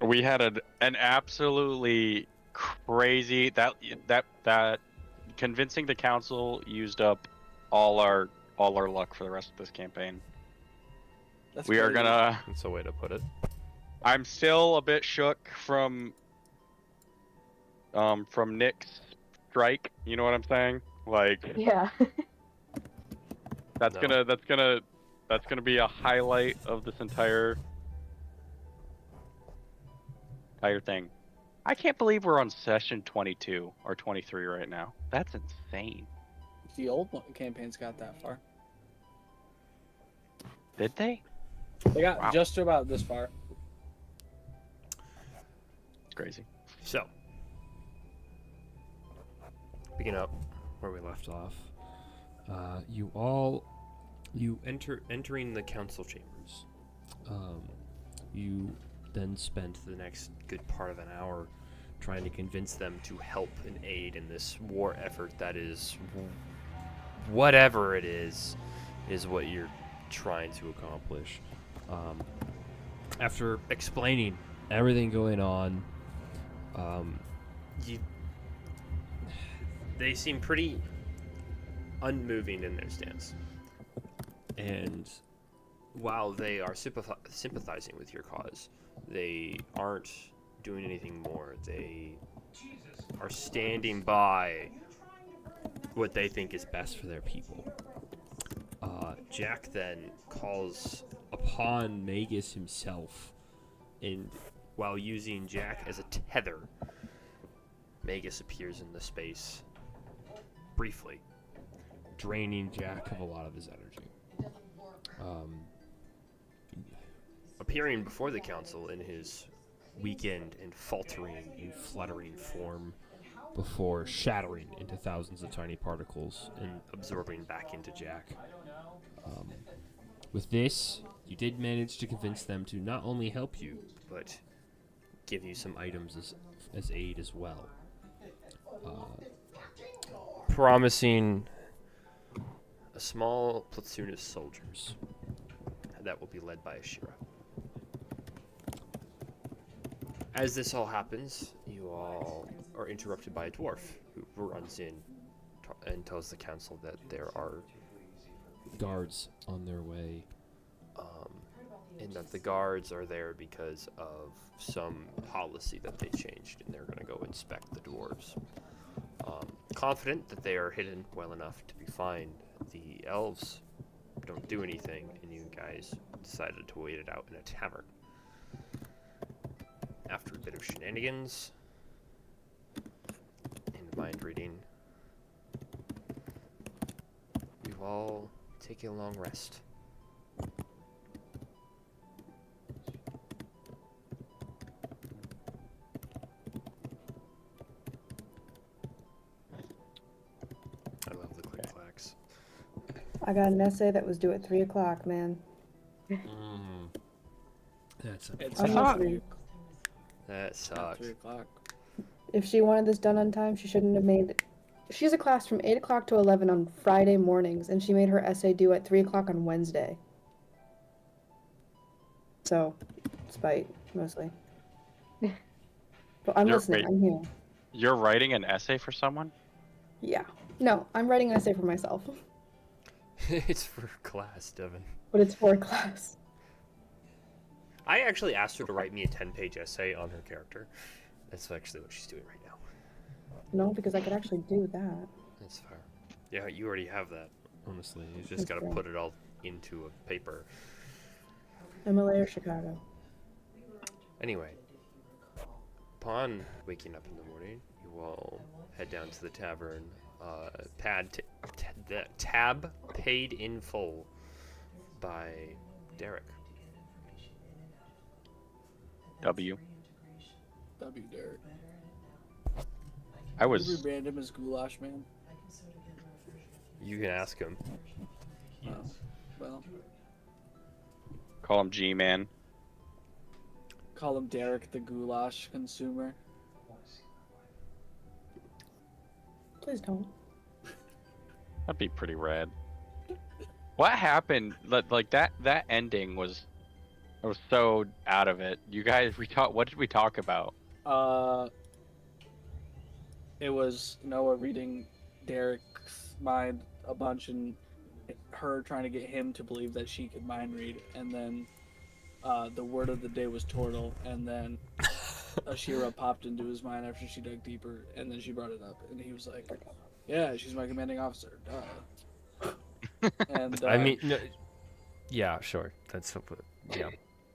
We had an absolutely crazy that convincing the council used up all our luck for the rest of this campaign. That's We are crazy. gonna. That's a way to put it. I'm still a bit shook from Nick's strike. You know what I'm saying? Like Yeah. that's No. gonna be a highlight of this entire thing. I can't believe we're on session 22 or 23 right now. That's insane. The old campaigns got that far. Did they? They got Wow. just about this far. It's crazy. So, picking up where we left off, entering the council chambers. You then spent the next good part of an hour trying to convince them to help and aid in this war effort that is whatever it is what you're trying to accomplish. After explaining everything going on, they seem pretty unmoving in their stance. And while they are sympathizing with your cause, they aren't doing anything more. They are standing by what they think is best for their people. Jack then calls upon Magus himself, and while using Jack as a tether, Magus appears in the space briefly, draining Jack of a lot of his energy. Appearing before the council in his weakened and faltering and fluttering form before shattering into thousands of tiny particles and absorbing back into Jack. With this, you did manage to convince them to not only help you, but give you some items as aid as well. Promising a small platoon of soldiers that will be led by Ashira. As this all happens, you all are interrupted by a dwarf who runs in and tells the council that there are guards on their way, and that the guards are there because of some policy that they changed, and they're going to go inspect the dwarves. Confident that they are hidden well enough to be fine, the elves don't do anything, and you guys decided to wait it out in a tavern. After a bit of shenanigans and mind reading, you all take a long rest. I love the click clacks. I got an essay that was due at 3 o'clock, man. That's It's I'm not not three. that sucks. 3 o'clock. If she wanted this done on time, she shouldn't have made it. She has a class from 8 o'clock to 11 on Friday mornings, and she made her essay due at 3 o'clock on Wednesday. So, spite, mostly. But I'm listening. I'm here. You're writing an essay for someone? Yeah. No, I'm writing an essay for myself, It's for class, Devin. but it's for class. I actually asked her to write me a 10-page essay on her character. That's actually what she's doing right now. No, because I could actually do that. That's fair. Yeah, you already have that. Honestly, you just That's gotta fair. put it all into a paper. MLA or Chicago? Anyway, upon waking up in the morning, you all head down to the tavern. The tab paid in full by Derek. W. W. Derek. I Did we was. rebrand him as Goulash Man? You can ask him. Oh, well, Call him G-Man. call him Derek the Goulash Consumer. Please don't. That'd be pretty rad. What happened? Like that ending was I was so out of it. You guys, what did we talk about? It was Noah reading Derek's mind a bunch and her trying to get him to believe that she could mind read, and then the word of the day was turtle, and then Ashira popped into his mind after she dug deeper, and then she brought it up, and he was like, "Yeah, she's my commanding officer." Duh. And I mean, no, yeah, sure. That's yeah,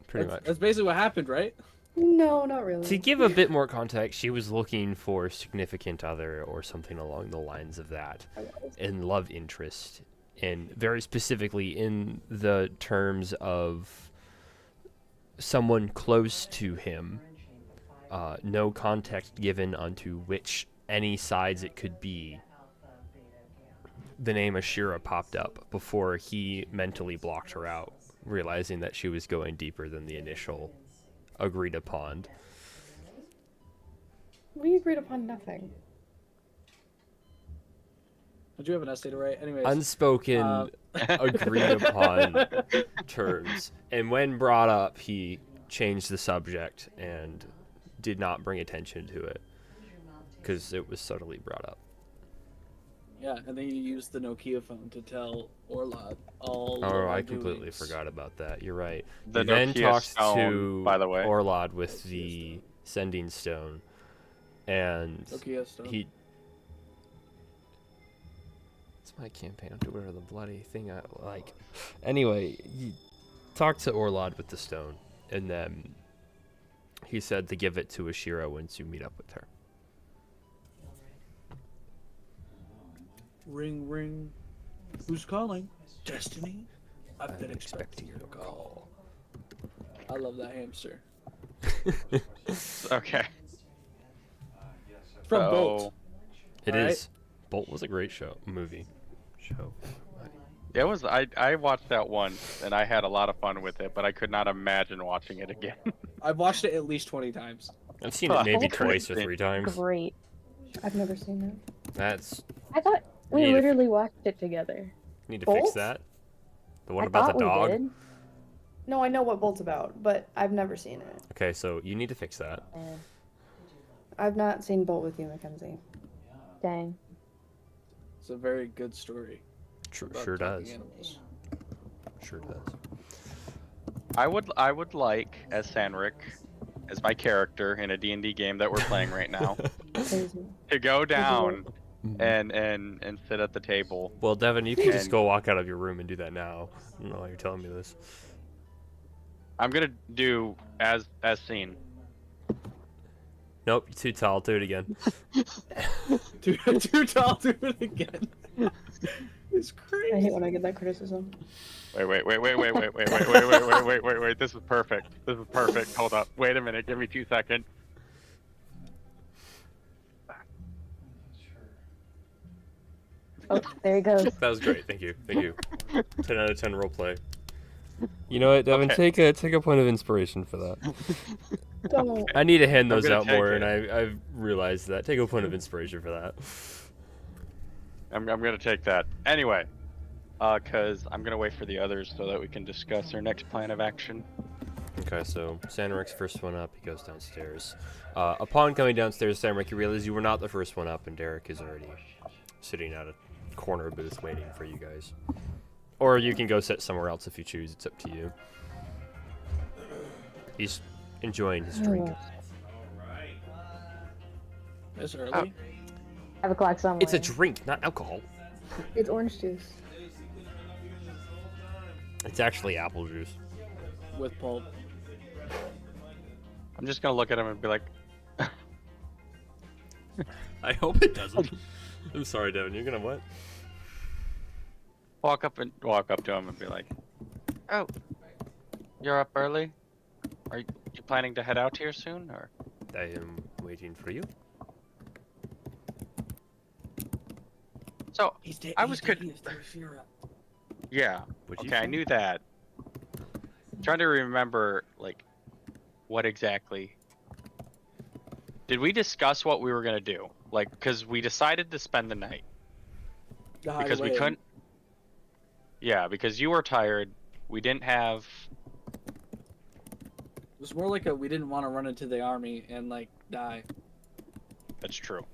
pretty much. that's basically what happened, right? No, not really. To give a bit more context, she was looking for significant other or something along the lines of that, and love interest, and very specifically in the terms of someone close to him. No context given onto which any sides it could be. The name Ashira popped up before he mentally blocked her out, realizing that she was going deeper than the initial agreed upon. We agreed upon nothing. Did you have an essay to write? Anyways, Unspoken, agreed upon terms. And when brought up, he changed the subject and did not bring attention to it because it was subtly brought up. yeah, and then you used the Nokia phone to tell Orlad all. Oh, of our I completely doings. forgot about that. You're right. The He then Nokia talked stone, to by the way. Orlad with the sending stone, and Nokia stone. he. It's my campaign. I'll do whatever the bloody thing I like. Anyway, he talked to Orlad with the stone, and then he said to give it to Ashira once you meet up with her. Ring, ring. Who's calling? Destiny. I've I'm been expecting expecting your your call. I love that hamster. Okay. It's from So- Bolt. It Alright. is. Bolt was a great movie. It was. I watched that once and I had a lot of fun with it, but I could not imagine watching it again. I've watched it at least 20 times. I've seen it maybe Bolt twice or is 3 times. Great. I've never seen it. That's I thought we Need to- literally watched it together. need to fix Bolt? that. The one I about thought the dog. we did. No, I know what Bolt's about, but I've never seen it. Okay, so you need to fix that. I've not seen Bolt with you, Mackenzie. Dang. It's a very good story. about Sure talking does. animals. Sure does. I would like as Sanric, as my character in a D&D game that we're playing right now, Crazy. to go down and sit at the table. Well, Devin, you can just And- go walk out of your room and do that now. I don't know why you're telling me this. I'm gonna do as seen. Nope, you're too tall. Do it again. Too tall, do it again. It's crazy. I hate when I get that criticism. Wait. This is perfect. This is perfect. Hold up. Wait a minute. Give me 2 seconds. Oh, there he goes. That was great. Thank you. Thank you. 10 out of 10 roleplay. You know what, Devin? Okay. Take a point of inspiration for that. Don't. I need to hand I'm those gonna out more, take and I've realized that. Take a point of inspiration for that. I'm gonna take that anyway, cause I'm gonna wait for the others so that we can discuss our next plan of action. Okay, so Sanric's first one up. He goes downstairs. Upon coming downstairs, Sanric, you realize you were not the first one up, and Derek is already sitting at a corner booth waiting for you guys. Or you can go sit somewhere else if you choose. It's up to you. He's enjoying his drink. It's early. 5 o'clock somewhere. It's a drink, not alcohol. It's orange juice. It's actually apple juice. With pulp. I'm just gonna look at him and be like, I hope it doesn't. I'm sorry, Devin. You're gonna what? walk up to him and be like, "Oh, you're up early. Are you planning to head out here soon, or?" I am waiting for you. So He's dead. I was yeah. What'd you Okay, I say? knew that. Trying to remember, like, what exactly. Did we discuss what we were gonna do? Like, because we decided to spend the night because we couldn't. Yeah, because you were tired. We didn't have was more like a we didn't want to run into the army and like die, That's true.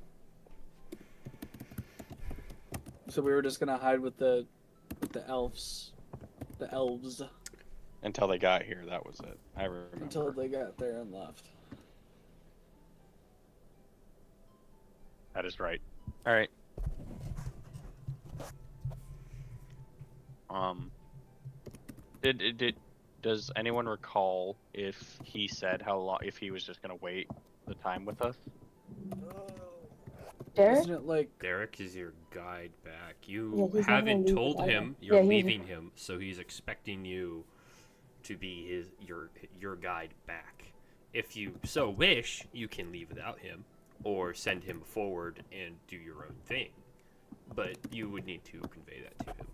so we were just gonna hide with the elves, the elves, Until they got here, that was it. I remember. until they got there and left. That is right. All right. Does anyone recall if he said how long, if he was just gonna wait the time with us? Derek? Isn't it like Derek is your guide back. Yeah, You he's not gonna haven't leave told without him him. you're Yeah, he's- leaving him, so he's expecting you to be your guide back. If you so wish, you can leave without him, or send him forward and do your own thing. But you would need to convey that to him.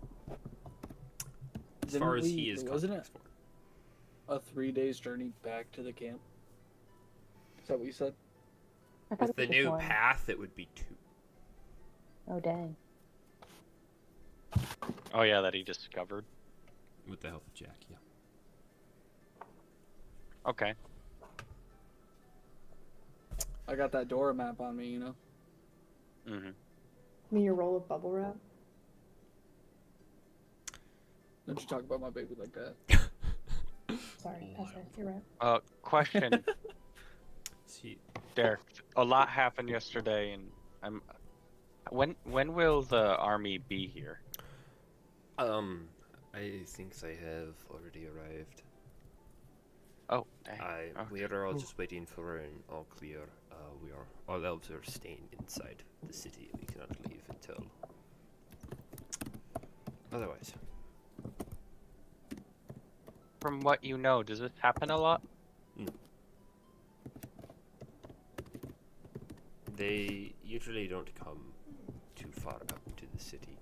As Didn't far as we- he is wasn't context for. a 3 days journey back to the camp? Is that what you said? I thought With it the was just new one. path, it would be 2. Oh dang. Oh yeah, that he discovered. With the help of Jack, yeah. Okay. I got that Dora map on me, you know. Mm-hmm. I mean, your roll of bubble wrap. Don't you talk about my baby like that? Sorry, that's it. You're right. Question, See, Derek. A lot happened yesterday, and I'm. When will the army be here? I think they have already arrived. Oh, dang. We are all just waiting for an all clear. All elves are staying inside the city. We cannot leave until otherwise. From what you know, does this happen a lot? They usually don't come too far out to the city.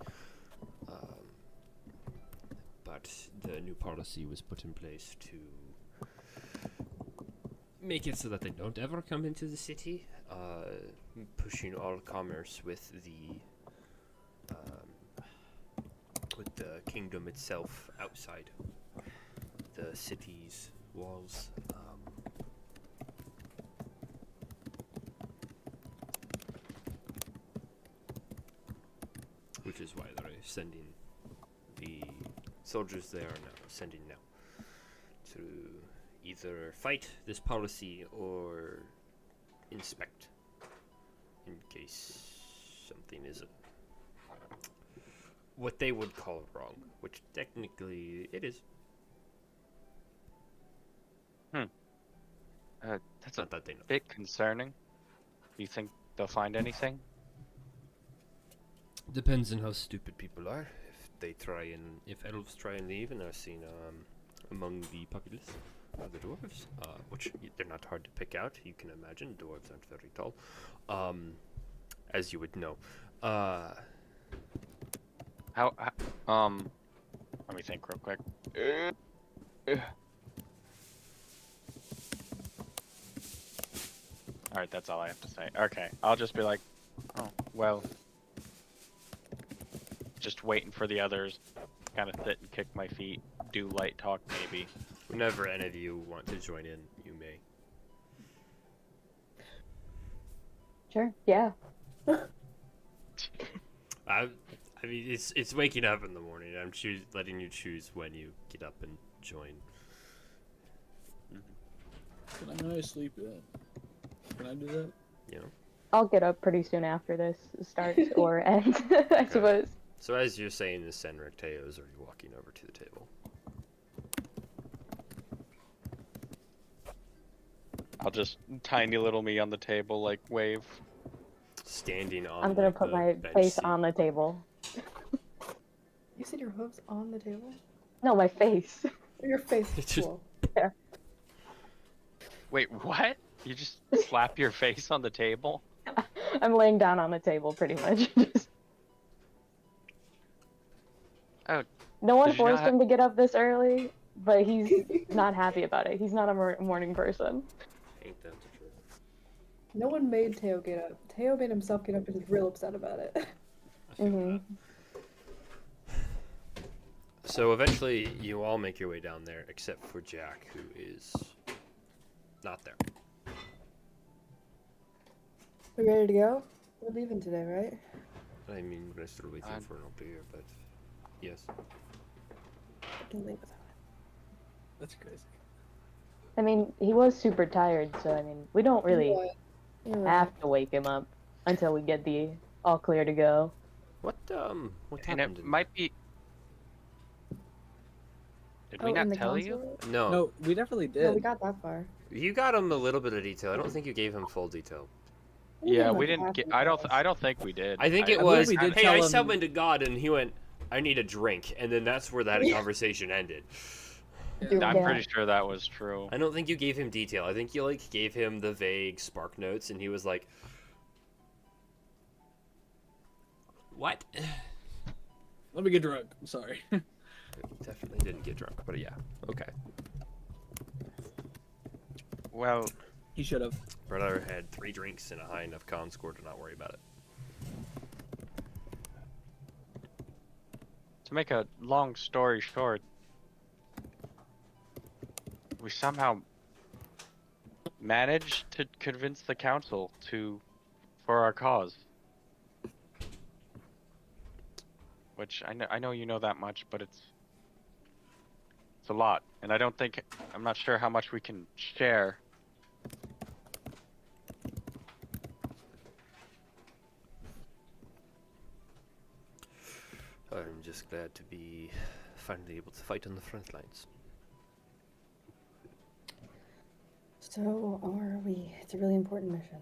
But the new policy was put in place to make it so that they don't ever come into the city, pushing all commerce with the kingdom itself outside the city's walls. Which is why they're sending the soldiers they are now sending now to either fight this policy or inspect in case something is what they would call wrong, which technically it is. That's a Not that they know. bit concerning. Do you think they'll find anything? Depends on how stupid people are. If elves try and leave and are seen among the populace of the dwarves, which they're not hard to pick out. You can imagine dwarves aren't very tall, as you would know. Let me think real quick. All right, that's all I have to say. Okay, I'll just be like, oh, well, just waiting for the others, kind of sit and kick my feet, do light talk maybe. Whenever any of you want to join in, you may. Sure. Yeah. I mean, it's waking up in the morning. I'm letting you choose when you get up and join. Can I sleep yet? Can I do that? You know. I'll get up pretty soon after this starts or ends, I suppose. So as you're saying this, Senric Teo is already walking over to the table. I'll just tiny little me on the table, like wave. Standing on. I'm gonna like, put the my bench face seat. on the table. You said your hooves on the table? No, my face. Your face. It's just- Cool. Wait, what? You just slap your face on the table? I'm laying down on the table pretty much. Just... Oh, No one did you not forced ha- him to get up this early, but he's not happy about it. He's not a morning person. Ain't that the truth? No one made Teo get up. Teo made himself get up and he's real upset about it. I feel Mhm. that. So eventually, you all make your way down there, except for Jack, who is not there. We ready to go? We're leaving today, right? I mean, we're still waiting Fine. for an beer, but yes. I can leave without That's crazy. I mean, he was super tired, so I mean, we don't it. really You're right. have to wake him up until we get the all clear to go. What And happened? it might be. Did we Oh, in not the tell you? council? No, No, we definitely No, we did. got that far. you got him a little bit of detail. I don't think you gave him full detail. Yeah, gave we him didn't half get. the I don't. details. I don't think we did. I think I it believe was, we did hey, tell I him- summoned a god, and he went, I need a drink, and then that's where that conversation ended. Dude, I'm yeah. pretty sure that was true. I don't think you gave him detail. I think you like gave him the vague spark notes, and he was like, "What?" Let me get drunk. I'm sorry. Definitely didn't get drunk, but yeah, okay. Well, He should have. Brother had 3 drinks and a high enough con score to not worry about it. to make a long story short, we somehow managed to convince the council for our cause. Which I know you know that much, but it's a lot, and I'm not sure how much we can share. I'm just glad to be finally able to fight on the front lines. So are we. It's a really important mission.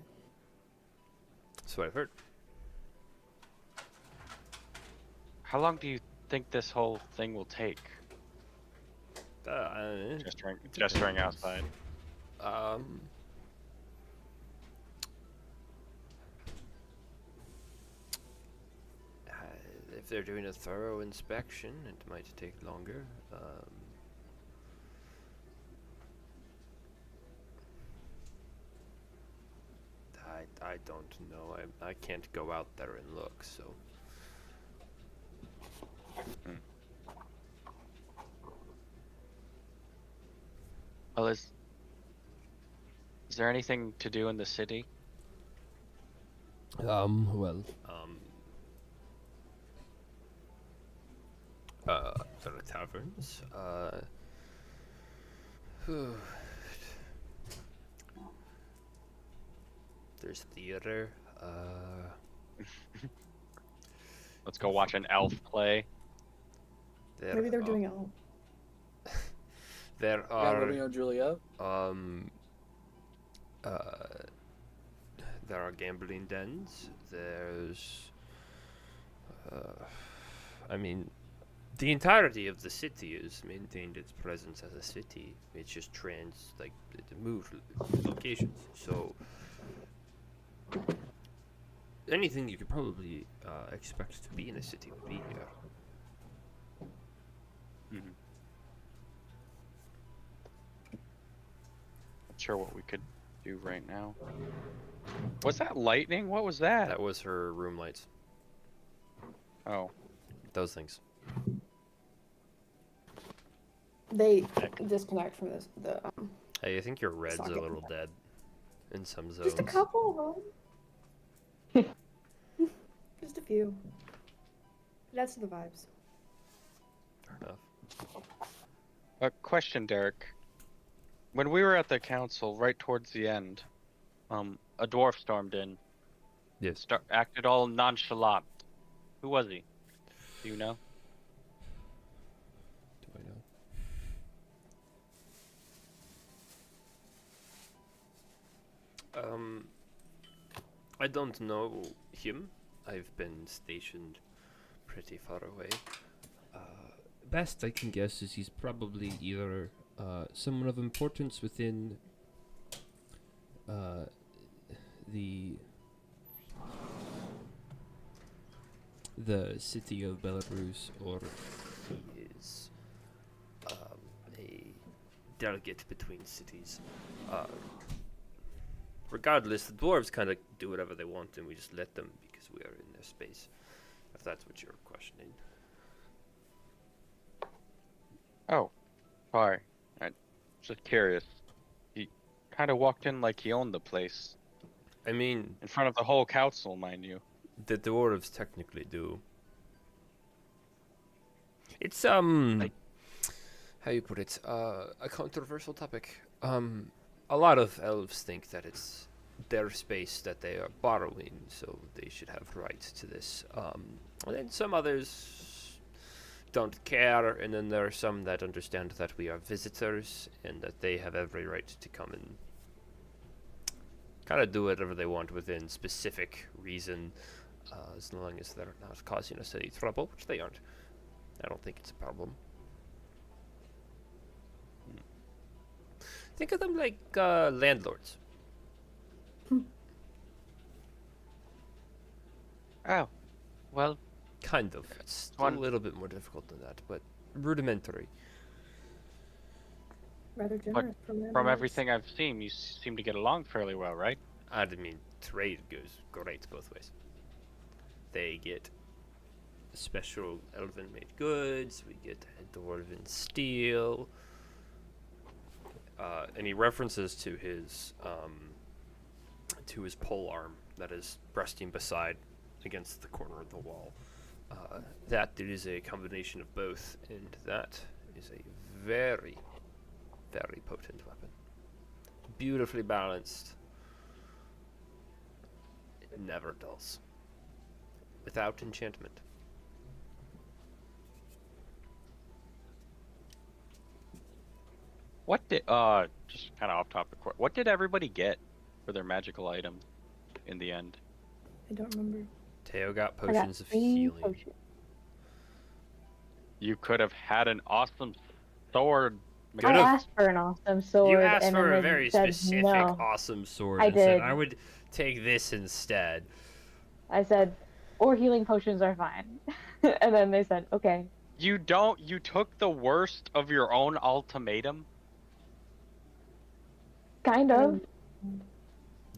That's what I've heard. How long do you think this whole thing will take? Gesturing outside. Um, if they're doing a thorough inspection, it might take longer. I don't know. I can't go out there and look, so. Well, is there anything to do in the city? Well. There are taverns. There's theater. Let's go watch an elf play. Maybe they're doing it all. There Yeah, are Romeo and Juliet. there are gambling dens. There's I mean, the entirety of the city is maintained its presence as a city. It's just it moves locations. So anything you could probably expect to be in a city would be here. Not sure what we could do right now. Was that lightning? What was that? That was her room lights. Oh, Those things. They disconnect from this. Hey, I think your red's a Socket. little dead in some zones. Just a couple of them. Just a few. It adds to the vibes. Fair enough. a question, Derek. When we were at the council, right towards the end, a dwarf stormed in. Yes. Acted all nonchalant. Who was he? Do you know? Do I know? I don't know him. I've been stationed pretty far away. Best I can guess is he's probably either someone of importance within the city of Belarus, or He is a delegate between cities. Regardless, the dwarves kind of do whatever they want, and we just let them because we are in their space. If that's what you're questioning. Oh, sorry. I'm just curious. kind of walked in like he owned the place. I mean, In front of the whole council, mind you. the dwarves technically do. It's Like- how you put it? A controversial topic. A lot of elves think that it's their space that they are borrowing, so they should have rights to this. And then some others don't care, and then there are some that understand that we are visitors and that they have every right to come and kind of do whatever they want within specific reason, as long as they're not causing us any trouble, which they aren't. I don't think it's a problem. Think of them like landlords. Oh, well, Kind of. It's still One- a little bit more difficult than that, but rudimentary. Rather generous from from everything I've seen, you seem to get along fairly well, right? I mean, trade goes great both ways. They get special elven-made goods. We get dwarven steel. And he references to his pole arm that is resting beside against the corner of the wall. That it is a combination of both, and that is a very, very potent weapon. Beautifully balanced. It never dulls. Without enchantment. What did just kind of off topic? What did everybody get for their magical items in the end? I don't remember. Teo got I got potions of 3 healing. potions. You could have had an awesome sword. Good I of- asked for an awesome sword. You asked and for then a they very said specific, no. awesome sword I and said, did. I would take this instead. I said, or healing potions are fine. And then they said, okay. You took the worst of your own ultimatum? Kind of.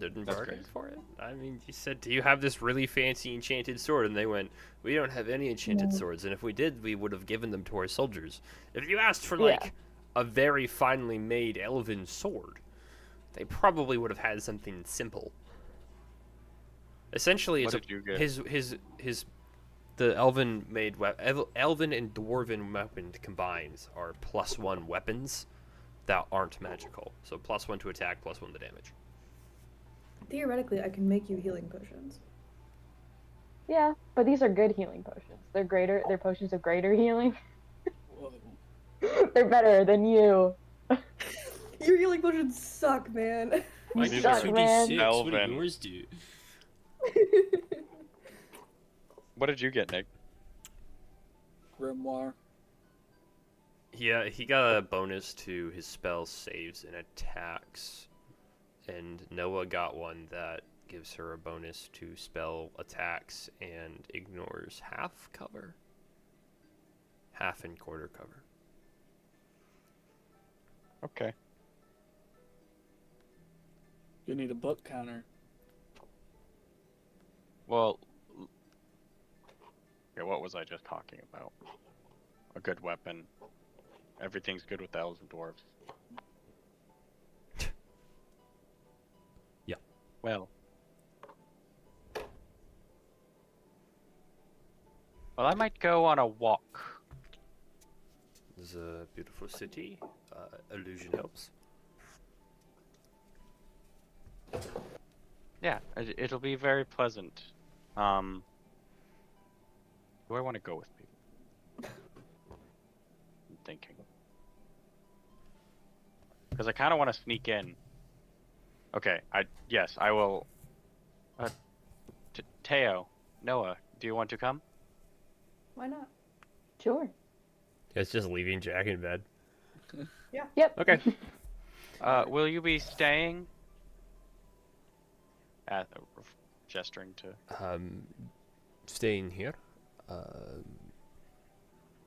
Didn't That's bargain crazy. for it. I mean, you said, do you have this really fancy enchanted sword? And they went, we don't have any enchanted No. swords. And if we did, we would have given them to our soldiers. If you asked for, Yeah. like, a very finely made elven sword, they probably would have had something simple. Essentially, What it's did you get? the elven made elven and dwarven weapon combined are +1 weapons that aren't magical. So +1 to attack, +1 to damage. Theoretically, I can make you healing potions. Yeah, but these are good healing potions. They're potions of greater healing. Whoa. They're better than you. Your healing potions suck, man. You Like, these suck, are man. What do Elven. yours do? What did you get, Nick? Grimoire. Yeah, he got a bonus to his spell saves and attacks, and Noah got one that gives her a bonus to spell attacks and ignores half cover, half and quarter cover. Okay. You need a book counter. Well, okay, what was I just talking about? A good weapon. Everything's good with elves and dwarves. Yeah. Well. Well, I might go on a walk. This is a beautiful city. Illusion helps. Yeah, it'll be very pleasant. Do I want to go with people? I'm thinking. Because I kind of want to sneak in. Okay, yes, I will. Teo, Noah, do you want to come? Why not? Sure. It's just leaving Jack in bed. Yep. Okay. Will you be staying? Gesturing to. Staying here.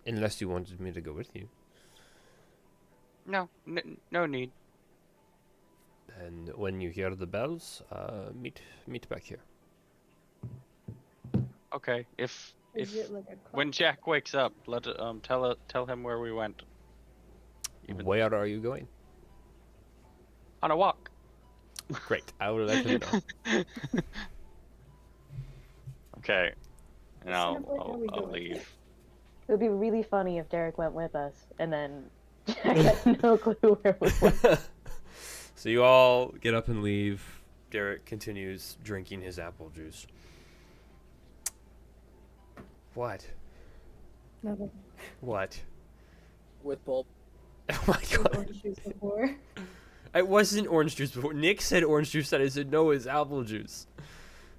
Unless you wanted me to go with you. No, no need. And when you hear the bells, meet back here. Okay, if Is it like a when Jack wakes up, tell him where we went. Even- Where are you going? On a walk. Great. I will let him know. Okay. And I'll, Cinderella, how I'll, we I'll doing? leave. It would be really funny if Derek went with us, and then I had no clue where we went. So you all get up and leave. Derek continues drinking his apple juice. What? Nothing. What? With pulp. Oh my god. Orange juice before. It wasn't orange juice before. Nick said orange juice, and I said no, it's apple juice.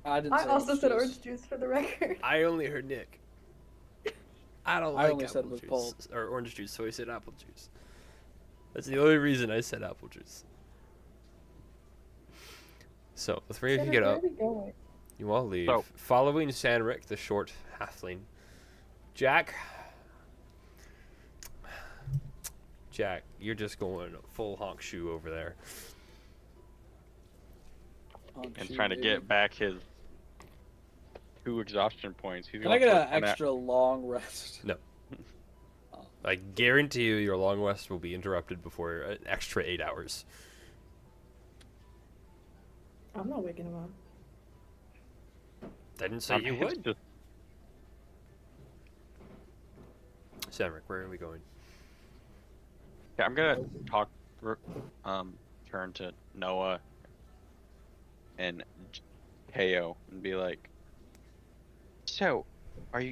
I didn't. I say also said juice. orange juice for the record. I only heard Nick. I don't I like only said apple with juice pulp. or orange juice, so I said apple juice. That's the only reason I said apple juice. So the three of you Sandra, get where up. are we going? You all leave, So- following Sanric, the short halfling. Jack, you're just going full honk shoe over there. Oh, And shoot, trying to baby. get back his 2 exhaustion points. He's Can I going get for an 10 extra long rest? I guarantee you, your long rest will be interrupted before an extra 8 hours. I'm not waking him up. Didn't say I mean, you it's would. just- Samric, where are we going? Yeah, I'm gonna talk, turn to Noah and Teo and be like, so, are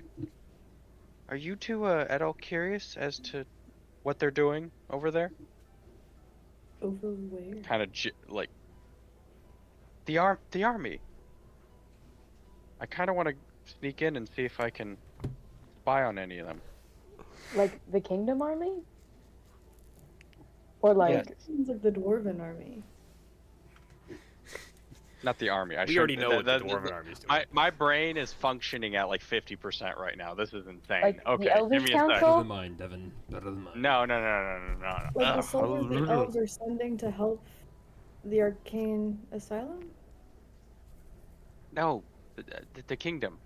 you two at all curious as to what they're doing over there? Over where? Kind of like the army. I kind of want to sneak in and see if I can spy on any of them. Like the Kingdom Army? Or like, Yes. Sounds like the Dwarven army. Not the army. We already know what the Dwarven Army's doing. My brain is functioning at like 50% right now. This is insane. Like the okay, Elvish give me a Council? sec. Better than mine, Devin. Better than mine. No. Like the soldiers the elves are sending to help the Arcane Asylum? No, the kingdom.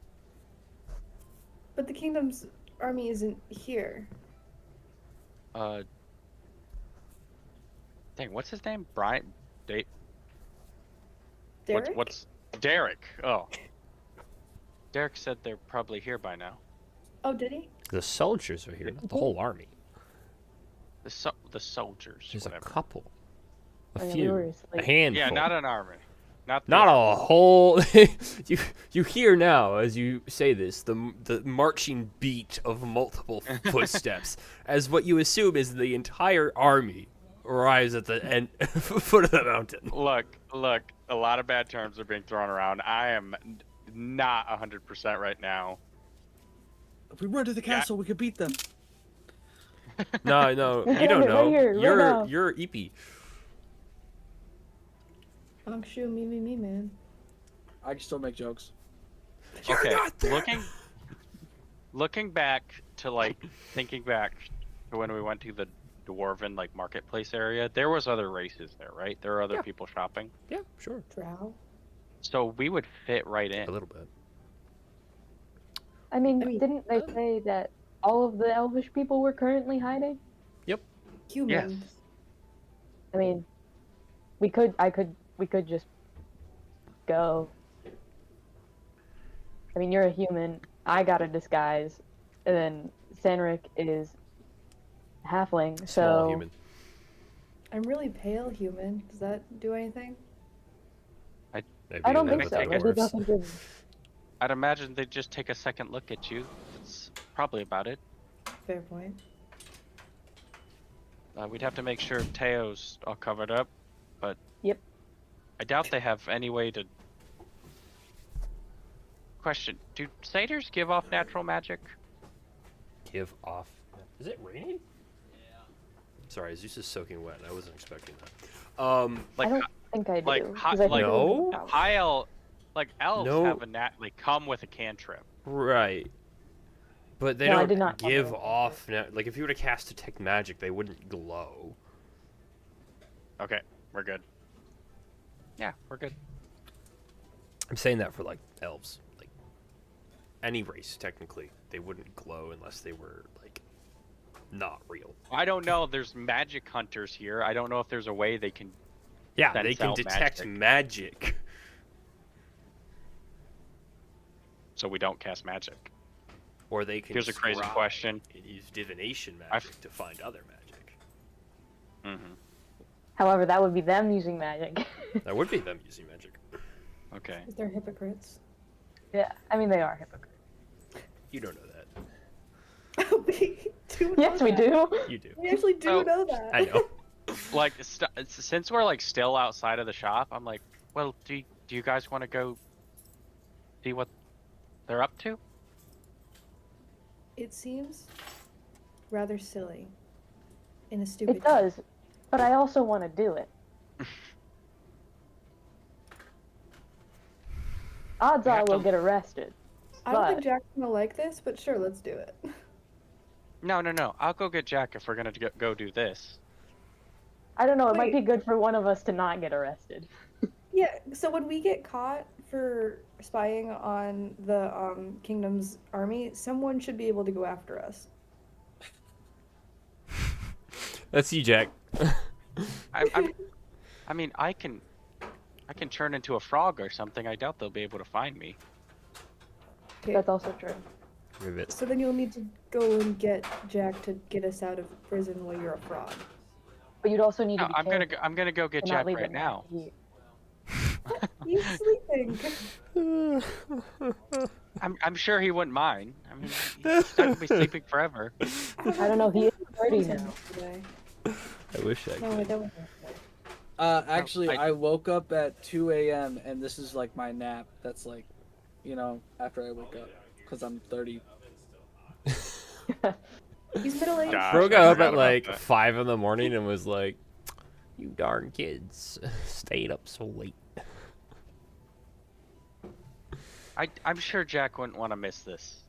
But the kingdom's army isn't here. Dang, what's his name? Brian. Derek? What's Derek? Oh, Derek said they're probably here by now. Oh, did he? The soldiers are here, not the whole army. The soldiers. There's whatever. a couple. A I mean, we few. were A asleep. handful. Yeah, not an army. Not a whole. you hear now as you say this the marching beat of multiple footsteps as what you assume is the entire army arrives at the end foot of the mountain. Look. A lot of bad terms are being thrown around. I am not 100% right now. If we run to the castle, we could beat them. No, you don't Right know. here, right now. You're Eepy. Ankshu, me, man. I can still make jokes. Okay, looking back to like thinking back to when we went to the dwarven like marketplace area, there was other races there, right? There were other Yeah. people shopping, Yeah, sure. Drow. so we would fit right in. A little bit. I mean, I mean, didn't they say that all of the Elvish people were currently hiding? Humans. I mean, we could just go. I mean, you're a human. I got a disguise, and then Sanric is halfling. Small So human. I'm really pale human. Does that do anything? Maybe I don't that think would so. take make it it Maybe worse. nothing good. I'd imagine they'd just take a second look at you. That's probably about it. Fair point. We'd have to make sure Teo's all covered up, but Yep. I doubt they have any way to. Question: do satyrs give off natural magic? Give off. Is it raining? Sorry, Zeus is soaking wet. I wasn't expecting that. Like, I don't think I do. like, 'cause hot- I think like- it was No? out. high elf, like elves No. have like come with a cantrip. Right. But they No, I don't did not give cover it. off. Like, if you were to cast Detect Magic, they wouldn't glow. Okay, we're good. Yeah, we're good. I'm saying that for, like, elves. Like, any race, technically. They wouldn't glow unless they were, like, not real. I don't know. There's magic hunters here. I don't know if there's a way they can Yeah, sense they can out detect magic. so we don't cast magic. Or they can Here's a crazy scry question. and use divination I've- magic to find other magic. Mm-hmm. However, that would be them using magic. That would be them using magic. Okay. Because they're hypocrites. Yeah, I mean they are hypocrites. You don't know that. We do know Yes, we that. do. You do. We actually do Oh, know that. I know. Like, since we're like still outside of the shop, I'm like, well, do you guys want to go see what they're up to? It seems rather silly. In a stupid. It does, but I also want to do it. Odds We are have we'll to- get arrested. I don't think but- Jack's gonna like this, but sure, let's do it. No. I'll go get Jack if we're gonna go do this. I don't know. It might Wait. be good for one of us to not get arrested. Yeah. So when we get caught for spying on the kingdom's army, someone should be able to go after us. That's you, Jack. I mean, I can turn into a frog or something. I doubt they'll be able to find me. Okay. That's also true. Rivet. So then you'll need to go and get Jack to get us out of prison while you're a frog. But you'd also need No, to be I'm gonna go get careful and not Jack leave right it now. here. He's sleeping. I'm sure he wouldn't mind. I mean, he's not gonna be sleeping forever. I don't know. He is 30 now. Today. I wish I No, could. that was Actually, I- I woke up at 2 a.m. and this is like my nap. That's like, after I wake up, because I'm 30. He's middle-aged. Gosh, Bro I got up forgot at about like that. 5 in the morning and was like, "You darn kids, stayed up so late." I'm sure Jack wouldn't want to miss this.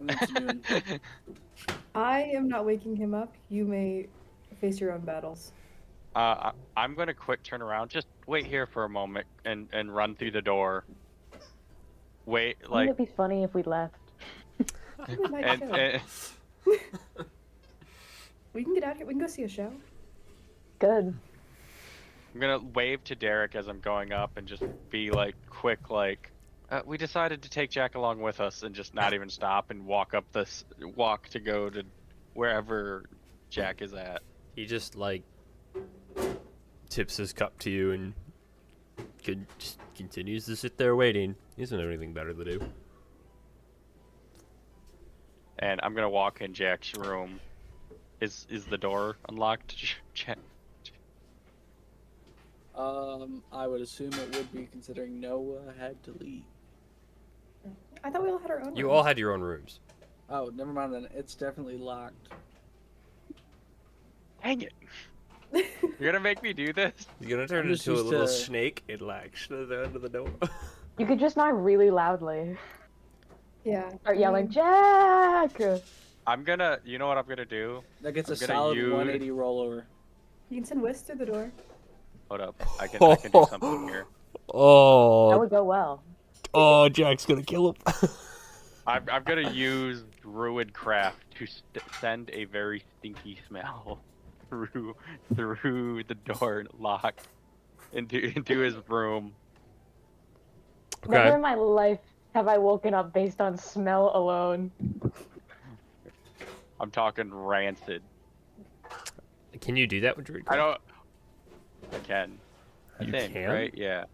And it's noon. I am not waking him up. You may face your own battles. I'm gonna turn around. Just wait here for a moment and run through the door. Wait, Wouldn't like, it be funny if we left? We might and, chill. and We can get out here. We can go see a show. Good. I'm gonna wave to Derek as I'm going up and just be like quick, like, we decided to take Jack along with us and just not even stop and walk to go to wherever Jack is at. He just like tips his cup to you and just continues to sit there waiting. He doesn't have anything better to do. And I'm gonna walk in Jack's room. Is the door unlocked? Jack? I would assume it would be, considering Noah had to leave. I thought we all had our own. You rooms. all had your own rooms. Oh, never mind then. It's definitely locked. Dang it! You're gonna make me do this? He's gonna turn I'm just into a used little to- snake and like to the end of the door. You could just knock really loudly. Yeah. Start yelling, Jack! I'm gonna. You know what I'm gonna do? That gets a I'm gonna solid use- 180 rollover. You can send Whisk through the door. Hold up. I can do something here. That Oh, would go well. Jack's gonna kill him. I'm gonna use Druid Craft to send a very stinky smell through the door lock into his room. Never in my life have I woken up based on smell alone. I'm talking rancid. Can you do that with Druid? I don't. I can. I You think, can? right? Yeah.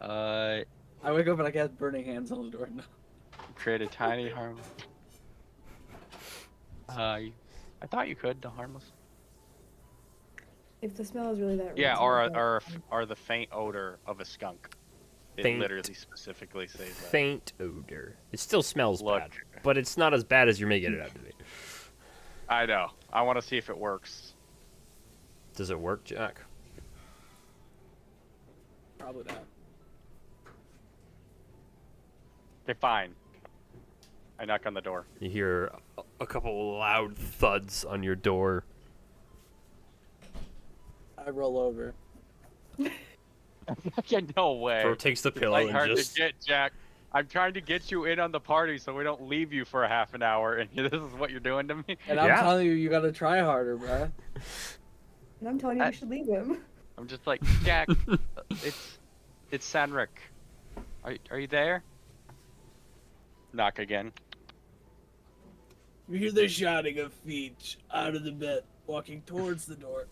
I wake up and I got burning hands on the door. No. Create a tiny harm. I thought you could, the harmless. If the smell is really that. Yeah, rancid, or the faint odor of a skunk. It Faint. literally specifically says that. Faint odor. It still smells Look. bad, but it's not as bad as you're making it out to be. I know. I want to see if it works. Does it work, Jack? Probably not. Okay, fine. I knock on the door. You hear a couple loud thuds on your door. I roll over. Yeah, no way. Bro takes the It's pillow like and hard just to get, Jack. I'm trying to get you in on the party so we don't leave you for a half an hour, and this is what you're doing to me. And I'm Yeah. telling you, you gotta try harder, bruh. And I'm telling you, I- you should leave him. I'm just like, Jack, it's Sanric. Are you there? Knock again. You hear the shouting of feet out of the bed, walking towards the door.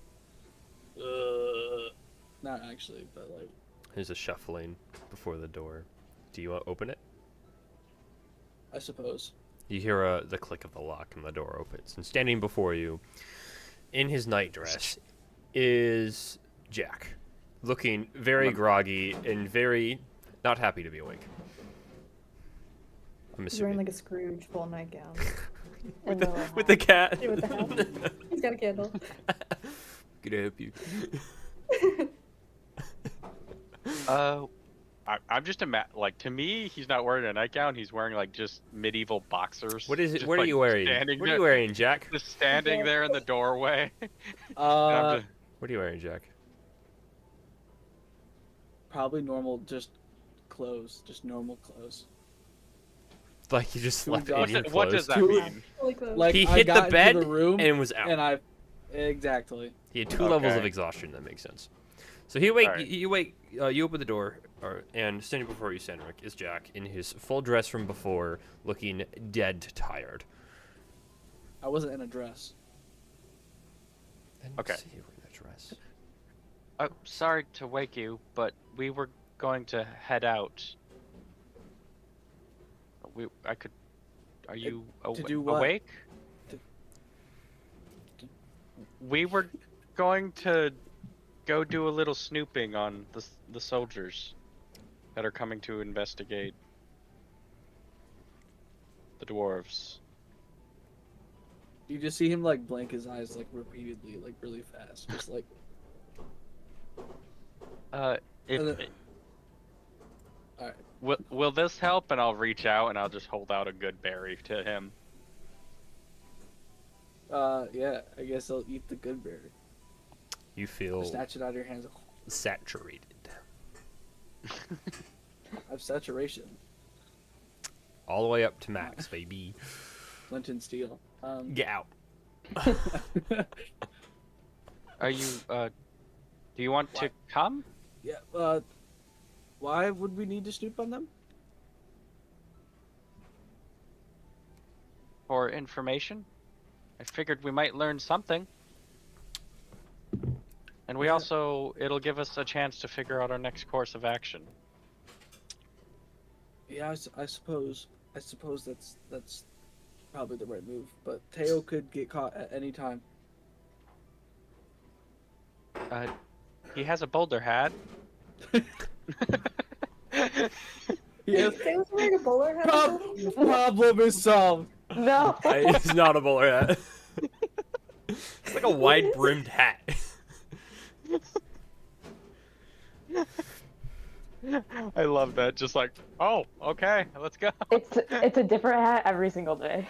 Not actually, but like. There's a shuffling before the door. Do you want to open it? I suppose. You hear the click of the lock and the door opens. And standing before you, in his nightdress, is Jack. Looking very groggy and very not happy to be awake. I'm He's wearing assuming. like a Scrooge full nightgown. And With the cat. Yeah, with the hat. He's got a candle. Can I help you? I'm just like, to me, he's not wearing a nightgown. He's wearing like just medieval boxers. What is it? Just, What are like, you wearing? standing What are there- you wearing, Jack? Just standing there in the doorway. And Uh, I'm just- What are you wearing, Jack? probably normal, just clothes, just normal clothes. Like you just Two slept in exhausted- your what clothes. does that Two- mean? Like He I hit got the bed into the room and was out. and I exactly. He had 2 levels of Okay. exhaustion. That makes sense. So he wake. Alright. You wake. You open the door, and standing before you, Sanric, is Jack in his full dress from before, looking dead tired. I wasn't in a dress. Then Okay. see you in that dress. Oh, sorry to wake you, but we were going to head out. I could. Are you do what? awake? We were going to go do a little snooping on the soldiers that are coming to investigate the dwarves. You just see him like blink his eyes like repeatedly, like really fast, just like. If then- Alright. will this help? And I'll reach out and I'll just hold out a good berry to him. Yeah, I guess I'll eat the good berry. You feel Snatch it out of your hands. saturated. I have saturation. All the way up to max, baby. Flint and steel. Get out. Are you do you want to come? Yeah. Why would we need to snoop on them? For information? I figured we might learn something. And we Yeah. also, it'll give us a chance to figure out our next course of action. Yeah, I suppose. I suppose that's probably the right move. But Teo could get caught at any time. He has a boulder hat. Yes. Taylor's wearing a bowler hat. Problem is solved. No. It's not a bowler hat. It's like a wide brimmed hat. I love that. Just like, oh, okay, let's go. It's a different hat every single day.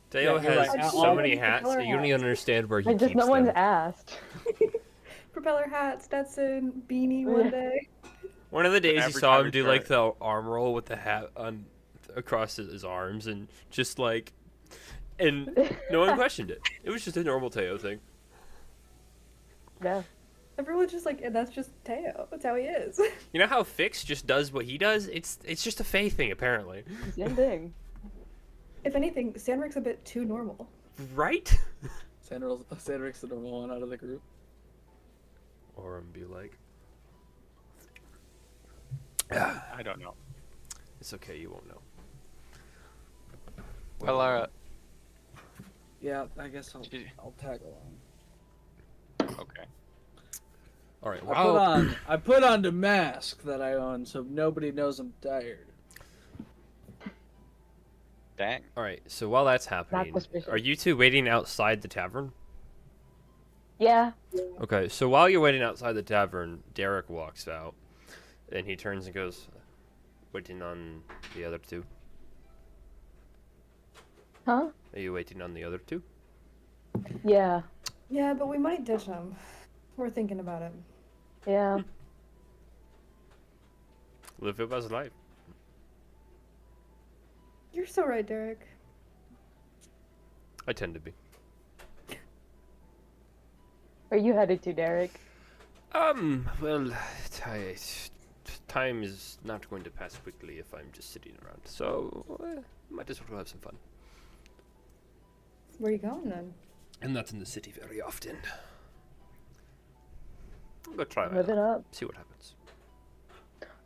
Dale Yeah, you're has right. so All many the hats color that you don't hats. even understand where he And just keeps no one's them. asked. Propeller hat, Stetson, beanie one Yeah. day. One of the days you Every saw time him he do tries. like the arm roll with the hat on across his arms and just like, and no one questioned it. It was just a normal Teo thing. Yeah. Everyone's just like, that's just Teo. That's how he is. You know how Fix just does what he does? It's just a Faye thing apparently, Same thing. If anything, Sandric's a bit too normal. right? Sandric's the normal one out of the group. Or I'm be like, I don't know. it's okay, you won't know. Well, Yeah, I guess Gee. I'll tag along. okay. All right. I put on the mask that I own so nobody knows I'm tired. Dang. All right. So while that's happening, suspicious. are you two waiting outside the tavern? Yeah. Okay. So while you're waiting outside the tavern, Derek walks out, and he turns and goes, "Waiting on the other two? Huh? Are you waiting on the other two?" Yeah. Yeah, but we might ditch him. We're thinking about it. Yeah. Live your best life. You're so right, Derek. I tend to be. Where you headed to, Derek? Well, time is not going to pass quickly if I'm just sitting around, so might as well have some fun. Where are you going then? I'm not in the city very often. I'll go try Live it it out, up. see what happens.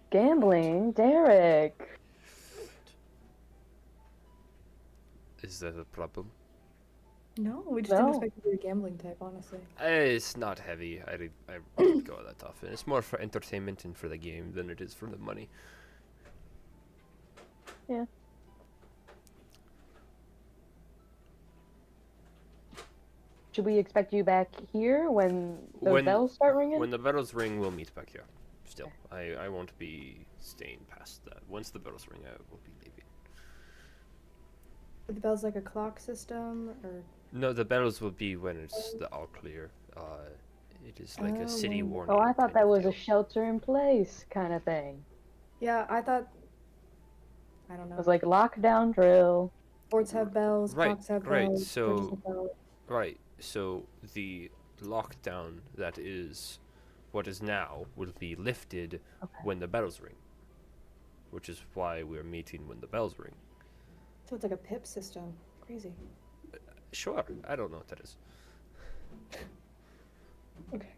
Gambling, Derek. Is that a problem? No, we just No. didn't expect you to be a gambling type, honestly. It's not heavy. I don't go that often. It's more for entertainment and for the game than it is for the money. Yeah. Should we expect you back here when those When- bells start ringing? When the bells ring, we'll meet back here. Still, I won't be staying past that. Once the bells ring, I will be leaving. Are the bells like a clock system, or No, the bells will be when it's the all clear. It is like a city Oh. warning. Oh, I thought kind that of was a deal. shelter in place kind of thing. yeah, I thought. I don't It know. was like lockdown drill. Forts have bells, Right, clocks have right, bells, so- churches have bells. Right. So the lockdown that is what is now will be lifted Okay. when the bells ring. Which is why we're meeting when the bells ring. So it's like a pip system. Crazy. Sure, I don't know what that is. Okay.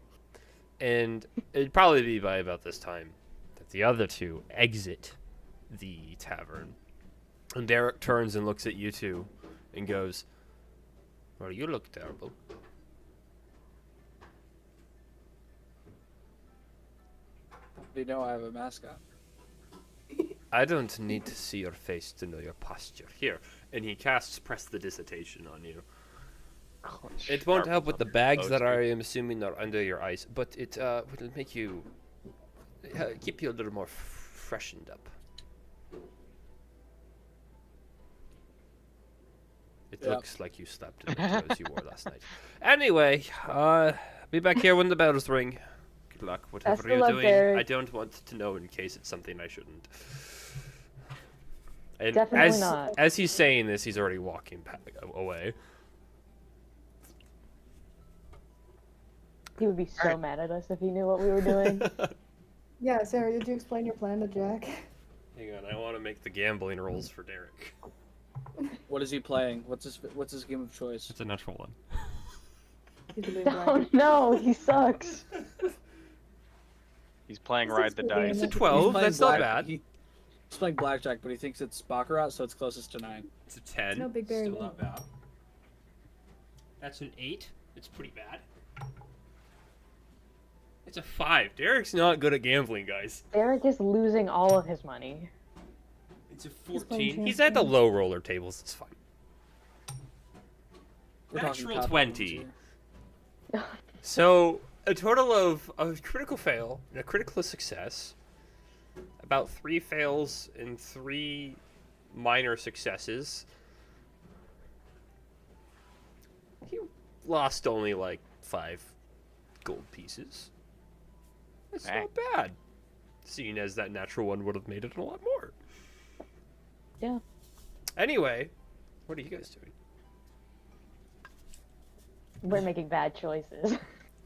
And it'd probably be by about this time that the other two exit the tavern. And Derek turns and looks at you two and goes, "Well, you look terrible." They know I have a mascot. I don't need to see your face to know your posture. Here. And he casts Press the Dissertation on you. It won't help with the bags that I am assuming are under your eyes, but it will make you keep you a little more freshened up. It Yeah. looks like you slept in the clothes you wore last night. Anyway, be back here when the bells ring. Good luck, whatever Best of you're luck, doing. Derek. I don't want to know in case it's something I shouldn't. And Definitely not. as he's saying this, he's already walking away. He would be so Alright. mad at us if he knew what we were doing. Yeah, Sarah, did you explain your plan to Jack? Hang on, I want to make the gambling rolls for Derek. What is he playing? What's his game of choice? It's a natural one. He's a big Oh black. no, he sucks. He's playing This Ride is the the Dice. It's a He's 12, playing that's not black- bad. He's playing blackjack, but he thinks it's baccarat, so it's closest to 9. It's a 10. No big berry Still win. not bad. That's an 8. It's pretty bad. It's a 5. Derek's not good at gambling, guys. Derek is losing all of his money. It's a He's playing 14. He's at the transparent. low roller tables. It's fine. We're talking Natural top 20. ones here. So, a total of a critical fail and a critical success. About 3 fails and 3 minor successes. He lost only like 5 gold pieces. That's Dang. not bad. Seeing as that natural one would have made it a lot more. Yeah. Anyway, what are you guys doing? We're making bad choices.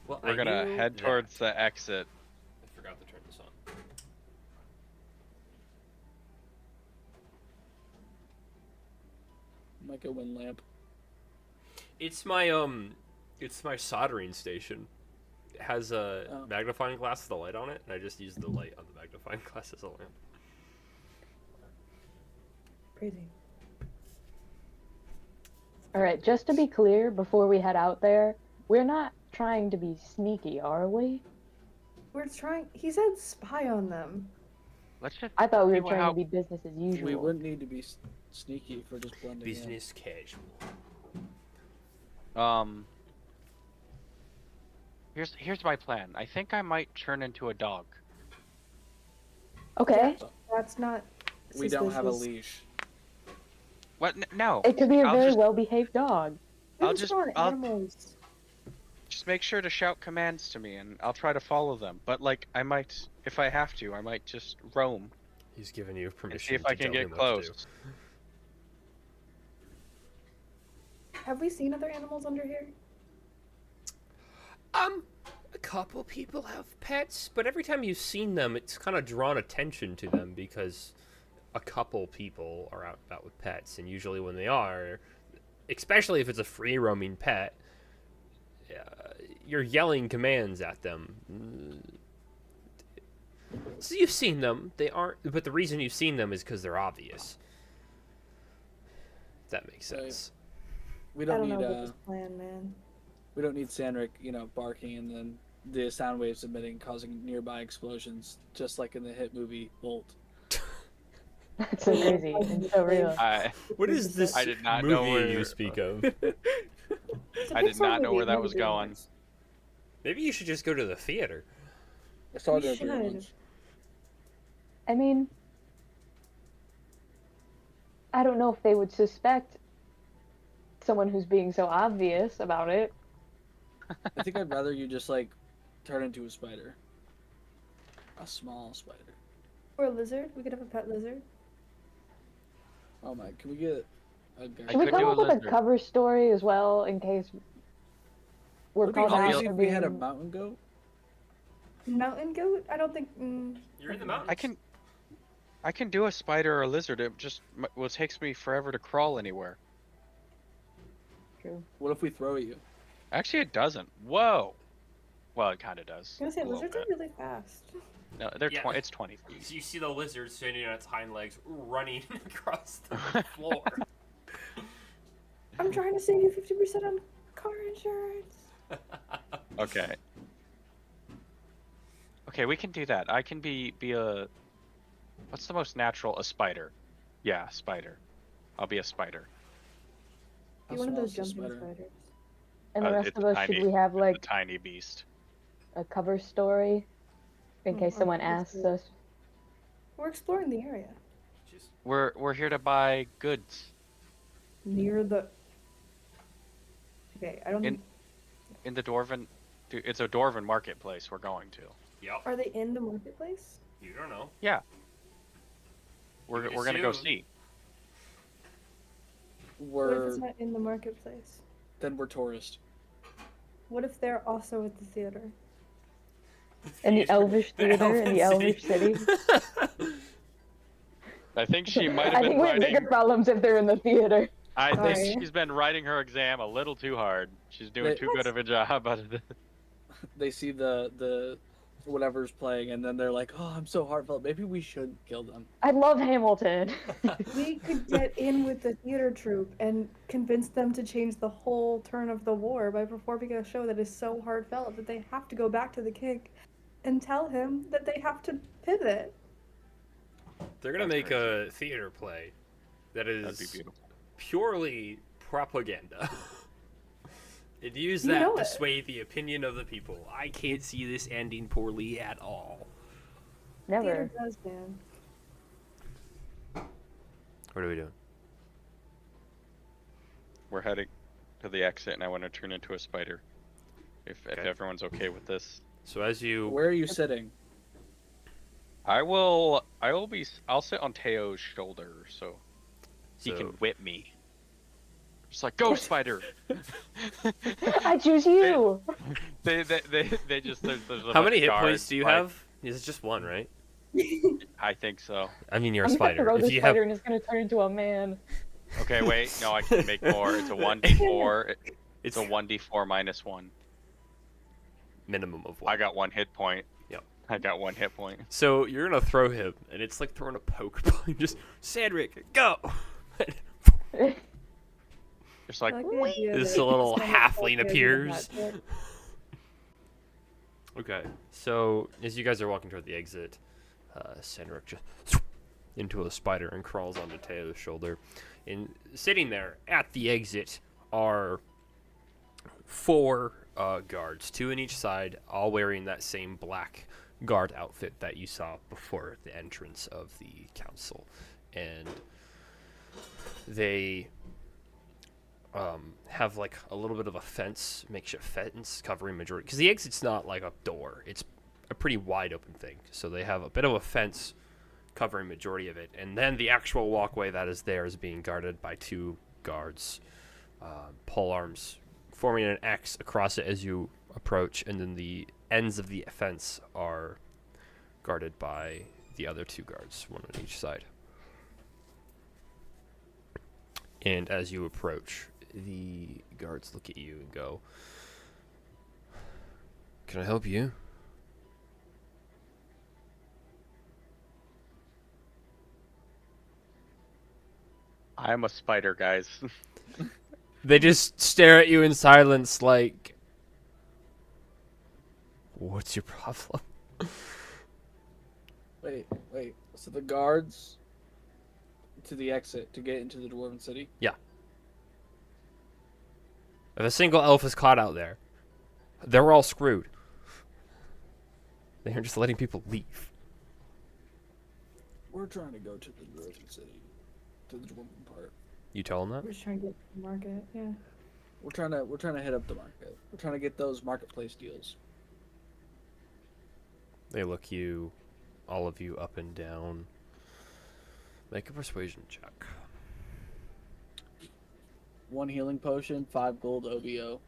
Well, We're gonna head towards the exit. I forgot to turn this on. Like a wind lamp. It's my soldering station. It has a Oh. magnifying glass with a light on it, and I just use the light on the magnifying glass as a lamp. Crazy. All right, just to be clear, before we head out there, we're not trying to be sneaky, are we? We're trying. He said spy on them. Let's just. I thought we See were trying how- to be business as usual. We wouldn't need to be sneaky if we're just blending in. Business casual. Here's my plan. I think I might turn into a dog. Okay, That's not. We don't have a suspicious. leash. What? No. it could be a I'll very just- well-behaved dog. They're I'll just just- not I'll- animals. Just make sure to shout commands to me, and I'll try to follow them. But like, I might, if I have to, I might just roam He's giving you and permission see if I to can tell get him what to do. close. Have we seen other animals under here? couple people have pets, but every time you've seen them, it's kind of drawn attention to them because a couple people are out about with pets, and usually when they are, especially if it's a free roaming pet, you're yelling commands at them. So you've seen them. They aren't, but the reason you've seen them is because they're obvious. If that makes Right. sense. We I don't don't need know about this plan, man. we don't need Sandrick, barking and then the sound waves emitting, causing nearby explosions, just like in the hit movie Bolt. That's so crazy and so real. What is this I did not movie know where- you speak of? It's a I did Pixar not know movie, where that no was big going. ones. Maybe you should just go to the theater. I saw We it should. once. I mean, I don't know if they would suspect someone who's being so obvious about it. I think I'd rather you just turn into a spider. A small spider. Or a lizard. We could have a pet lizard. Oh my, can we get a guy? I Should we could come do a up with a lizard. cover story as well in case we're Would it be called out crazy for if we had a being- mountain goat? Mountain goat? I don't think. You're in the mountains. I can do a spider or a lizard. It just takes me forever to crawl anywhere. True. What if we throw at you? Actually, it doesn't. Whoa. Well, it kind of does. I was gonna say a little lizards are bit. really fast. No, they're Yeah. it's 20 feet. So you see the lizard standing on its hind legs, running across the floor. I'm trying to save you 50% on car insurance. Okay. Okay, we can do that. I can be a. What's the most natural? A spider. Yeah, spider. I'll be a spider. How Be one of small those is a jumping spider? spiders. And the rest it's of us, tiny. should we have It's a tiny beast. a cover story in case or someone cover asks story. us? We're exploring the area We're here to buy goods near the. Okay, I don't In- think. in the Dwarven. Dude, it's a Dwarven marketplace we're going to. Yep. Are they in the marketplace? You don't know. We're You we're gonna go assume. see. What if We're it's not in the marketplace? then we're tourists. What if they're also at the theater? In the Elvish The Theater in the Elven Elvish City? I think she might I have been think we have writing. bigger problems if they're in the theater. I Sorry. think she's been writing her exam a little too hard. She's doing They- too good of a job out of it. They see the whatever's playing, and then they're like, "Oh, I'm so heartfelt. Maybe we should kill them." I love Hamilton. We could get in with the theater troupe and convince them to change the whole turn of the war by performing a show that is so heartfelt that they have to go back to the king and tell him that they have to pivot. They're gonna That's make a theater play that That'd be is beautiful. purely propaganda. It used You that know to it. sway the opinion of the people. I can't see this ending poorly at all. Never. Theater does, man. What are we doing? We're heading to the exit, and I want to turn into a spider. If Okay. everyone's okay with this, So as you Where are you sitting? I'll sit on Teo's shoulder, so he can So- whip me. Just like go, spider. I choose you. they just there's a how bunch many of hit guards, points do you like- have? It's just one, right? I think so. I mean, you're a I'm gonna spider. throw If the you have spider and it's gonna turn into a man. Okay, wait, no, I can make more. It's a 1d4. It's it's a 1d4 minus 1. minimum of one. I got 1 hit point. Yep. I got 1 hit point. So you're gonna throw him, and it's like throwing a Pokeball. Just Sandrick, go. Just like I like the idea This that little it's not halfling okay to appears. do that. Okay, so as you guys are walking toward the exit, Sandrick just into a spider and crawls onto Teo's shoulder. And sitting there at the exit are 4 guards, 2 on each side, all wearing that same black guard outfit that you saw before the entrance of the council. And they have like a little bit of a fence, makeshift fence covering majority, because the exit's not like a door, it's a pretty wide open thing, so they have a bit of a fence covering majority of it, and then the actual walkway that is there is being guarded by 2 guards, pole arms forming an X across it as you approach, and then the ends of the fence are guarded by the other 2 guards, one on each side. And as you approach, the guards look at you and go, "Can I help you?" I'm a spider, guys. They just stare at you in silence like, "What's your problem?" Wait. So the guards to the exit to get into the Dwarven City? If a single elf is caught out there, they're all screwed. They're just letting people leave. We're trying to go to the Dwarven City. To the Dwarven part. You tell them that? We're just trying to get to the market. Yeah. We're trying to hit up the market. We're trying to get those marketplace deals. They look all of you up and down. Make a persuasion check. 1 healing potion, 5 gold OBO.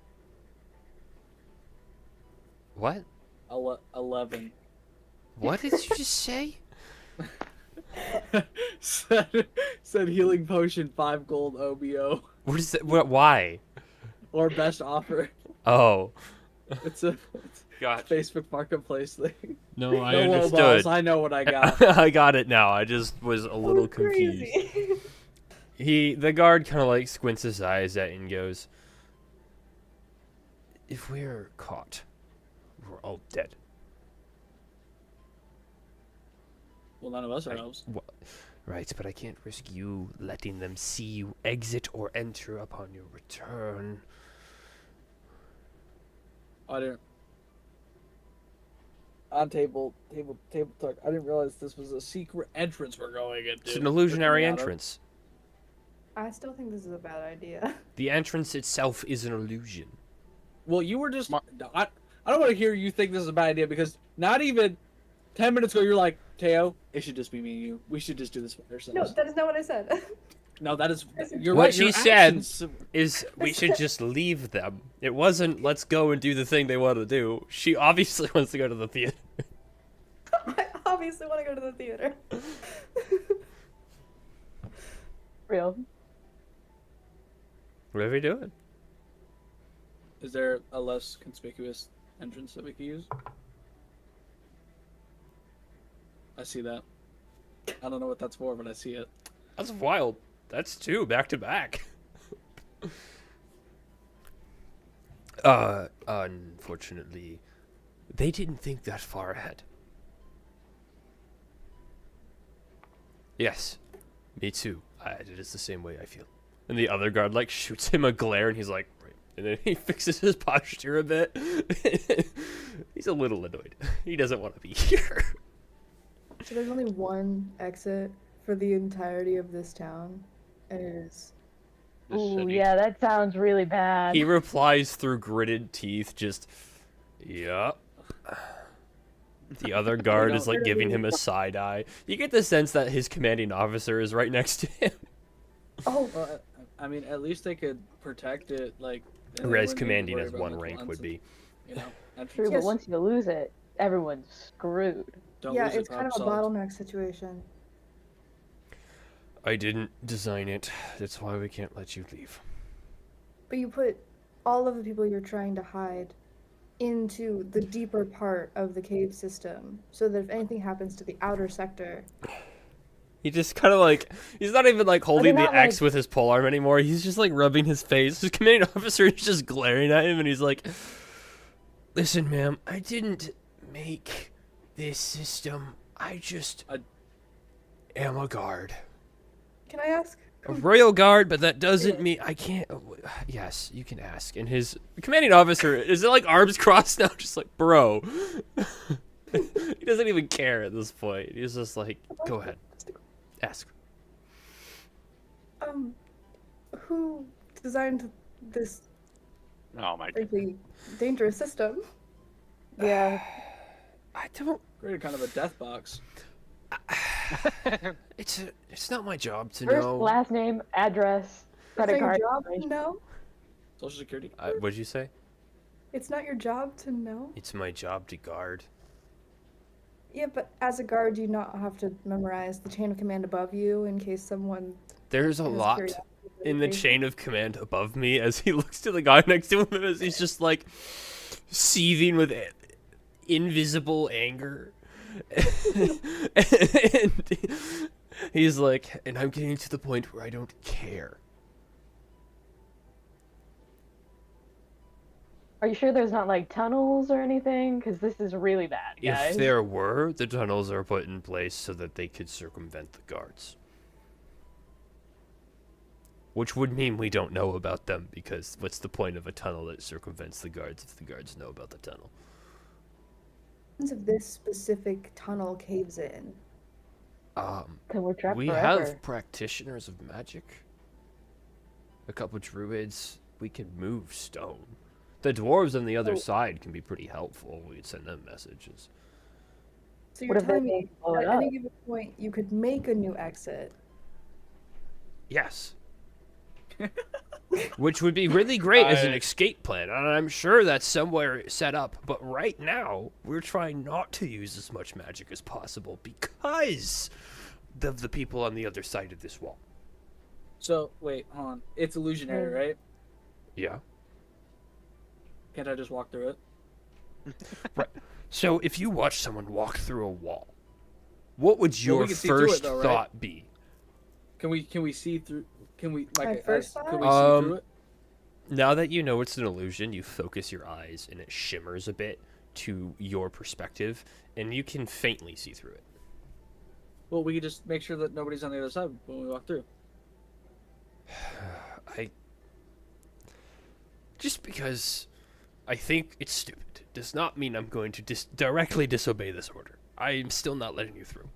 What? 11. What did you just say? said healing potion, 5 gold OBO. What is that? Why? Or best offer. Oh. It's a Gotcha. Facebook marketplace thing. No, I No low understood. balls, I know what I got. I got it now. I just was a little confused. Crazy. The guard kind of like squints his eyes at you and goes, "If we're caught, we're all dead." Well, none of us are elves. Right, but I can't risk you letting them see you exit or enter upon your return. I didn't. On table talk. I didn't realize this was a secret entrance we're going into. It's an illusionary Looking at 'em. entrance. I still think this is a bad idea. The entrance itself is an illusion. Well, you were just. I don't want to hear you think this is a bad idea because not even 10 minutes ago you're like, Teo, it should just be me and you. We should just do this by ourselves. No, that is not what I said. No, that is. You're What right. she your said- actions- Is we should just leave them. It wasn't let's go and do the thing they want to do. She obviously wants to go to the theater. I obviously want to go to the theater. Real. What are we doing? Is there a less conspicuous entrance that we could use? I see that. I don't know what that's for, but I see it. That's wild. That's 2 back to back. Unfortunately, they didn't think that far ahead. Yes, me too. It is the same way I feel. And the other guard like shoots him a glare, and he's like, right. And then he fixes his posture a bit. He's a little annoyed. He doesn't want to be here. So there's only one exit for the entirety of this town, and it is. The Ooh, city. yeah, that sounds really bad. He replies through gritted teeth, just, "Yup." The other guard is like giving him a side eye. You get the sense that his commanding officer is right next to him. Oh, Well, I mean, at least they could protect it, like. and they Whereas wouldn't need to commanding worry as about, one like, rank lots would of, be. You know, True, entrances. but once you lose it, everyone's screwed. Don't yeah, lose it, it's kind of a problem solved. bottleneck situation. I didn't design it. That's why we can't let you leave. But you put all of the people you're trying to hide into the deeper part of the cave system, so that if anything happens to the outer sector, He just kind of like, he's not even like holding the not, X like- with his polearm anymore. He's just like rubbing his face. His commanding officer is just glaring at him, and he's like, "Listen, ma'am, I didn't make this system. I just am a guard. can I ask? A royal guard, but that doesn't mean I can't." Yes, you can ask. And his commanding officer is it like arms crossed now, just like, bro. He doesn't even care at this point. He's just like, "Go ahead, ask." Who designed this Oh my god. frankly dangerous system? Yeah. I don't. Created kind of a death box. It's not my job to First, know. last name, address, Is credit that your card job? information. No. Social security. What'd you say? It's not your job to know. It's my job to guard. Yeah, but as a guard, you not have to memorize the chain of command above you in case someone There's a has lot curiosity for in the information. chain of command above me as he looks to the guy next to him as he's just like seething with invisible anger. And he's like, and I'm getting to the point where I don't care. Are you sure there's not like tunnels or anything? Because this is really bad, guys. If there were, the tunnels are put in place so that they could circumvent the guards. Which would mean we don't know about them, because what's the point of a tunnel that circumvents the guards if the guards know about the tunnel? If this specific tunnel caves in. Then we're trapped We forever. have practitioners of magic. A couple druids. We can move stone. The dwarves on the other Oh. side can be pretty helpful. We could send them messages. So What you're if they telling me blow it at up? any given point you could make a new exit. Yes. Which would be really great as an I- escape plan, and I'm sure that's somewhere set up. But right now, we're trying not to use as much magic as possible because of the people on the other side of this wall. So wait, hold on. It's illusionary, right? Yeah. Can't I just walk through it? So if you watch someone walk through a wall, what would Well, your we can see through it first though, right? thought be? Can we see through? Can we like? My first Can thought? we see through it? Now that you know it's an illusion, you focus your eyes and it shimmers a bit to your perspective, and you can faintly see through it. Well, we could just make sure that nobody's on the other side when we walk through. Just because I think it's stupid does not mean I'm going to directly disobey this order. I'm still not letting you through.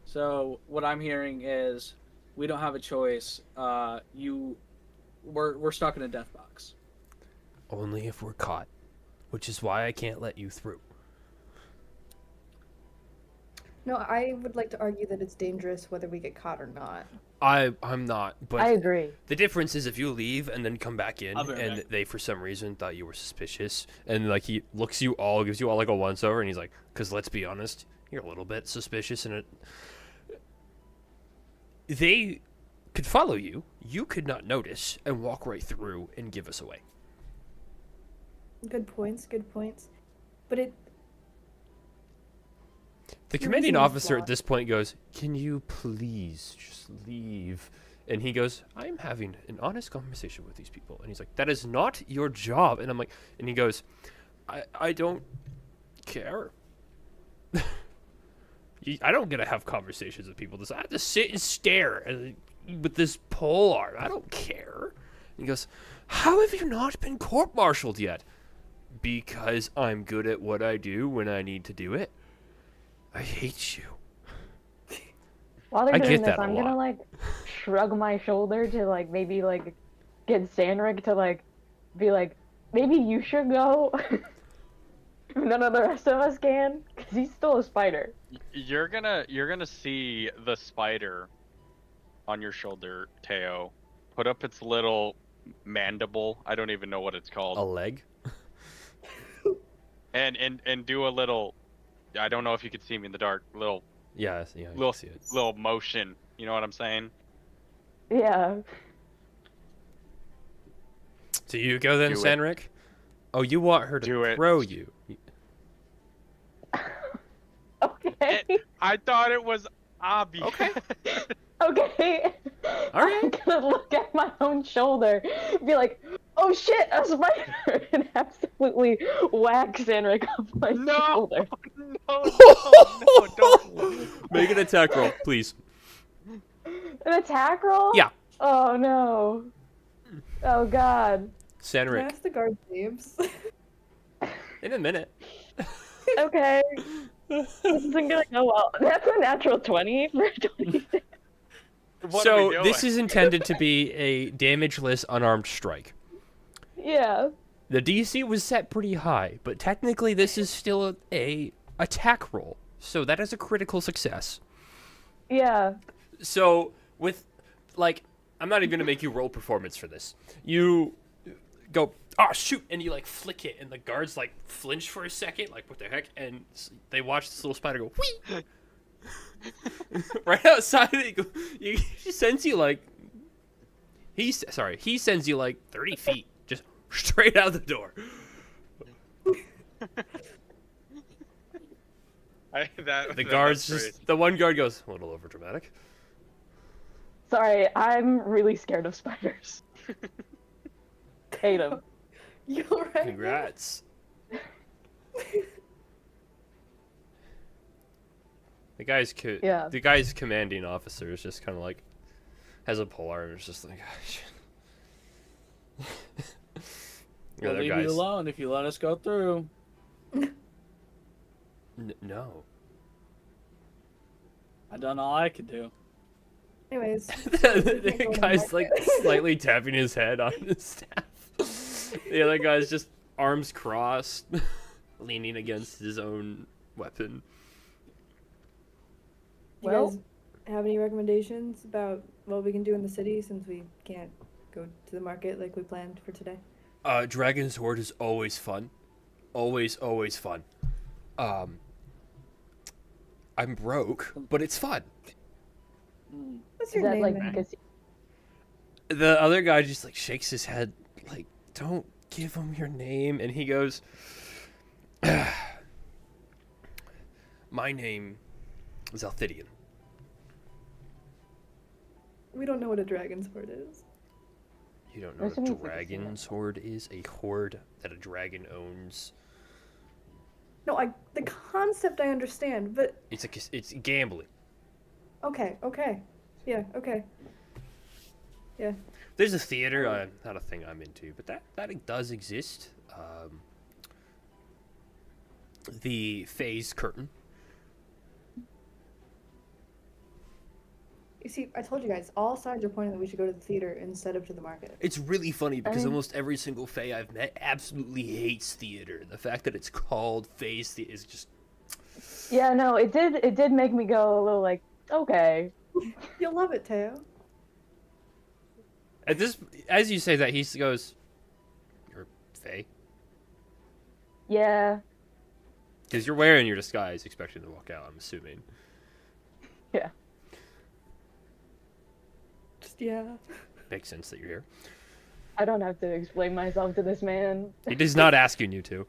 So what I'm hearing is we don't have a choice. We're stuck in a death box. Only if we're caught, which is why I can't let you through. No, I would like to argue that it's dangerous whether we get caught or not. I'm not, but I agree. the difference is if you leave and then come back in I'll be right and back. they for some reason thought you were suspicious and like he looks you all, gives you all like a once over and he's like, because let's be honest, you're a little bit suspicious and they could follow you, you could not notice and walk right through and give us away. Good points, good points. But it The Your commanding reasoning is officer at flawed. this point goes, can you please just leave? And he goes, I'm having an honest conversation with these people. And he's like, that is not your job. And I'm like, and he goes, I don't care. I don't get to have conversations with people. I have to sit and stare with this pole arm. I don't care. And he goes, how have you not been court-martialed yet? Because I'm good at what I do when I need to do it. I hate you. While they're I doing get this, that a I'm gonna lot. like shrug my shoulder to like maybe like get Sandrick to like be like, maybe you should go. None of the rest of us can, because he's still a spider. You're gonna see the spider on your shoulder, Teo, put up its little mandible. I don't even know what it's called. A leg? And do a little. I don't know if you could see me in the dark. Little Yeah, I little can see it. little motion. You know what I'm saying? Yeah. Do you go then, Do it. Sanric? Oh, you want her to Do it. throw you? Okay. I thought it was obvious. Okay. Okay. All right. I'm gonna look at my own shoulder, be like, "Oh shit, a spider!" and absolutely whack Sandrick off my No! shoulder. no, don't. Make an attack roll, please. An attack roll? Yeah. Oh no. Oh god. can I Sanric, ask the guard names? in a minute. Okay. This isn't gonna go well. That's a natural 20 for 26. What are we So this doing? is intended to be a damageless unarmed strike. Yeah. The DC was set pretty high, but technically this is still a attack roll, so that is a critical success. Yeah. So with like, I'm not even gonna make you roll performance for this. You go, "Oh shoot!" And you like flick it, and the guards like flinch for a second, like what the heck? And they watch this little spider go whee right outside. He sends you like he sends you like 30 feet just straight out the door. The guards just the one guard goes a little over dramatic. Sorry, I'm really scared of spiders. Hate them. You alright? Congrats. Yeah. The guy's commanding officer is just kind of like has a polearm and is just like, gosh. The We'll other leave guys, you alone if you let us go through. no. I done all I could do. Anyways, The guy's like slightly tapping his head on his staff. The other guy's just arms crossed, leaning against his own weapon. do you guys have any recommendations about what we can do in the city since we can't go to the market like we planned for today? Dragon's Horde is always fun. Always fun. I'm broke, but it's fun. What's Is your that name, like man? because The other guy just like shakes his head like, don't give him your name. And he goes, my name is Althidian. We don't know what a dragon's horde is. You don't know That what a seems like a dragon's horde is? A horde that a dragon owns. No, the concept I understand, but It's gambling. okay. Yeah, okay. Yeah. There's a theater, not a thing I'm into, but that does exist. The Phase Curtain. You see, I told you guys, all sides are pointing that we should go to the theater instead of to the market. It's really funny because mean- almost every single Fae I've met absolutely hates theater. The fact that it's called Phase Theater is just... yeah, no, it did make me go a little like, okay. You'll love it, Teo. At this, as you say that, he goes, "You're Fae?" Yeah. Because you're wearing your disguise, expecting to walk out, I'm assuming. Yeah. Just, yeah. Makes sense that you're here. I don't have to explain myself to this man. He is not asking you to.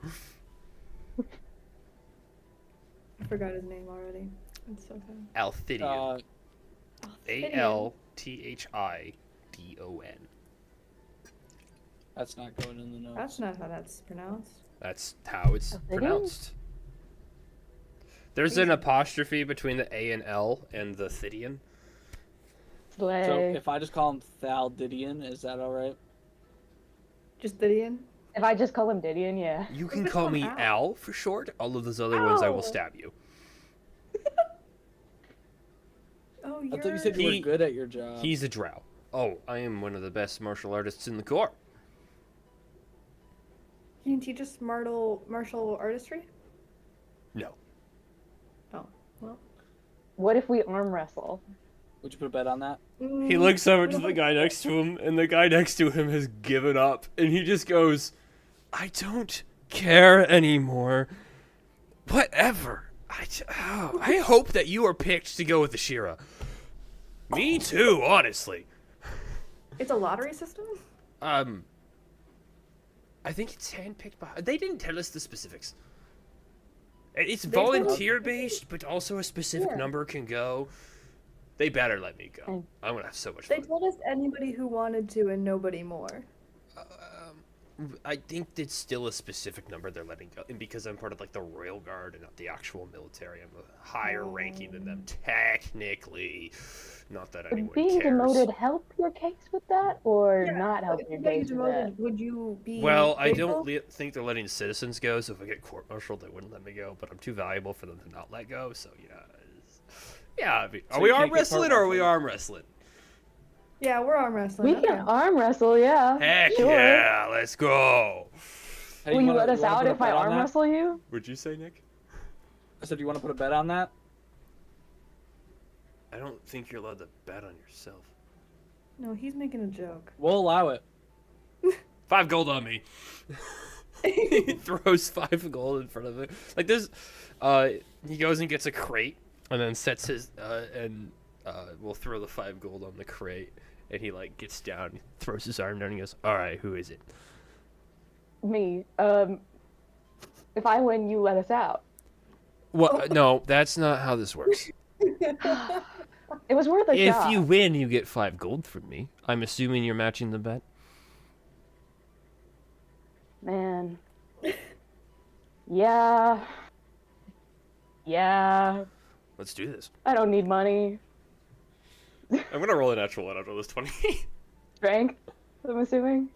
I forgot his name already. It's so sad. Althidian. Althidion. That's not going in the notes. That's not how that's pronounced. That's how it's Althidian? pronounced. There's an apostrophe between the A and L and the Thidian. Slay. So if I just call him Thaldidian, is that all right? Just Didion? If I just call him Didion, yeah. You What can if call I'm me Al? Al for short. All of those other ones, I will Ow. stab you. Oh, I you're... thought you said you He- were good at your job. He's a drow. Oh, I am one of the best martial artists in the Corps. Can you teach us martial artistry? No. Oh, well. What if we arm wrestle? Would you put a bet on that? He looks over to the guy next to him, and the guy next to him has given up, and he just goes, "I don't care anymore. Whatever. I hope that you are picked to go with the Shira." Me too, honestly. It's a lottery system? I think it's handpicked by... They didn't tell us the specifics. It's They told us- volunteer-based, but also a specific Yeah. number can go. They better let me go. Mm. I'm gonna have so much They fun. told us anybody who wanted to and nobody more. I think it's still a specific number they're letting go. And because I'm part of like the Royal Guard and not the actual military, I'm a higher ranking than them technically. Not that Would anyone being cares. demoted help your case with that, or Yeah, not help If your you got you case with that? demoted, would you be Well, I grateful? don't think they're letting citizens go, so if I get court-martialed, they wouldn't let me go. But I'm too valuable for them to not let go, so yeah. Yeah, I mean, So are we you can't arm get wrestling or are we court-martialed? arm wrestling? Yeah, we're arm wrestling. We okay. can arm wrestle, yeah. Heck sure. yeah, let's go. Hey, Will you wanna- let us wanna out put a if I bet on arm that? wrestle you? What'd you say, Nick? I said, do you want to put a bet on that? I don't think you're allowed to bet on yourself. No, he's making a joke. We'll allow it. 5 gold on me. He throws 5 gold in front of it. Like this, he goes and gets a crate, and then sets his, we'll throw the 5 gold on the crate. And he like gets down, throws his arm down, and goes, "All right, who is it?" Me. If I win, you let us out. Well, no, that's not how this works. It was worth a If shot. you win, you get 5 gold from me. I'm assuming you're matching the bet. Man. Yeah. Yeah. Let's do this. I don't need money. I'm gonna roll a natural one after this 20. Strength, I'm assuming.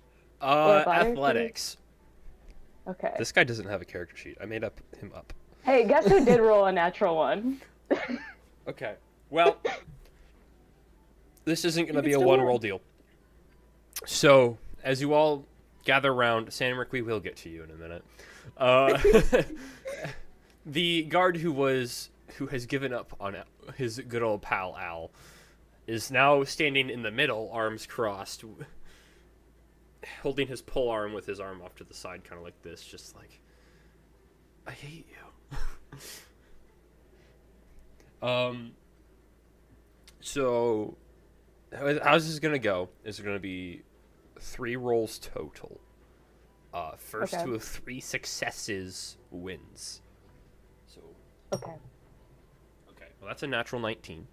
athletics? Athletics. Okay. This guy doesn't have a character sheet. I made him up. Hey, guess who did roll a natural one? Okay. Well, this isn't gonna be a still one-roll deal. So, as you all gather around, Sanric, we will get to you in a minute. The guard who has given up on his good old pal Al is now standing in the middle, arms crossed, holding his pole arm with his arm off to the side, kind of like this, just like, I hate you. So, how's this gonna go? Is it gonna be 3 rolls total? First Okay. to 3 successes wins. So, Okay. okay, well that's a natural 19.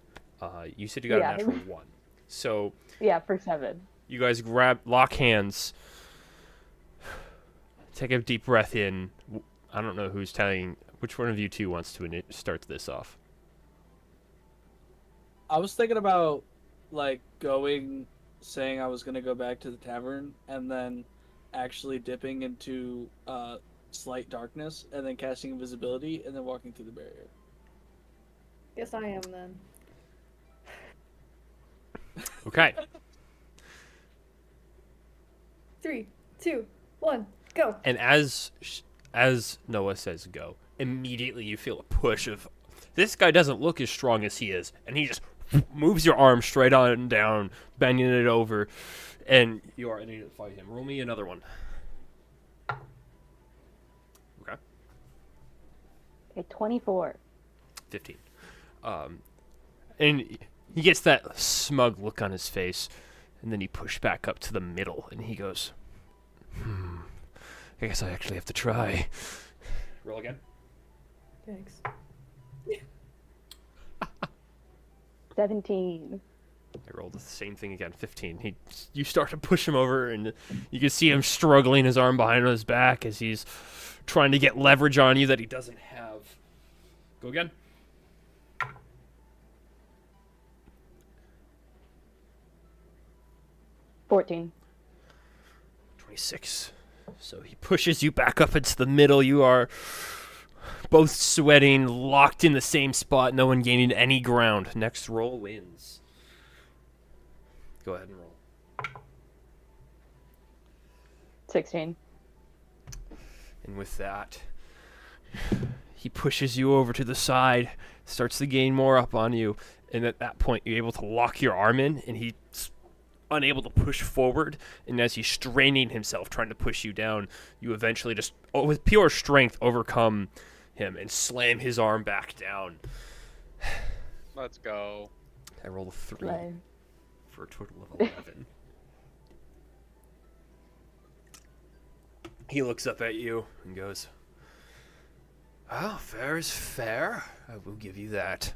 You said you got Yeah. a natural 1. So, Yeah, for 7. you guys lock hands, take a deep breath in. I don't know who's telling, which one of you two wants to start this off? I was thinking about like saying I was gonna go back to the tavern and then actually dipping into slight darkness and then casting invisibility and then walking through the barrier. Yes, I am then. Okay. 3, 2, 1, go. And as Noah says go, immediately you feel a push of, this guy doesn't look as strong as he is, and he just moves your arm straight on down, bending it over, and you are ready to fight him. Roll me another one. Okay. Okay, 24. 15. And he gets that smug look on his face, and then he pushed back up to the middle, and he goes, I guess I actually have to try. Roll again. Thanks. 17. I rolled the same thing again, 15. You start to push him over, and you can see him struggling, his arm behind his back as he's trying to get leverage on you that he doesn't have. Go again. $14. 26. So he pushes you back up into the middle. You are both sweating, locked in the same spot, no one gaining any ground. Next roll wins. Go ahead and roll. 16. And with that, he pushes you over to the side, starts to gain more up on you, and at that point you're able to lock your arm in, and he's unable to push forward, and as he's straining himself, trying to push you down, you eventually just, with pure strength, overcome him and slam his arm back down. Let's go. I rolled a 3 Right. for a total of 11. He looks up at you and goes, "Well, fair is fair. I will give you that."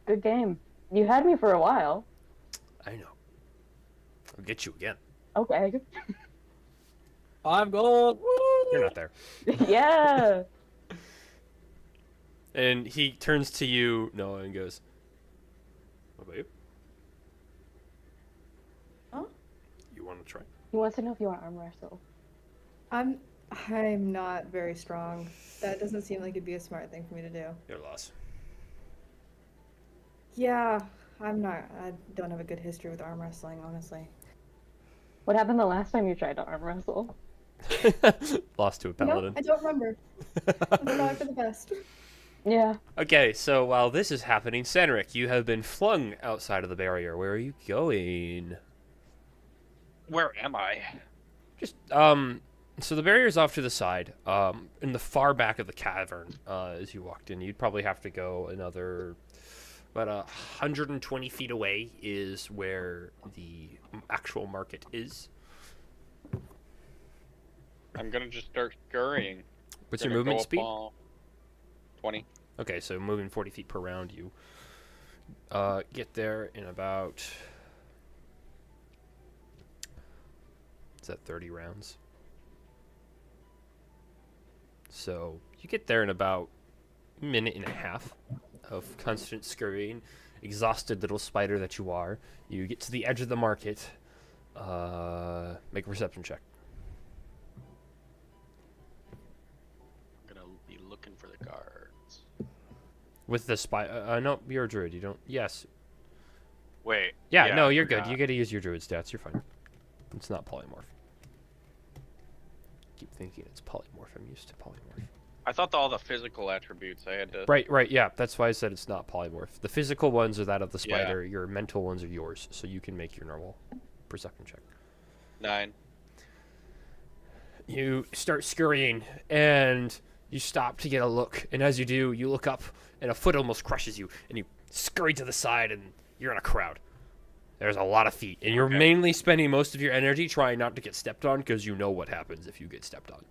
Good game. You had me for a while. I know. I'll get you again. Okay. 5 gold. Woo! You're not there. Yeah. And he turns to you, Noah, and goes, "What about you? Huh? You want to try?" He wants to know if you want to arm wrestle. I'm not very strong. That doesn't seem like it'd be a smart thing for me to do. Your loss. Yeah, I don't have a good history with arm wrestling, honestly. What happened the last time you tried to arm wrestle? Lost to a No, paladin. I don't remember. It's probably for the best. Yeah. Okay, so while this is happening, Sanric, you have been flung outside of the barrier. Where are you going? Where am I? Just so the barrier's off to the side, in the far back of the cavern. As you walked in, you'd probably have to go another about 120 feet away is where the actual market is. I'm gonna just start scurrying. What's your Gonna movement go up speed? all 20. Okay, so moving 40 feet per round, you get there in about. Is that 30 rounds? So you get there in about a minute and a half of constant scurrying. Exhausted little spider that you are. You get to the edge of the market. Make a perception check. I'm gonna be looking for the guards. With the spider. No, you're a druid. You don't. Yes. Wait. Yeah, no, I you're good. forgot. You get to use your druid stats. You're fine. It's not polymorph. Keep thinking it's polymorph. I'm used to polymorph. I thought all the physical attributes I had to. Right, yeah. That's why I said it's not polymorph. The physical ones are that of the Yeah. spider. Your mental ones are yours, so you can make your normal perception check. 9. You start scurrying, and you stop to get a look. And as you do, you look up, and a foot almost crushes you, and you scurry to the side, and you're in a crowd. There's a lot of feet, and you're Okay. mainly spending most of your energy trying not to get stepped on, because you know what happens if you get stepped on.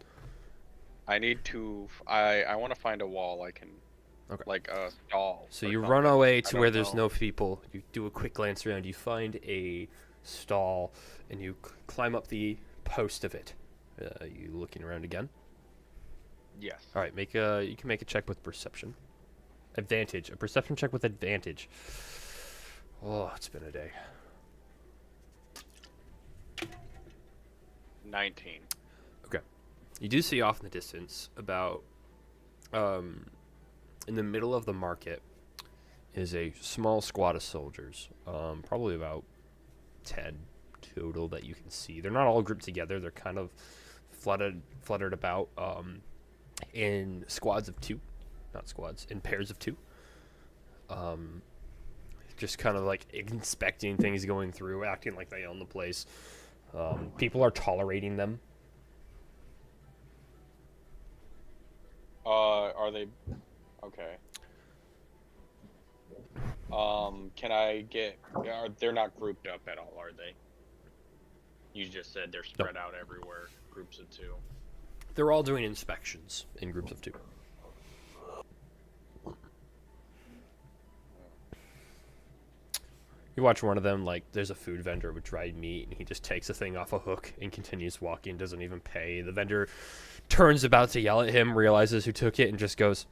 I need to. I want to find a wall I can. Okay. Like a stall. So or you something. run away I to don't where there's know. no people. You do a quick glance around. You find a stall, and you climb up the post of it. You looking around again? Yes. All right, you can make a check with perception. Advantage. A perception check with advantage. Oh, it's been a day. 19. You do see off in the distance, about in the middle of the market, is a small squad of soldiers. Probably about 10 total that you can see. They're not all grouped together. They're kind of fluttered about in squads of 2, not squads, in pairs of 2. Just kind of like inspecting things going through, acting like they own the place. People are tolerating them. Are they? Okay. Can I get? They're not grouped up at all, are they? You just said they're spread out everywhere, groups of 2. They're all doing inspections in groups of 2. You watch one of them, like, there's a food vendor with dried meat, and he just takes a thing off a hook and continues walking, doesn't even pay. The vendor turns about to yell at him, realizes who took it, and just goes.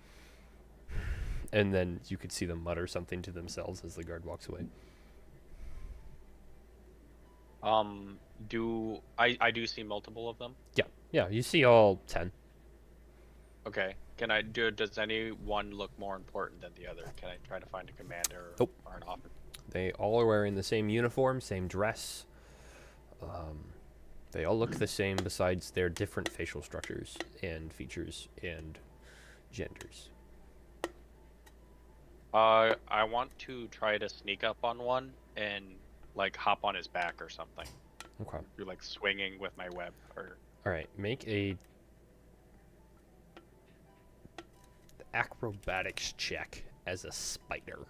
And then you could see them mutter something to themselves as the guard walks away. Do I do see multiple of them? Yeah, you see all 10. Okay. Can I do? Does any one look more important than the other? Can I try to find a commander Nope. or an officer? They all are wearing the same uniform, same dress. They all look the same besides their different facial structures and features and genders. I want to try to sneak up on one and like hop on his back or something. Okay. You're like swinging with my web or. All right, make a acrobatics check as a spider.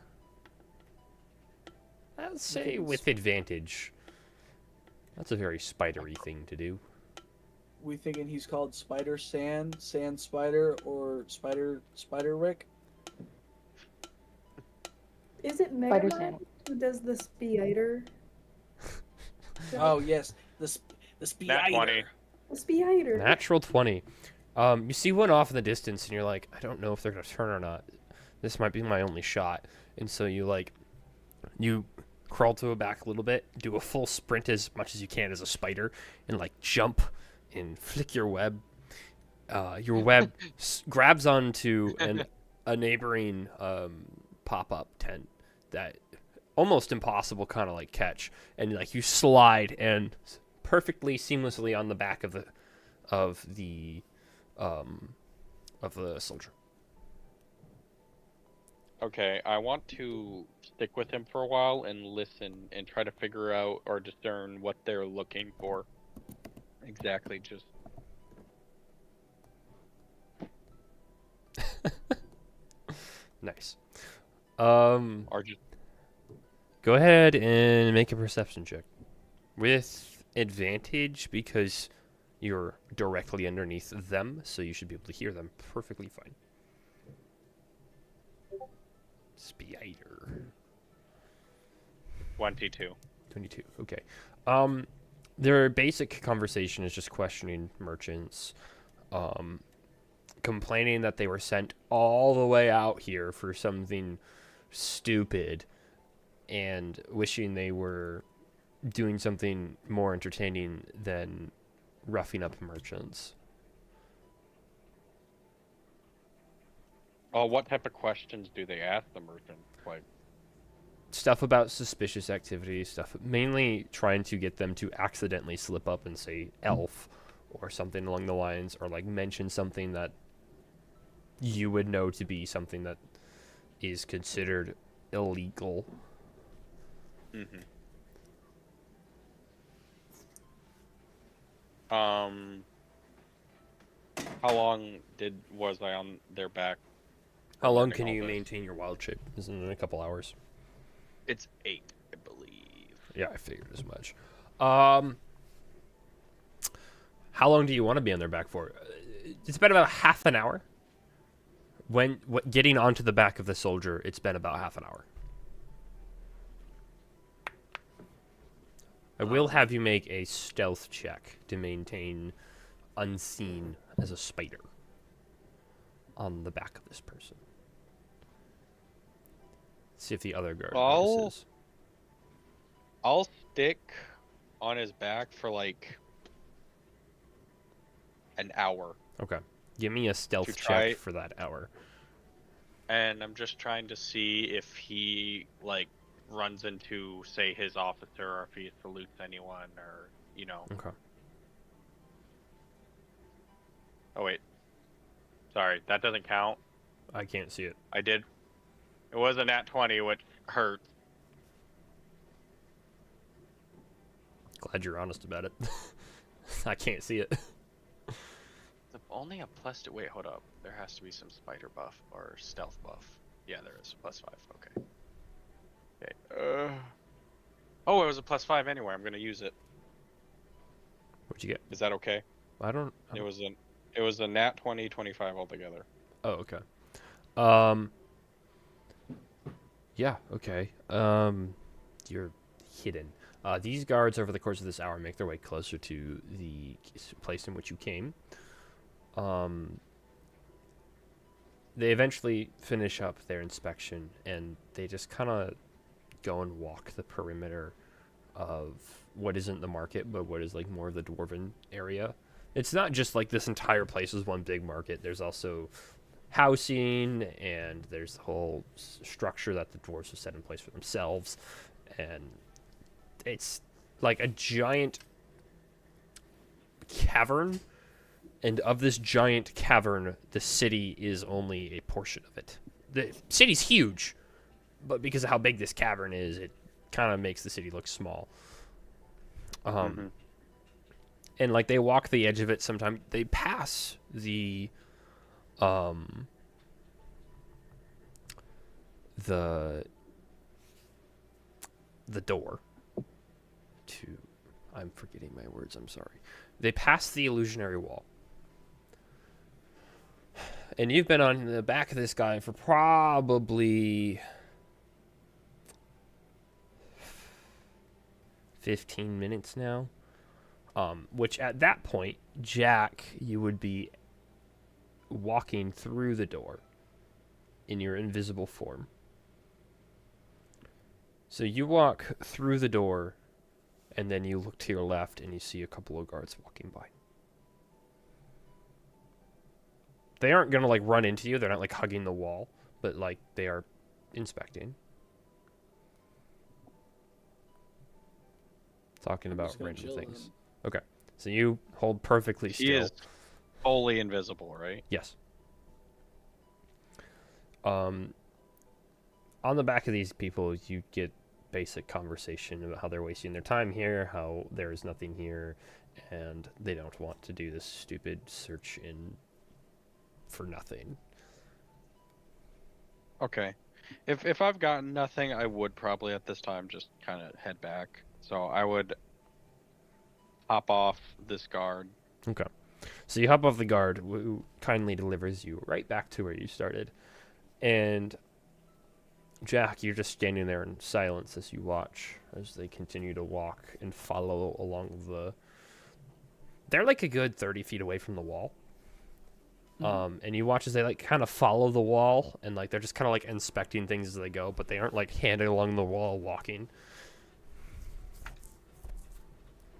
I'll say with advantage. That's a very spidery thing to do. We thinking he's called Spider Sand, Sand Spider, or Spider Rick? Is it Spider Megamind Sand. who does the Spider? Oh yes, the Nat Spider. 20. The Spider. Natural 20. You see one off in the distance, and you're like, I don't know if they're going to turn or not. This might be my only shot. And so you crawl to a back a little bit, do a full sprint as much as you can as a spider, and like jump and flick your web. Your web grabs onto a neighboring pop-up tent that almost impossible kind of like catch, and like you slide and perfectly seamlessly on the back of the soldier. Okay, I want to stick with him for a while and listen and try to figure out or discern what they're looking for. Exactly, just Nice. or just Go ahead and make a perception check with advantage because you're directly underneath them, so you should be able to hear them perfectly fine. Spider. 22. 22. Okay. Their basic conversation is just questioning merchants, complaining that they were sent all the way out here for something stupid, and wishing they were doing something more entertaining than roughing up merchants. Oh, what type of questions do they ask the merchant? Like, Stuff about suspicious activity, stuff mainly trying to get them to accidentally slip up and say elf or something along the lines, or like mention something that you would know to be something that is considered illegal. mm-hmm. How long was I on their back? How long learning can all you this? maintain your wild shape? Isn't it a couple hours? It's 8, I believe. Yeah, I figured as much. How long do you want to be on their back for? It's been about half an hour. Getting onto the back of the soldier, it's been about half an hour. I will have you make a stealth check to maintain unseen as a spider on the back of this person. See if the other guard notices. I'll stick on his back for like an hour. Okay. Give me a stealth To check try- for that hour. And I'm just trying to see if he like runs into, say, his officer, or if he salutes anyone, or Okay. Oh wait, sorry, that doesn't count. I can't see it. I did. It was a nat 20, which hurts. Glad you're honest about it. I can't see it. It's only a +2. Wait, hold up. There has to be some spider buff or stealth buff. Yeah, there is. +5. Okay. Okay. Oh, it was a +5 anyway. I'm gonna use it. What'd you get? Is that okay? I don't. It was a nat 20, 25 altogether. Oh, okay. Yeah, okay. You're hidden. These guards, over the course of this hour, make their way closer to the place in which you came. They eventually finish up their inspection, and they just kind of go and walk the perimeter of what isn't the market, but what is like more of the dwarven area. It's not just like this entire place is one big market. There's also housing, and there's the whole structure that the dwarves have set in place for themselves, and it's like a giant cavern, and of this giant cavern, the city is only a portion of it. The city's huge, but because of how big this cavern is, it kind of makes the city look small. And like they walk the edge of it sometimes. They pass the door to, I'm forgetting my words, I'm sorry. They pass the illusionary wall. And you've been on the back of this guy for probably 15 minutes now. Which at that point, Jack, you would be walking through the door in your invisible form. So you walk through the door, and then you look to your left, and you see a couple of guards walking by. They aren't going to, like, run into you. They're not, like, hugging the wall, but, like, they are inspecting. Talking I'm about just gonna random chill things. then. Okay. So you hold perfectly He still. is fully invisible, right? Yes. on the back of these people, you get basic conversation about how they're wasting their time here, how there is nothing here, and they don't want to do this stupid search in for nothing. Okay. If I've gotten nothing, I would probably at this time just kind of head back. So I would hop off this guard. Okay. So you hop off the guard, who kindly delivers you right back to where you started. And Jack, you're just standing there in silence as you watch as they continue to walk and follow along the... They're like a good 30 feet away from the wall. And you watch as they like kind of follow the wall, and like they're just kind of like inspecting things as they go, but they aren't like handed along the wall walking.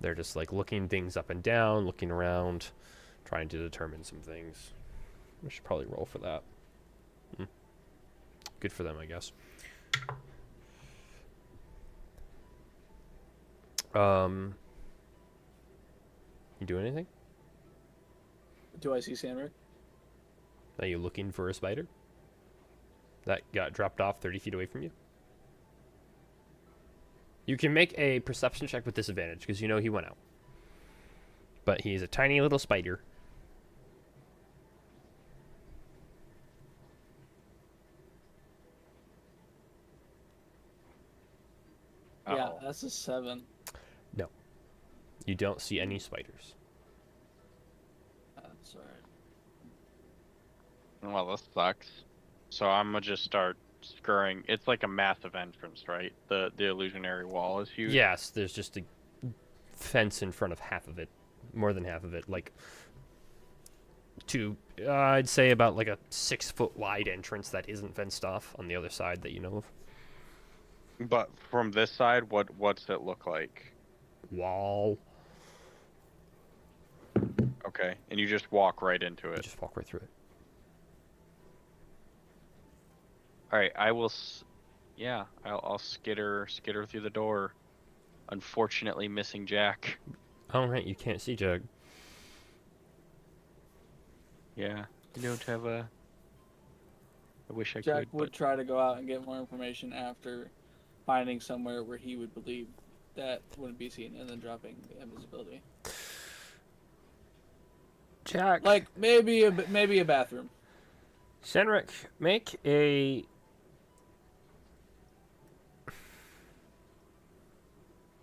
They're just like looking things up and down, looking around, trying to determine some things. I should probably roll for that. Good for them, I guess. You do anything? Do I see Sandrick? Are you looking for a spider that got dropped off 30 feet away from you? You can make a perception check with disadvantage because you know he went out. But he's a tiny little spider. Yeah, Uh-oh. that's a 7. You don't see any spiders. That's alright. Well, this sucks. So I'm gonna just start scurrying. It's like a massive entrance, right? The illusionary wall is huge. Yes, there's just a fence in front of half of it. More than half of it. Like, I'd say about like a 6-foot wide entrance that isn't fenced off on the other side that you know of. But from this side, what's it look like? Wall. Okay, and you just walk right into You it. just walk right through it. All right, I will. I'll skitter through the door. Unfortunately, missing Jack. Oh, right, you can't see Jug. Yeah, you don't have a. I wish I Jack could. would try to go out and get more information after finding somewhere where he would believe that wouldn't be seen, and then dropping the invisibility. Jack. Like maybe a bathroom. Senric, make a...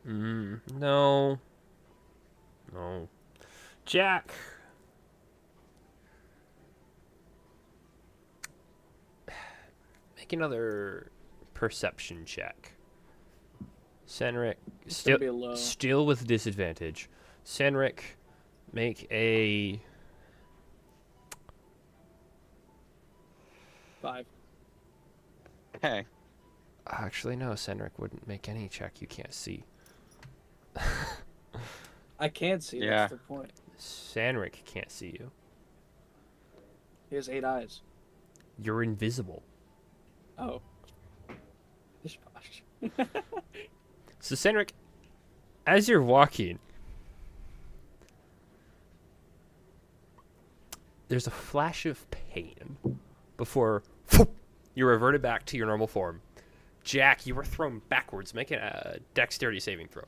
No. No. Jack. Make another perception check. Senric, It's gonna be low. still with disadvantage. Senric, make a... 5. Hey, Actually, no, Senric wouldn't make any check you can't see. I can't see. Yeah. That's the point. Senric can't see you. He has 8 eyes. You're invisible. Oh. Dish posh. So, Senric, as you're walking, there's a flash of pain before you're reverted back to your normal form. Jack, you were thrown backwards. Make a dexterity saving throw.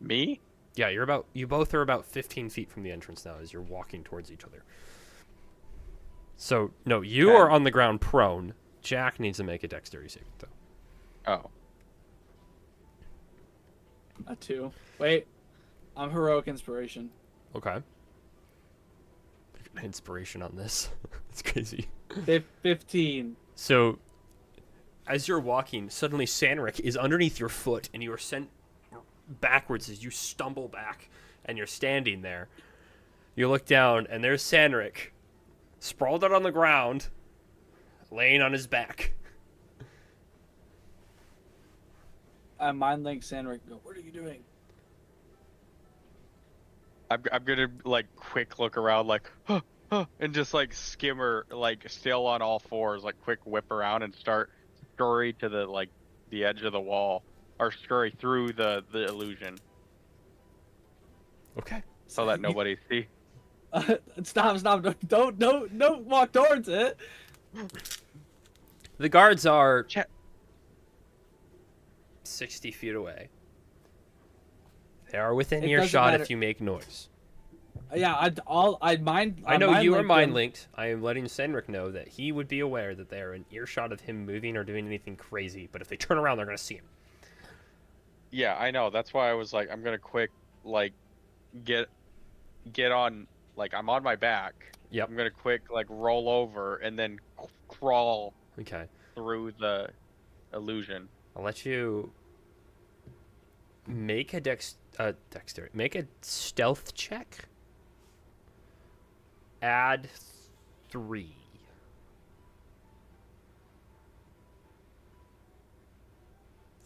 me? Yeah, you both are about 15 feet from the entrance now as you're walking towards each other. So, no, you Okay. are on the ground prone. Jack needs to make a dexterity saving throw. Oh, A 2. Wait. I'm heroic inspiration. Okay. Inspiration on this. It's crazy. 15. So, as you're walking, suddenly Sanric is underneath your foot, and you are sent backwards as you stumble back, and you're standing there. You look down, and there's Sanric, sprawled out on the ground, laying on his back. I mind link Sandrick. Go. What are you doing? I'm gonna like quick look around, like, and just like skimmer, like still on all fours, like quick whip around and start scurry to the edge of the wall, or scurry through the illusion Okay. so that nobody see. Stop! Don't walk towards it. The guards are Chat. 60 feet away. They are within It doesn't earshot matter. if you make noise. Yeah, I know you are linked mind them. linked. I am letting Senric know that he would be aware that they are in earshot of him moving or doing anything crazy. But if they turn around, they're gonna see him. Yeah, I know. That's why I was like, I'm gonna quick like get on. Like I'm on my back. Yep. I'm gonna quick like roll over and then crawl Okay. through the illusion. I'll let you make a dexterity. Make a stealth check. Add 3.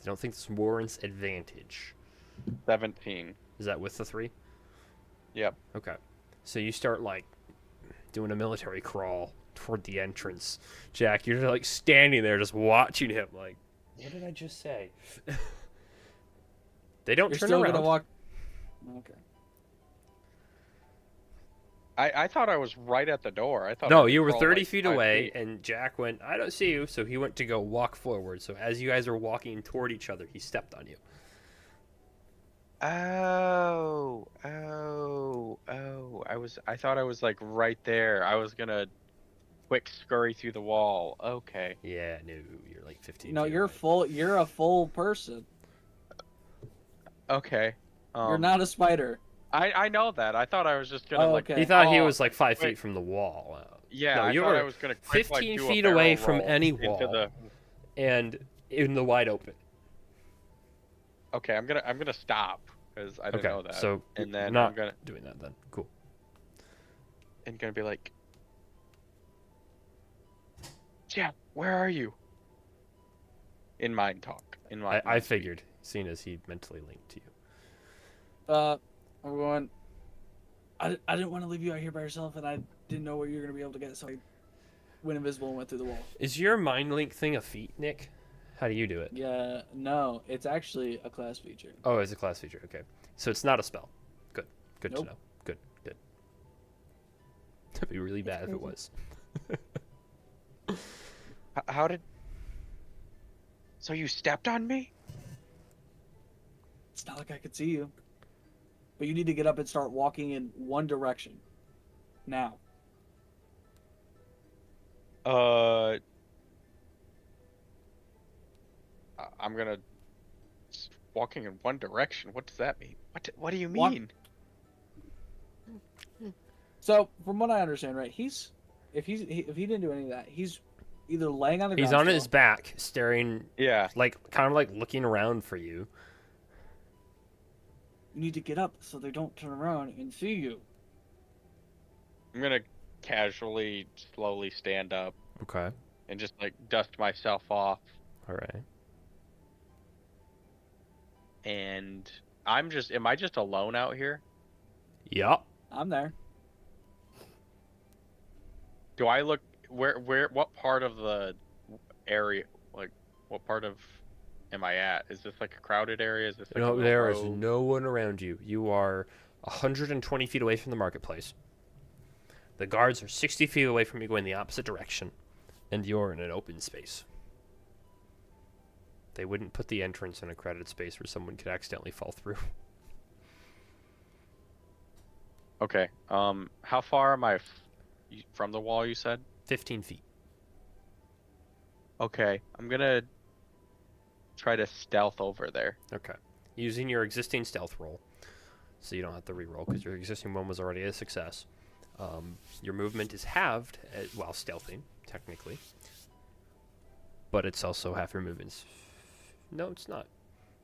I don't think this warrants advantage. 17. Is that with the 3? Yep. Okay. So you start like doing a military crawl toward the entrance. Jack, you're like standing there just watching him like, what did I just say? They don't You're turn still around. gonna walk. Okay. I thought I was right at the door. I thought. I No, could you were crawl, 30 like, feet 5 away, feet. and Jack went, I don't see you, so he went to go walk forward. So as you guys are walking toward each other, he stepped on you. Oh. I thought I was like right there. I was gonna quick scurry through the wall. Okay. Yeah, no, you're like 15 No, feet you're away. full. You're a full person. Okay. You're not a spider. I know that. I thought I was just gonna Oh, like. okay. He thought he crawl- was like 5 wait. feet from the wall. Yeah, No, I you thought I were was gonna quick, like, 15 do a feet away barrel from roll any into wall. the- And in the wide open. Okay, I'm gonna stop because I didn't Okay, know that. so and then not I'm gonna doing that then. Cool. be like, Jeff, where are you? In mind talk. In mind. I figured, seeing as he mentally linked to you. I'm going. I didn't want to leave you out here by yourself, and I didn't know where you were gonna be able to get, so I went invisible and went through the wall. Is your mind link thing a feat, Nick? How do you do it? Yeah, no, it's actually a class feature. Oh, it's a class feature. Okay, so it's not a spell. Good. Good Nope. to know. Good. Good. That'd be really bad if it was. How did? So you stepped on me? It's not like I could see you, but you need to get up and start walking in one direction. Now. I'm gonna walking in one direction. What does that mean? What do you Walk- mean? So, from what I understand, right, if he didn't do any of that, he's either laying on the ground. He's on still, his back, staring, Yeah. like kind of like looking around for you. You need to get up so they don't turn around and see you. I'm gonna casually, slowly stand up Okay. and just like dust myself off. All right. And am I just alone out here? Yup. I'm there. Do I look what part of the area, like what part of am I at? Is this like a crowded area? Is this like a No, little there is road? no one around you. You are 120 feet away from the marketplace. The guards are 60 feet away from you going the opposite direction, and you're in an open space. They wouldn't put the entrance in a crowded space where someone could accidentally fall through. Okay. How far am I from the wall, you said? 15 feet. Okay. I'm gonna try to stealth over there. Okay. Using your existing stealth roll, so you don't have to re-roll because your existing one was already a success. Your movement is halved while stealthing, technically. But it's also half your movements. No, it's not.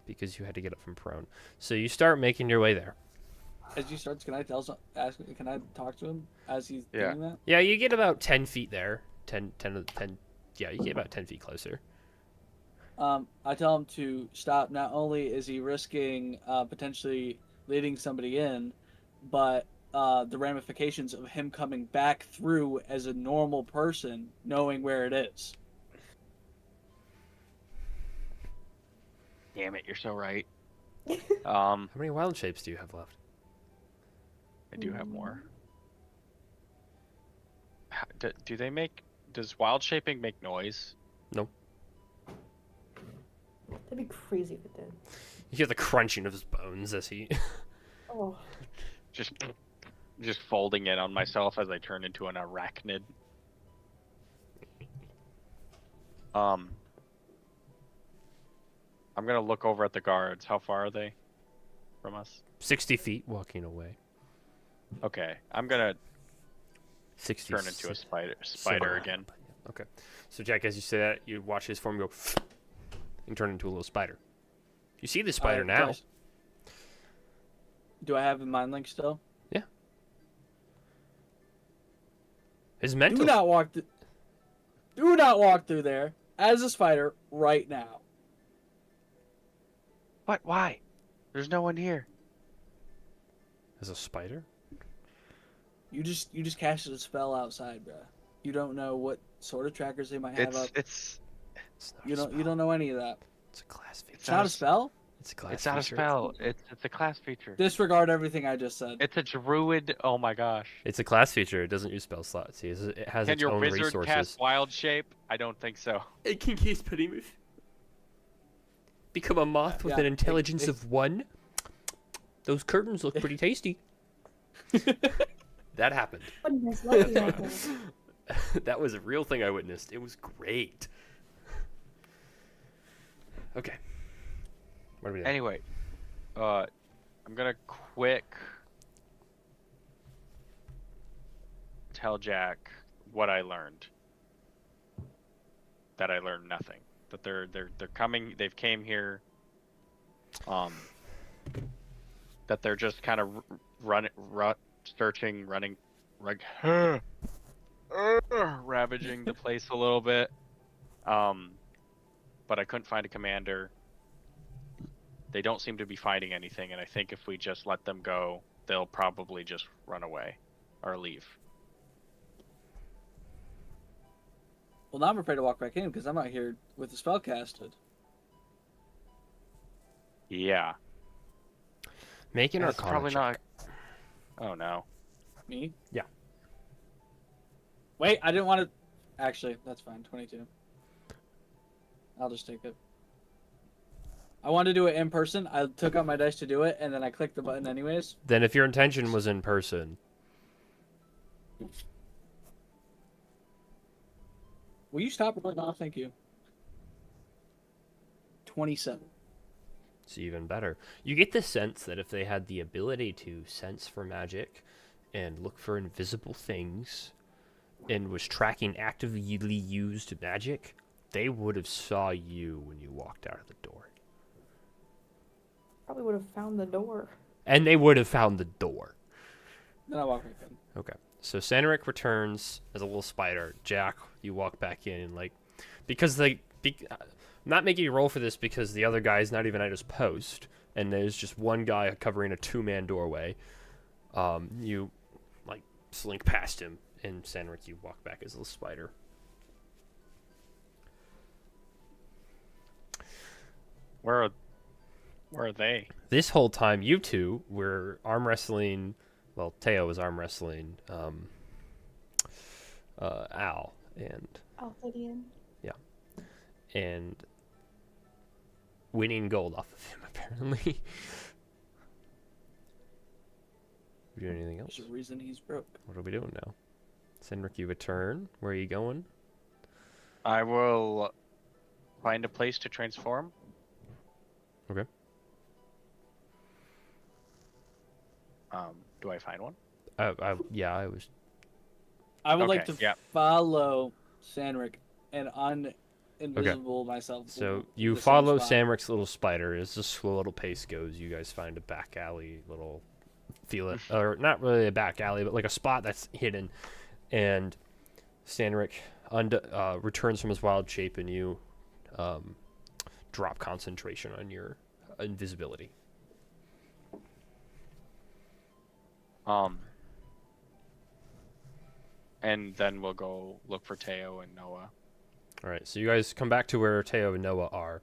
Because you had to get up from prone. So you start making your way there. As you start, can I talk to him as he's Yeah. doing that? Yeah, you get about 10 feet there. 10, yeah, you get about 10 feet closer. I tell him to stop. Not only is he risking potentially leading somebody in, but the ramifications of him coming back through as a normal person, knowing where it is. Damn it, you're so right. How many wild shapes do you have left? I do have more. Do they make? Does wild shaping make noise? That'd be crazy if it did. You hear the crunching of his bones as he. Oh, Just folding in on myself as I turn into an arachnid. I'm gonna look over at the guards. How far are they from us? 60 feet walking away. Okay, I'm gonna 60 turn into a spider similar. again. Okay. So, Jack, as you say that, you watch his form go and turn into a little spider. You see the spider Alright, now. Do I have a mind link still? His mental. Do not walk through there as a spider right now. What? Why? There's no one here. As a spider? You just casted a spell outside, bruh. You don't know what sort of trackers they might have up. It's It's not You a don't spell. know any of that. It's a class feature. It's not a spell? It's a class it's not a feature. spell. It's a class feature. Disregard everything I just said. It's a druid. Oh my gosh. It's a class feature. It doesn't use spell slots. See, it has Can its your own wizard resources. cast wild shape? I don't think so. It can cast Pennymoth. Become a moth with Yeah, an intelligence of 1. Those curtains look pretty tasty. That happened. what is lucky right there? That was a real thing I witnessed. It was great. Okay. What are we doing? Anyway, I'm gonna quick tell Jack what I learned. That I learned nothing. That they're coming. They've came here. That they're just kind of searching, running, like ravaging the place a little bit. But I couldn't find a commander. They don't seem to be fighting anything, and I think if we just let them go, they'll probably just run away or leave. Well, now I'm afraid to walk back in because I'm out here with the spell casted. Yeah. Make an That's Arcana probably check. not. Oh no. Me? Yeah. Wait, I didn't want to. Actually, that's fine. 22. I'll just take it. I wanted to do it in person. I took out my dice to do it, and then I clicked the button anyways. Then if your intention was in person, Will you stop rolling off? Thank you. 27. it's even better. You get the sense that if they had the ability to sense for magic and look for invisible things and was tracking actively used magic, they would have saw you when you walked out of the door. Probably would have found the door. And they would have found the door. Then I walk back in. Okay. So Sanric returns as a little spider. Jack, you walk back in, like, because not making you roll for this because the other guy is not even at his post, and there's just one guy covering a 2-man doorway. You, like, slink past him, and Sanric, you walk back as a little spider. Where are they? This whole time, you two were arm wrestling. Well, Teo was arm wrestling Al Alphidian. and winning gold off of him, apparently. We doing anything else? There's a reason he's broke. What are we doing now? Cendric, you return. Where are you going? I will find a place to transform. Okay. Do I find one? I was. I would like Okay, to yeah. follow Sanric and invisible myself. So in you the same follow spot. Samric's little spider. As the slow little pace goes, you guys find a back alley little or not really a back alley, but like a spot that's hidden. And Sanric returns from his wild shape, and you drop concentration on your invisibility. And then we'll go look for Teo and Noah. All right, so you guys come back to where Teo and Noah are.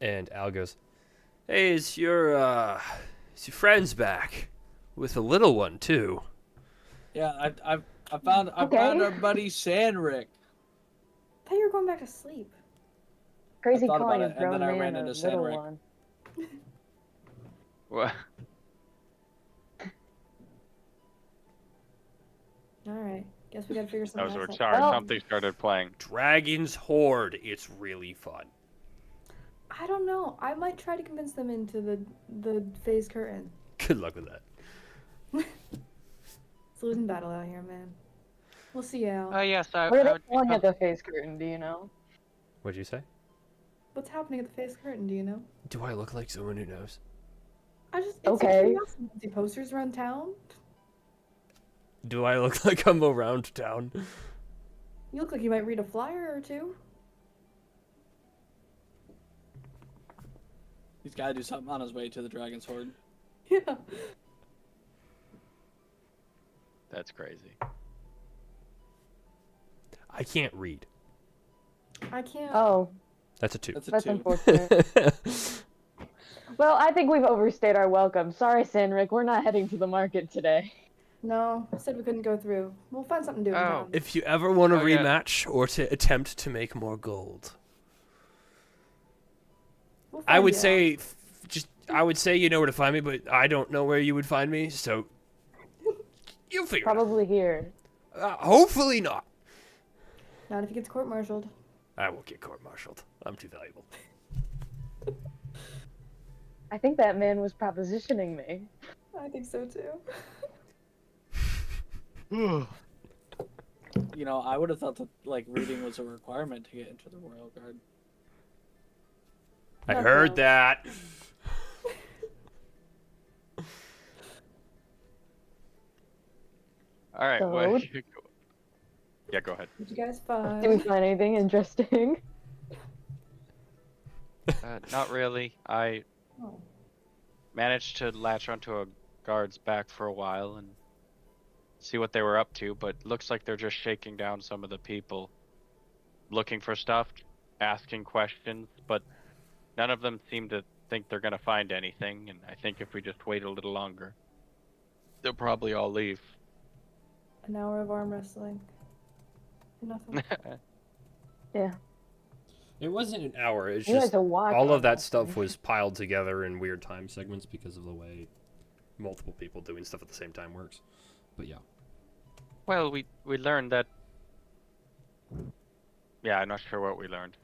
And Al goes, "Hey, is your friends back with a little one too?" Yeah, I found our buddy Sandrick. I thought you were going back to sleep. Crazy thought calling about a it, and then grown I man ran a into little Sandrick. one. Well, All right. Guess we gotta figure that something was else weird. out. Sorry, Well- something started playing. Dragon's Horde. It's really fun. I don't know. I might try to convince them into the phase curtain. Good luck with that. It's a losing battle out here, man. We'll see, Al. Oh yes, I What are they would calling become- at the face curtain? Do you know? What'd you say? What's happening at the face curtain? Do you know? Do I look like someone who knows? It's Okay. a curiosity. See posters around town. Do I look like I'm around town? You look like you might read a flyer or two. He's got to do something on his way to the Dragon's Horde. Yeah. That's crazy. I can't read. I can't. Oh, That's a 2. That's a that's 2. unfortunate. Well, I think we've overstayed our welcome. Sorry, Sandrick, we're not heading to the market today. No, said we couldn't go through. We'll find something to do in Oh. town. If you ever want to Oh, yeah. rematch or to attempt to make more gold, We'll I find would you, say, I would say you know where to find me, but I don't know where you would find me, so you'll figure it Probably here. out. Hopefully not. Al. Not if he gets court-martialed. I won't get court-martialed. I'm too valuable. I think that man was propositioning me. I think so too. You know, I would have thought that like reading was a requirement to get into the Royal Guard. I Not heard though. that. All right. So- Well, yeah, go ahead. Did you guys Did we find? find anything interesting? Not really. I Oh. managed to latch onto a guard's back for a while and see what they were up to, but looks like they're just shaking down some of the people, looking for stuff, asking questions, but none of them seem to think they're gonna find anything. And I think if we just wait a little longer, they'll probably all leave. An hour of arm wrestling. Nothing. Yeah. It wasn't an hour. It's You guys just are watching. all of that stuff was piled together in weird time segments because of the way multiple people doing stuff at the same time works. But yeah. Well, we learned that. Yeah, I'm not sure what we learned.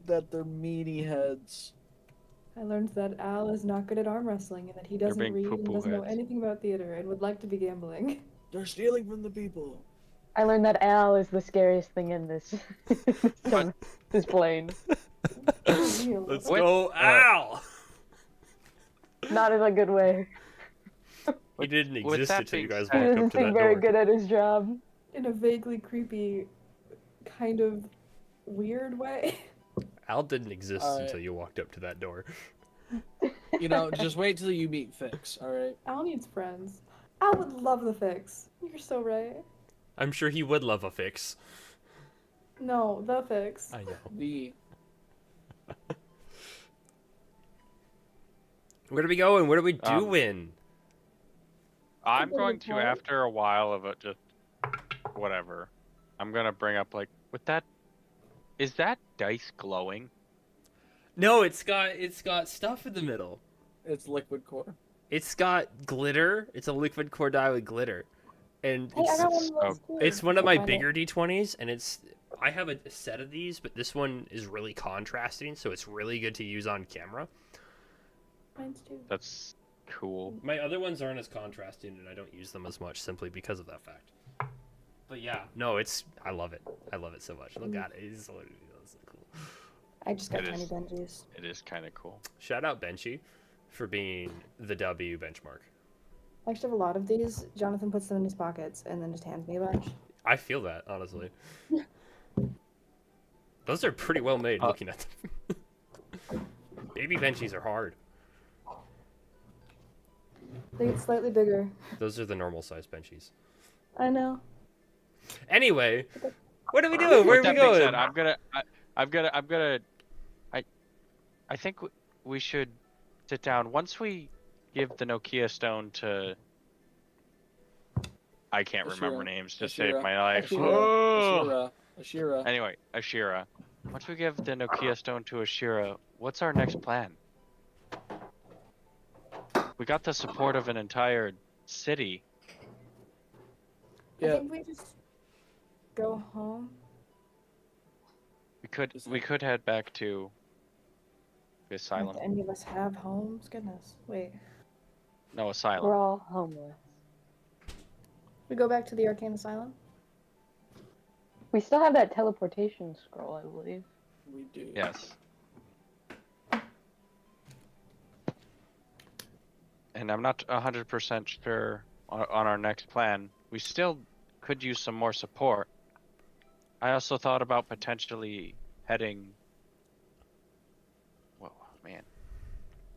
That they're meaty heads. I learned that Al is not good at arm wrestling and that he doesn't being read and poo-poo doesn't know heads. anything about theater and would like to be gambling. They're stealing from the people. I learned that Al is the scariest thing in this this plane. Real. Let's What- go, Al! Not in a good way. He didn't with exist that until you being guys said- He walked doesn't up to seem that very door. good at his job. In a vaguely creepy, kind of weird way. Al didn't exist Alright. until you walked up to that door. You know, just wait till you meet Fix, alright? Al needs friends. Al would love the fix. You're so right. I'm sure he would love a fix. No, the fix. I know. Where are we going? What are we Um, doing? I'm Go to going the to, park. after a while of it, just whatever. I'm gonna bring up like, with that, is that dice glowing? No, it's got stuff in the middle. It's liquid core. It's got glitter. It's a liquid core die with glitter, and Hey, I it's got one of those too. it's one of my Find it. bigger D20s, and I have a set of these, but this one is really contrasting, so it's really good to use on camera. Mine's too. That's cool. My other ones aren't as contrasting, and I don't use them as much simply because of that fact. But yeah, no, I love it. I love it so much. Look at it. It's so cool. I just got It tiny is. Benjis. It is kind of cool. Shout out Benchy for being the W benchmark. I actually have a lot of these. Jonathan puts them in his pockets and then just hands me a bunch. I feel that, honestly. Those are pretty well made looking at them. Baby Benchies are hard. They get slightly bigger. Those are the normal size Benchies. I know. Anyway, what are we doing? Where With are we that being going? said, I'm gonna. I think we should sit down once we give the Nokia stone to? I can't remember Ashira. names to Ashira. save my life. Ashira. Anyway, Ashira. Once we give the Nokia stone to Ashira, what's our next plan? We got the support of an entire city. I Yeah. think we just go home. We could head back to the Not asylum. that any of us have homes. Goodness. Wait. No, asylum. We're all homeless. We go back to the Arcane Asylum. We still have that teleportation scroll, I believe. We do. Yes. And I'm not 100% sure on our next plan. We still could use some more support. I also thought about potentially heading. Whoa, man.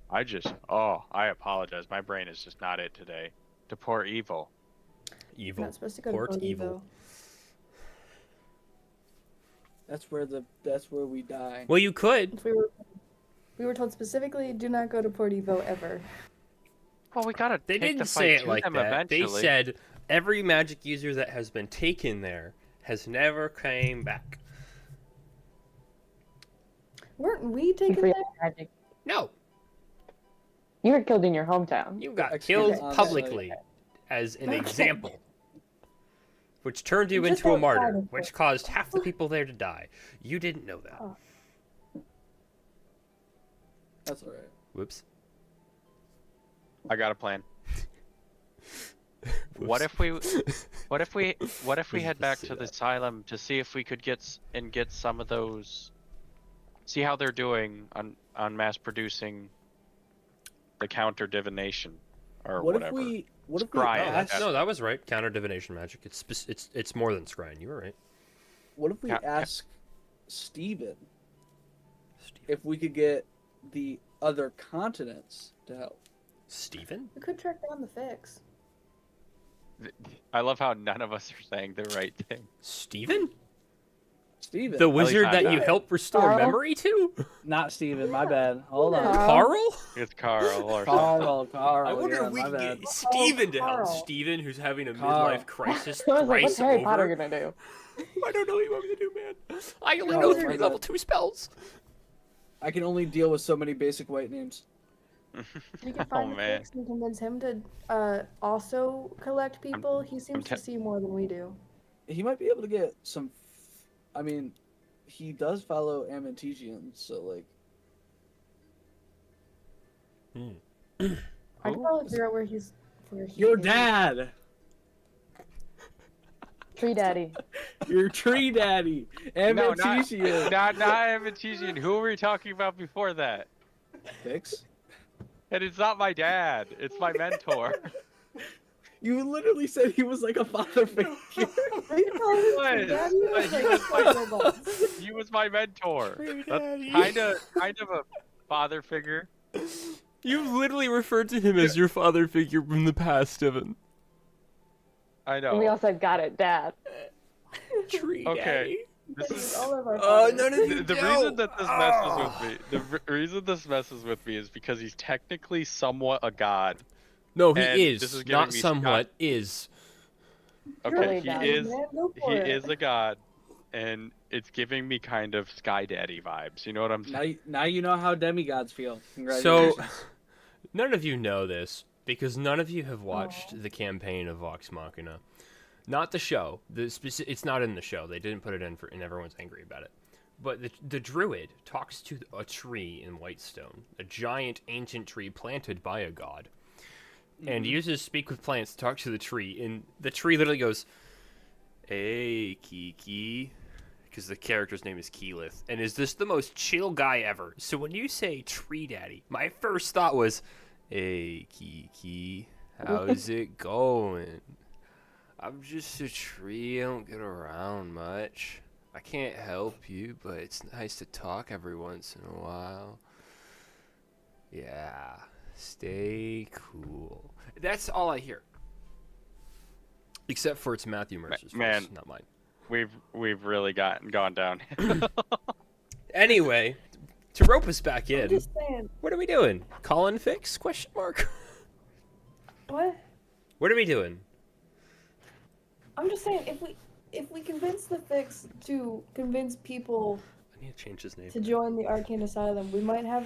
I apologize. My brain is just not it today. To Port Evil. We're Evil. not supposed to go Port to Port Evil. Evo. That's where we die. Well, you could. We were told specifically, do not go to Port Evo ever. Well, we gotta They take the didn't fight say it to like them that. They eventually. said every magic user that has been taken there has never came back. Weren't we You taken forget there? magic. No, You were killed in your hometown. you got Actually, killed on publicly as an Okay. example, which turned you Just into a outside martyr, of which it. caused half the people there to die. You didn't know that. Oh. That's alright. Whoops. I got a plan. What if we head back to the asylum to see if we could get some of those, see how they're doing on mass producing the counter divination or What whatever. if we Scry, Oh, ask, that's, no, that was right. Counter divination magic. It's more than scrying. You were right. what if we ask Steven if we could get the other continents to help? Steven? We could track down the fix. I love how none of us are saying the right thing. Steven? Steven. The least wizard I that got you it. helped restore Carl? memory to? Not Steven, my bad. Hold on. Carl? It's Carl or something. Carl. I wonder yeah, if we my can bad. get Steven to help. Carl. Steven, who's having a Carl. midlife crisis I was like, what's thrice Harry over. Potter gonna do? I don't know what you want me to do, man. I only No, know it's 3 my level bad. 2 spells. I can only deal with so many basic white names. We can Oh find the man. fix and convince him to also collect people. He seems to te- see more than we do. He might be able to get some. I mean, he does follow Amantesians, so like. I can probably figure out where he Your is. dad! Tree Daddy. Your tree daddy! No, not Amantesian! Amantesian. Who were we talking about before that? Fix? And it's not my dad. It's my mentor. You literally said he was like a father figure. Are you calling him What? Tree Daddy? But he Like, was my- robots. He was my mentor. Tree That's Daddy. kind of a father figure. You literally referred to him as your father figure from the past, Evan. I And we know. all said, got it, Dad. Tree Okay. Daddy. This He's is all of our Oh, fathers. none of you the do. reason that this messes Oh. with me. The reason this messes with me is because he's technically somewhat a god. No, he And is. this is giving Not me somewhat, is. Okay, Really he bad. is. Man, go for He it. is a god, and it's giving me kind of Sky Daddy vibes. You know what I'm saying? Now you know how demigods feel. So, Congratulations. none of you know this, because none of you have watched the campaign of Vox Machina. Not the show. It's not in the show. They didn't put it in, and everyone's angry about it. But the druid talks to a tree in Whitestone, a giant ancient tree planted by a god, and uses Speak with Plants to talk to the tree, and the tree literally goes, "Hey, Kiki," because the character's name is Keyleth, and is this the most chill guy ever. So when you say Tree Daddy, my first thought was, "Hey, Kiki, how's it going? I'm just a tree. I don't get around much. I can't help you, but it's nice to talk every once in a while. Yeah, stay cool." That's all I hear. Except for it's Matthew Mercer's man. voice, not mine. We've really gone down. Anyway, to rope us back I'm in, just saying. what are we doing? Call and fix? Question mark. What? What are we doing? I'm just saying, if we convince the Fix to convince people I need to change his name. to join the Arcane Asylum, we might have.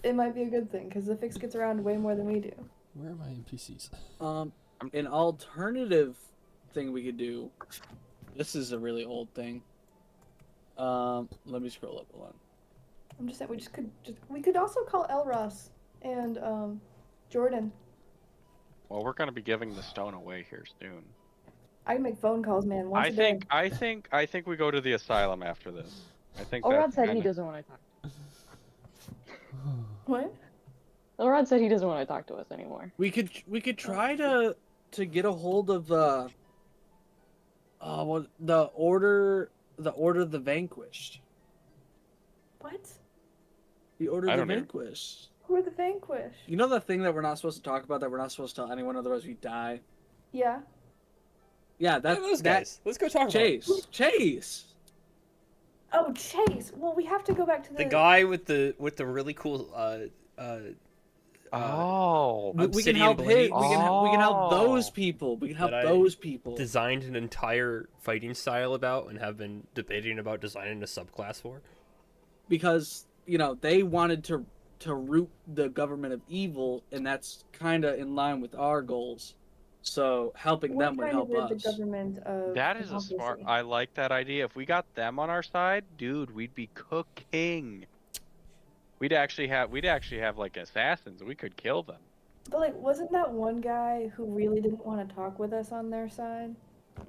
It might be a good thing because the Fix gets around way more than we do. Where are my NPCs? An alternative thing we could do. This is a really old thing. Let me scroll up. Hold on. I'm just saying we could also call Elros and Jordan. Well, we're gonna be giving the stone away here soon. I can make phone calls, man. Once a day. I think we go to the asylum after this. I think Elrod that's said he kinda- doesn't want to talk. What? Elrod said he doesn't want to talk to us anymore. We could try to get a hold of the order of the vanquished. What? The order I of the don't know. vanquished. Who are the Vanquish? You know the thing that we're not supposed to talk about, that we're not supposed to tell anyone, otherwise we die. Yeah. Yeah, That's those that guys. Let's go talk Chase. Oh, Chase. Well, we have to go back to the guy with the really cool Oh, We can Obsidian help blade. him. We can help those Oh. people. We can help That I those people. designed an entire fighting style about and have been debating about designing a subclass for. Because, you know, they wanted to root the government of evil, and that's kind of in line with our goals. So helping them would help the us. government of that is a smart. democracy. I like that idea. If we got them on our side, dude, we'd be cooking. We'd actually have like assassins. We could kill them. But like, wasn't that one guy who really didn't want to talk with us on their side? What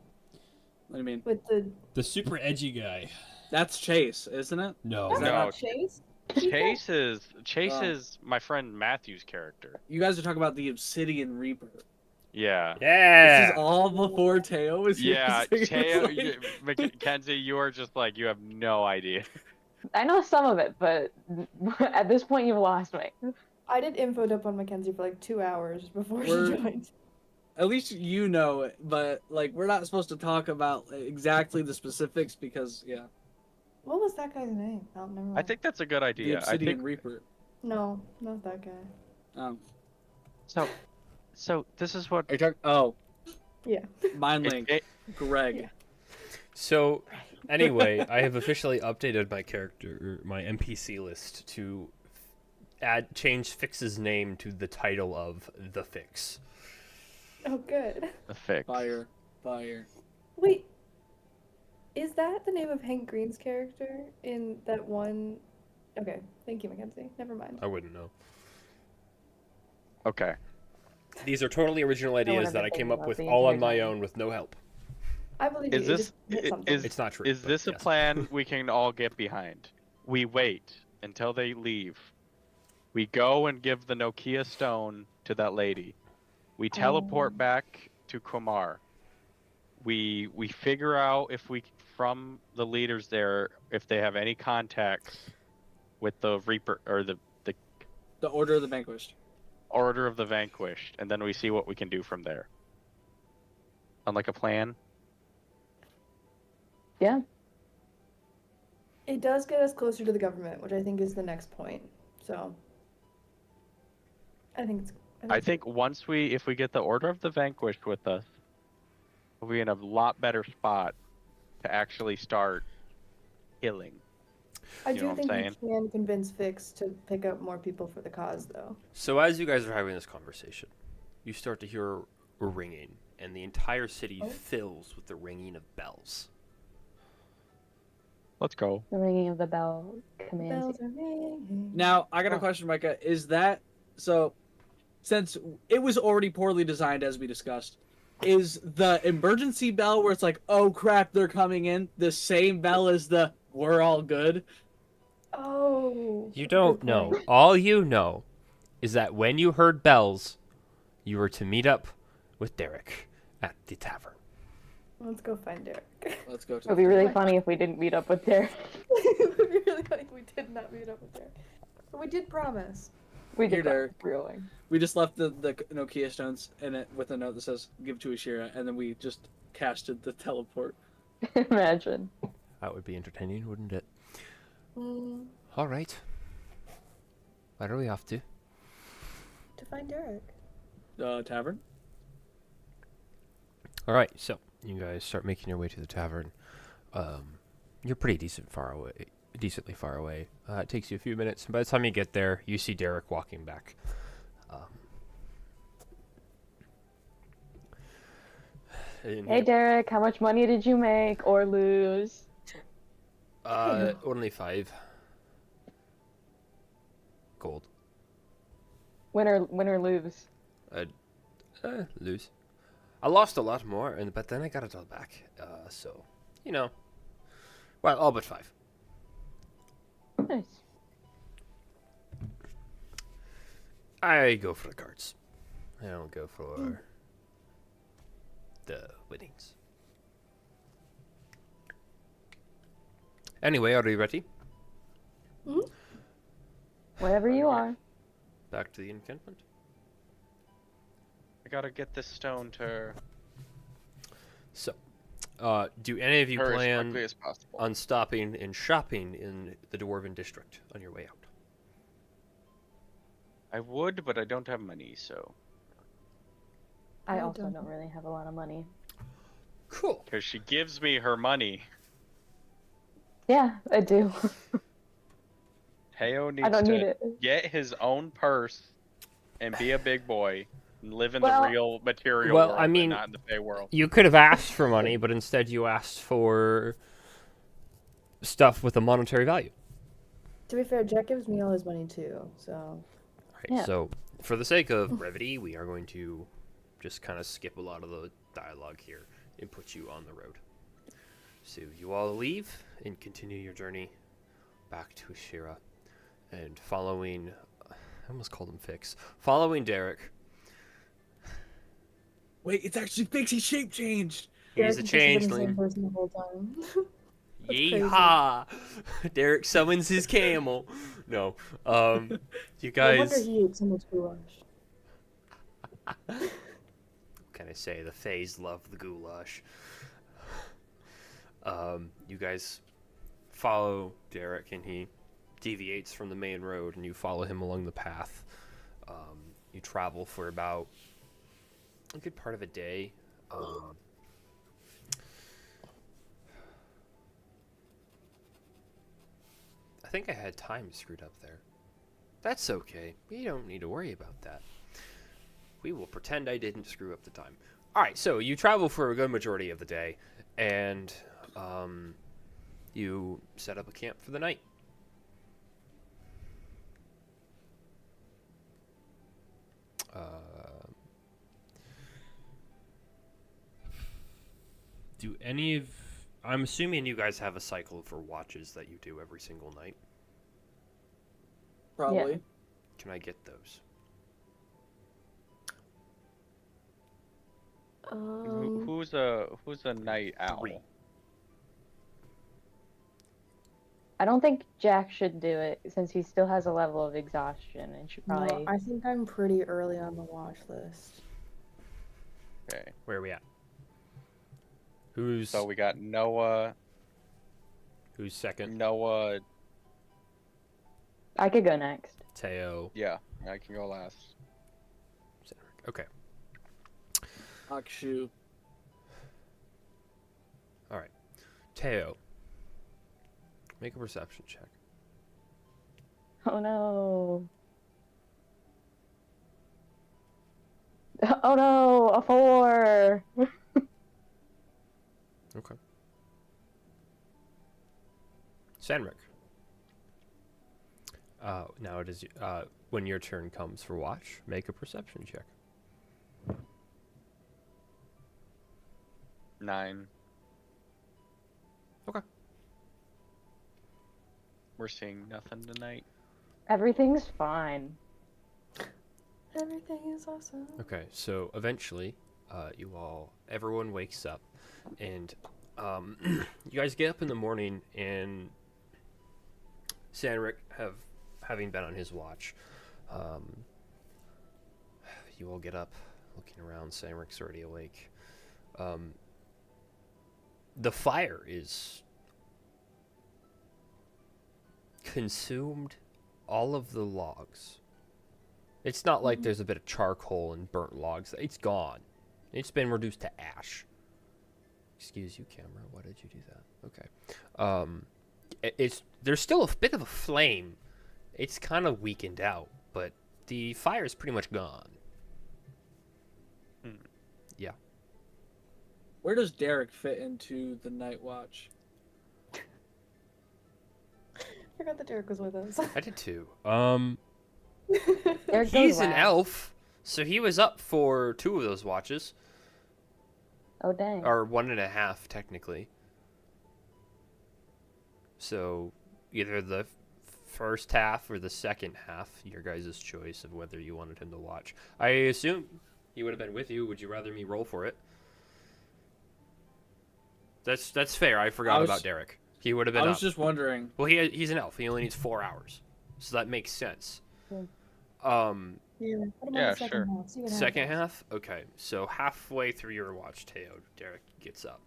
do you mean? With the The super edgy guy. That's Chase, isn't it? No. That's No. not Chase. Chase Oh. is my friend Matthew's character. You guys are talking about the Obsidian Reaper. Yeah. This Yeah. is all before Teo was here. Yeah, so he Teo, was like- Mackenzie, you are just like, you have no idea. I know some of it, but at this point you've lost me. I did info dump on Mackenzie for like 2 hours before We're- she joined. At least you know it, but like we're not supposed to talk about exactly the specifics because What was that guy's name? Oh, never mind. I think that's a good the idea. I Obsidian think Reaper. No, not that guy. so. This is what Are you talking? Oh, Yeah. Mind it- Link, it- Greg. Yeah. So, anyway, I have officially updated my character, my NPC list to change Fix's name to the title of The Fix. Oh, good. the fix. Fire. Wait. Is that the name of Hank Green's character in that one? Okay, thank you, Mackenzie. Never mind. I wouldn't know. Okay. These are totally original ideas I've that been I came thinking up about with the all on entire my time. own with no help. I believe Is you. this It just hit something. is It's not true. is but this a yes. plan we can all get behind? We wait until they leave. We go and give the Nokia stone to that lady. We teleport back to Kumar. We figure out if we from the leaders there if they have any contacts with the Reaper or the The Order of the Vanquished. Order of the Vanquished, and then we see what we can do from there. Sound like a plan? Yeah. It does get us closer to the government, which I think is the next point. So, I think it's. I think if we get the Order of the Vanquished with us, we'll be in a lot better spot to actually start killing. I you know do what I'm think saying? we can convince Fix to pick up more people for the cause, though. So as you guys are having this conversation, you start to hear a ringing, and the entire city Oh. fills with the ringing of bells. Let's go. The ringing of the bell commands. Bells are ringing. Now, I got a Oh. question, Micah. Is that so? Since it was already poorly designed, as we discussed, is the emergency bell where it's like, "Oh crap, they're coming in," the same bell as the "We're all good"? Oh. You good don't point. know. All you know is that when you heard bells, you were to meet up with Derek at the tavern. Let's go find Derek. Let's go. It would be really funny if we didn't meet up with Derek. It would be really funny if we did not meet up with Derek. But we did promise. We Here, did that, Derek. really. We just left the Nokia stones in it with a note that says "Give to Ashira," and then we just casted the teleport. Imagine. That would be entertaining, wouldn't it? Mm, All right. Where are we off to? to find Derek. Tavern. All right, so you guys start making your way to the tavern. You're pretty decently far away. It takes you a few minutes, and by the time you get there, you see Derek walking back. And Hey Derek, how much money did you make or lose? only 5 gold. Win or lose? Lose. I lost a lot more, but then I got it all back. So, well, all but 5. Nice. I go for the cards. I don't go for the winnings. Anyway, are you ready? Whatever you are. Back to the encampment. I gotta get this stone to So, do any of you her as plan quickly as possible. on stopping and shopping in the Dwarven district on your way out? I would, but I don't have money, so I I also don't. don't really have a lot of money. Cool. because she gives me her money. Yeah, I do. Teo I needs don't need to it. get his own purse and be a big boy and live in Well- the real material Well, world, I mean- and not in the Fey world. You could have asked for money, but instead you asked for stuff with a monetary value. To be fair, Jack gives me all his money too, so. All right, Yeah. so for the sake of brevity, we are going to just kind of skip a lot of the dialogue here and put you on the road. So you all leave and continue your journey back to Ashira, and following, I almost called him Fix, following Derek. Wait, it's actually Fixie shape changed. He's a Derek has been the same changeling. person the whole time. crazy. Yeehaw! Derek summons his camel. No, you No wonder guys. he ate so much goulash. What can I say? The Fays love the goulash. You guys follow Derek, and he deviates from the main road, and you follow him along the path. You travel for about a good part of a day. I think I had time screwed up there. That's okay. We don't need to worry about that. We will pretend I didn't screw up the time. All right, so you travel for a good majority of the day, and you set up a camp for the night. Do any of... I'm assuming you guys have a cycle for watches that you do every single night. Probably. Can I get those? Who's a night owl? 3. I don't think Jack should do it since he still has a level of exhaustion and should No, probably. I think I'm pretty early on the watch list. Okay, Where are we at? Who's so we got Noah. who's second? Noah, I could go next. Teo. yeah, I can go last. Cedric. Okay. Akshu. All right. Teo. Make a perception check. Oh no. Oh no, a 4. Okay. Sanric. Now it is when your turn comes for watch, make a perception check. 9. Okay. We're seeing nothing tonight. Everything's fine. Everything is awesome. Okay, so eventually, everyone wakes up, and you guys get up in the morning, and Sanric, having been on his watch, you all get up, looking around. Sanric's already awake. The fire is consumed all of the logs It's not like there's a bit of charcoal and burnt logs. It's gone. It's been reduced to ash. Excuse you, camera. Why did you do that? Okay. It's there's still a bit of a flame. It's kind of weakened out, but the fire is pretty much gone. Yeah. Where does Derek fit into the Night Watch? Forgot that Derek was with us. I did too. There He's goes an last. elf, so he was up for 2 of those watches, Oh dang. or 1.5 technically. So either the first half or the second half, your guys' choice of whether you wanted him to watch. I assume he would have been with you. Would you rather me roll for it? That's fair. I forgot about Derek. He would have been I was up. just wondering. Well, he's an elf. He only needs 4 hours, so that makes sense. Hmm. Yeah, what about Yeah, the second sure. half? See what Second happens. half? Okay, so halfway through your watch, Teo, Derek gets up.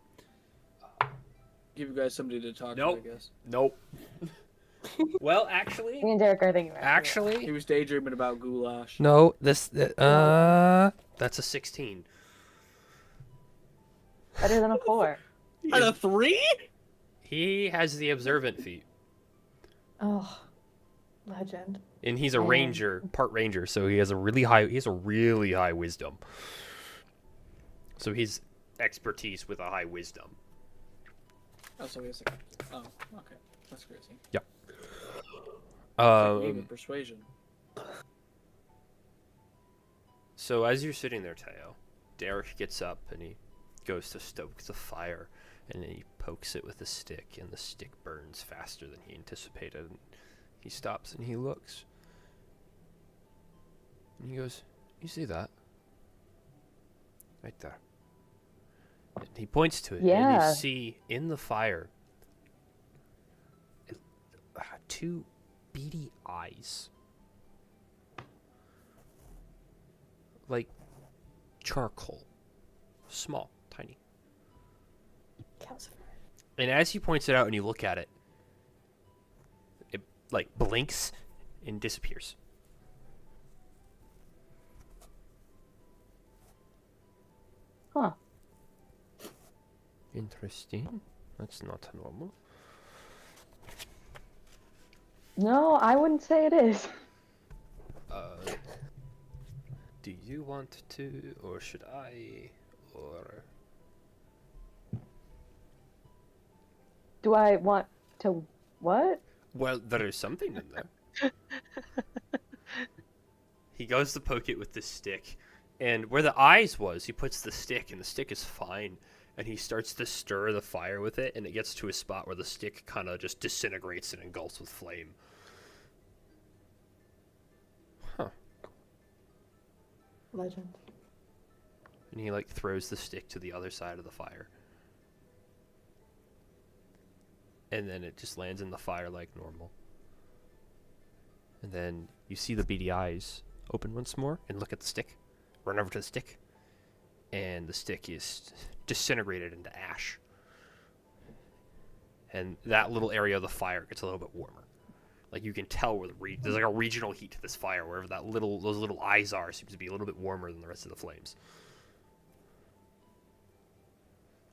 Give you guys somebody to talk Nope. to, I guess. Nope. Well, actually, Me and Derek are thinking about it. He was daydreaming about goulash. no. That's a 16. Better than a 4. And a 3? He has the observant feat, Oh, legend. and he's a Oh. ranger, part ranger, so he has a really high wisdom. So he's expertise with a high wisdom. Oh, so he has like, oh, okay. That's crazy. Even persuasion. So as you're sitting there, Teo, Derek gets up and he goes to stoke the fire, and then he pokes it with a stick, and the stick burns faster than he anticipated. And he stops and he looks, and he goes, "You see that? Right there." And he points to it, and Yeah. you see in the fire 2 beady eyes. Like charcoal. Small, tiny. Calcifer. And as he points it out and you look at it, it like blinks and disappears. Huh. Interesting. That's not normal. No, I wouldn't say it is. Do you want to, or should I, or... Do I want to what? Well, there is something in there. He goes to poke it with the stick, and where the eyes was, he puts the stick, and the stick is fine. And he starts to stir the fire with it, and it gets to a spot where the stick kind of just disintegrates and engulfs with flame. Huh. Legend. And he, like, throws the stick to the other side of the fire. And then it just lands in the fire like normal. And then you see the beady eyes open once more and look at the stick. Run over to the stick. And the stick is disintegrated into ash. And that little area of the fire gets a little bit warmer. Like you can tell where there's like a regional heat to this fire. Wherever those little eyes are seems to be a little bit warmer than the rest of the flames.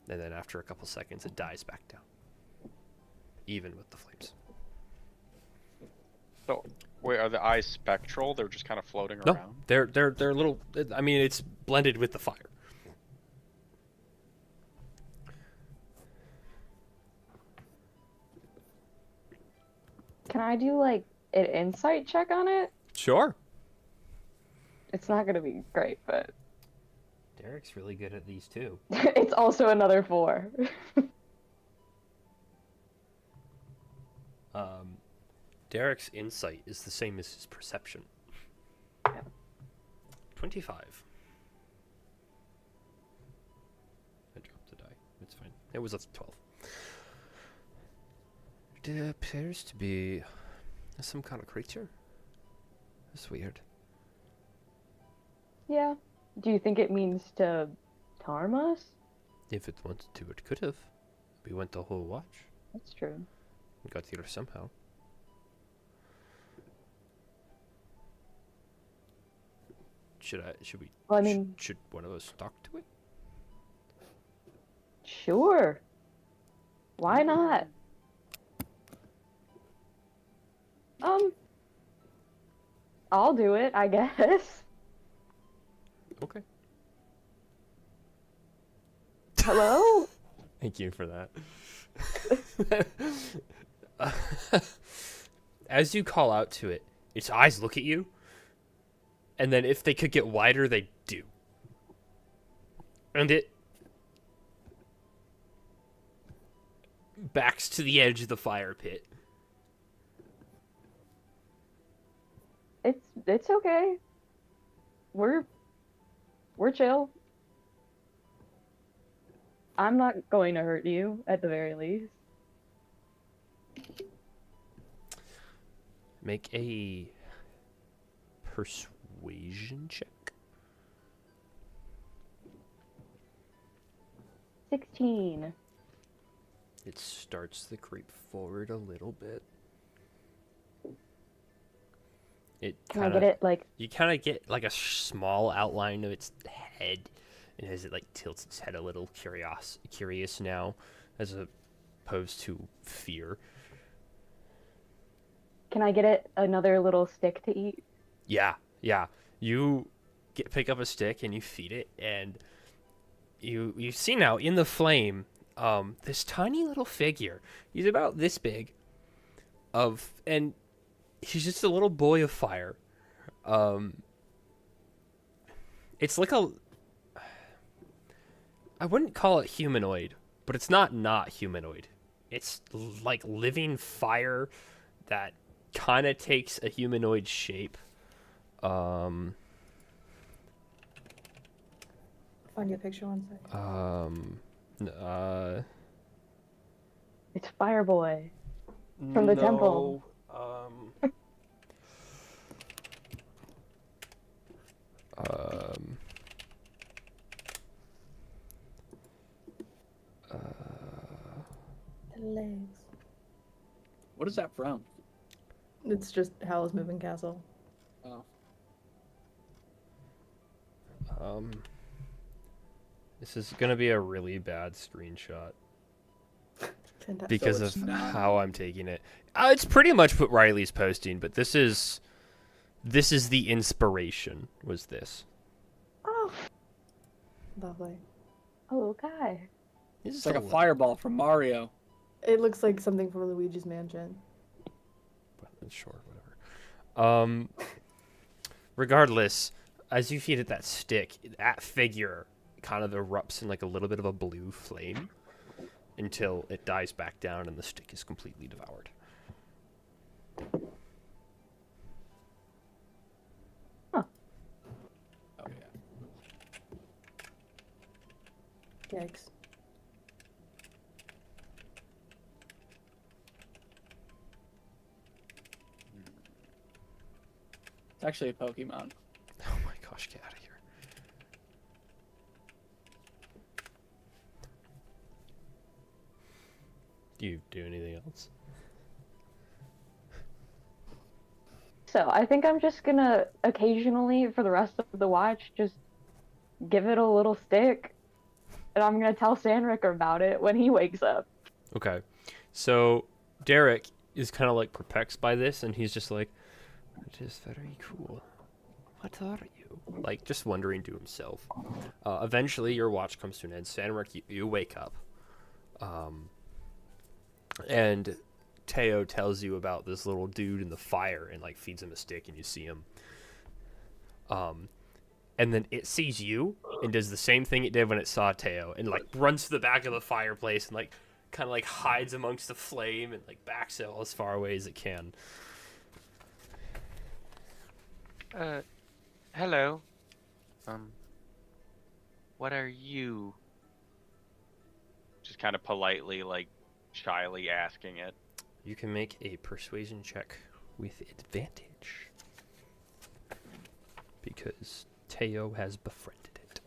And then after a couple seconds, it dies back down. Even with the flames. So, wait, are the eyes spectral? They're just kind of floating No, around? they're little. I mean, it's blended with the fire. Can I do like an insight check on it? Sure. It's not gonna be great, but Derek's really good at these too. it's also another 4. Derek's insight is the same as his perception. 25. I dropped the die. It's fine. It was a 12. It appears to be some kind of creature. That's weird. Yeah. Do you think it means to harm us? If it wanted to, it could have. We went the whole watch. That's true. We got here somehow. Should we? Well, I mean, should one of us talk to it? sure. Why not? I'll do it, I guess. Okay. Hello? Thank you for that. As you call out to it, its eyes look at you, and then if they could get wider, they do. And it backs to the edge of the fire pit. It's okay. We're chill. I'm not going to hurt you, at the very least. Make a persuasion check. 16. It starts to creep forward a little bit. It Can I kinda, get it, like, you kind of get like a small outline of its head, and as it like tilts its head a little, curious now, as opposed to fear. can I get it another little stick to eat? Yeah. You pick up a stick and you feed it, and you see now in the flame, this tiny little figure. He's about this big, and he's just a little boy of fire. It's like I wouldn't call it humanoid, but it's not humanoid. It's like living fire that kind of takes a humanoid shape. Find you a picture one second. It's Fireboy. From the temple. The legs. What is that from? It's just Howl's Moving Castle. Oh. This is gonna be a really bad screenshot Fantastic. because it's of not. how I'm taking it. It's pretty much what Riley's posting, but this is the inspiration. Was this? Oh. Lovely. Oh, okay. This It's is like a li- fireball from Mario. It looks like something from Luigi's Mansion. Sure, whatever. Regardless, as you feed it that stick, that figure kind of erupts in like a little bit of a blue flame until it dies back down and the stick is completely devoured. Oh yeah. Yikes. It's actually a Pokemon. Oh my gosh, get out of here. Do you do anything else? So, I think I'm just gonna occasionally, for the rest of the watch, just give it a little stick. And I'm gonna tell Sandrick about it when he wakes up. Okay. So Derek is kind of like perplexed by this, and he's just like, "It is very cool. What are you?" Like, just wondering to himself. Eventually, your watch comes to an end. Sandrick, you wake up. And Teo tells you about this little dude in the fire and, like, feeds him a stick, and you see him. And then it sees you and does the same thing it did when it saw Teo, and, like, runs to the back of the fireplace and, like, kind of, like, hides amongst the flame and, like, backs out as far away as it can. Hello. What are you? Just kind of politely, like, shyly asking it. You can make a persuasion check with advantage. Because Teo has befriended it.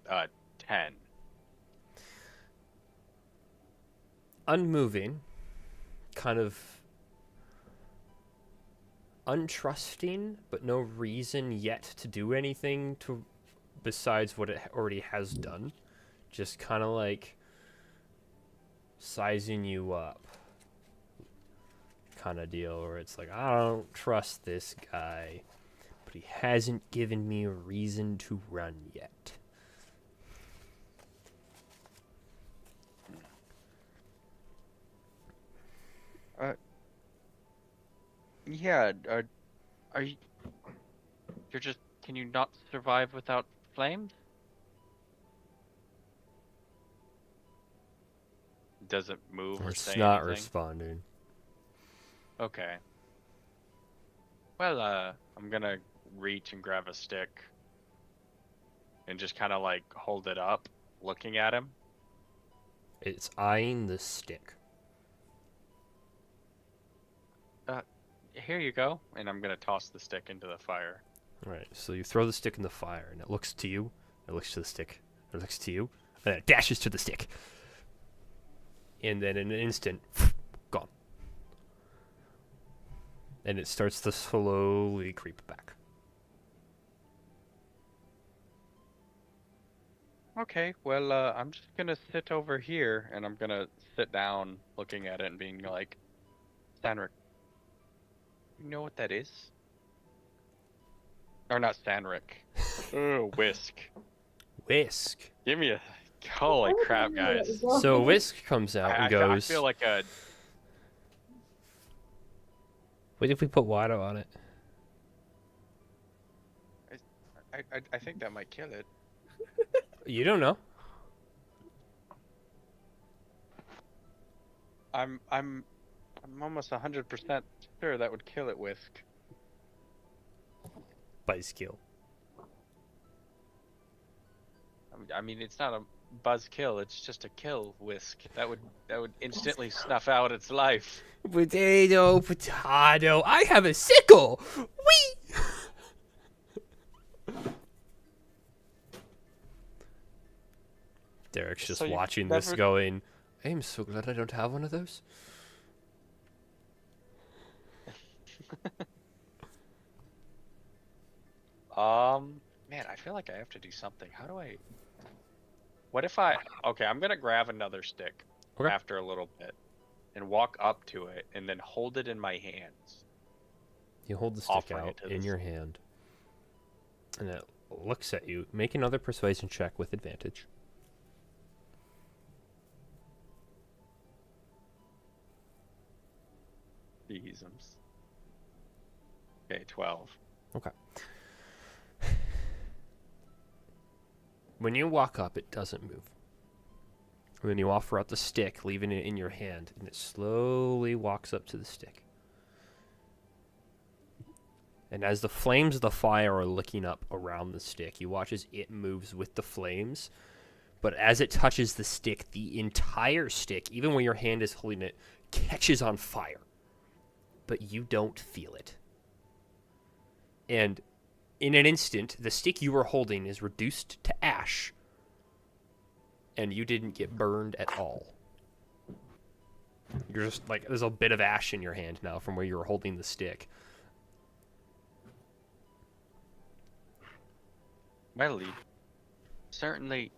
Uh, 10. Unmoving, kind of untrusting, but no reason yet to do anything to besides what it already has done. Just kind of like sizing you up kind of deal, where it's like, I don't trust this guy, but he hasn't given me a reason to run yet. Yeah, are you... You're just... Can you not survive without flames? Doesn't move or It's say not anything? responding. Okay. Well, I'm gonna reach and grab a stick. And just kind of like hold it up, looking at him. It's eyeing the stick. Here you go. And I'm gonna toss the stick into the fire. Alright, so you throw the stick in the fire, and it looks to you, it looks to the stick, it looks to you, and then it dashes to the stick. And then in an instant, gone. And it starts to slowly creep back. Okay, well, I'm just gonna sit over here, and I'm gonna sit down, looking at it, and being like, Stanric, you know what that is? Or not Stanric. Oh, Whisk. Whisk. Give me a... Holy crap, guys. So Whisk comes out and I goes, feel like a... What if we put water on it? I think that might kill it. you don't know. I'm almost 100% sure that would kill it, Whisk. Buzzkill. I mean, it's not a buzz kill, it's just a kill, Whisk. That would instantly snuff out its life. Potato, potato, I have a sickle! Whee! Derek's just So you watching this never- going, I'm so glad I don't have one of those. Man, I feel like I have to do something. How do I... What if I... Okay, I'm gonna grab another stick Okay. after a little bit and walk up to it and then hold it in my hands. You hold the stick Offering it out to in this- your hand, and it looks at you. Make another persuasion check with advantage. Jeezums. Okay, 12. Okay. When you walk up, it doesn't move. And then you offer out the stick, leaving it in your hand, and it slowly walks up to the stick. And as the flames of the fire are licking up around the stick, you watch as it moves with the flames. But as it touches the stick, the entire stick, even when your hand is holding it, catches on fire. But you don't feel it. And in an instant, the stick you were holding is reduced to ash. And you didn't get burned at all. You're just like, there's a bit of ash in your hand now from where you were holding the stick. Well, you certainly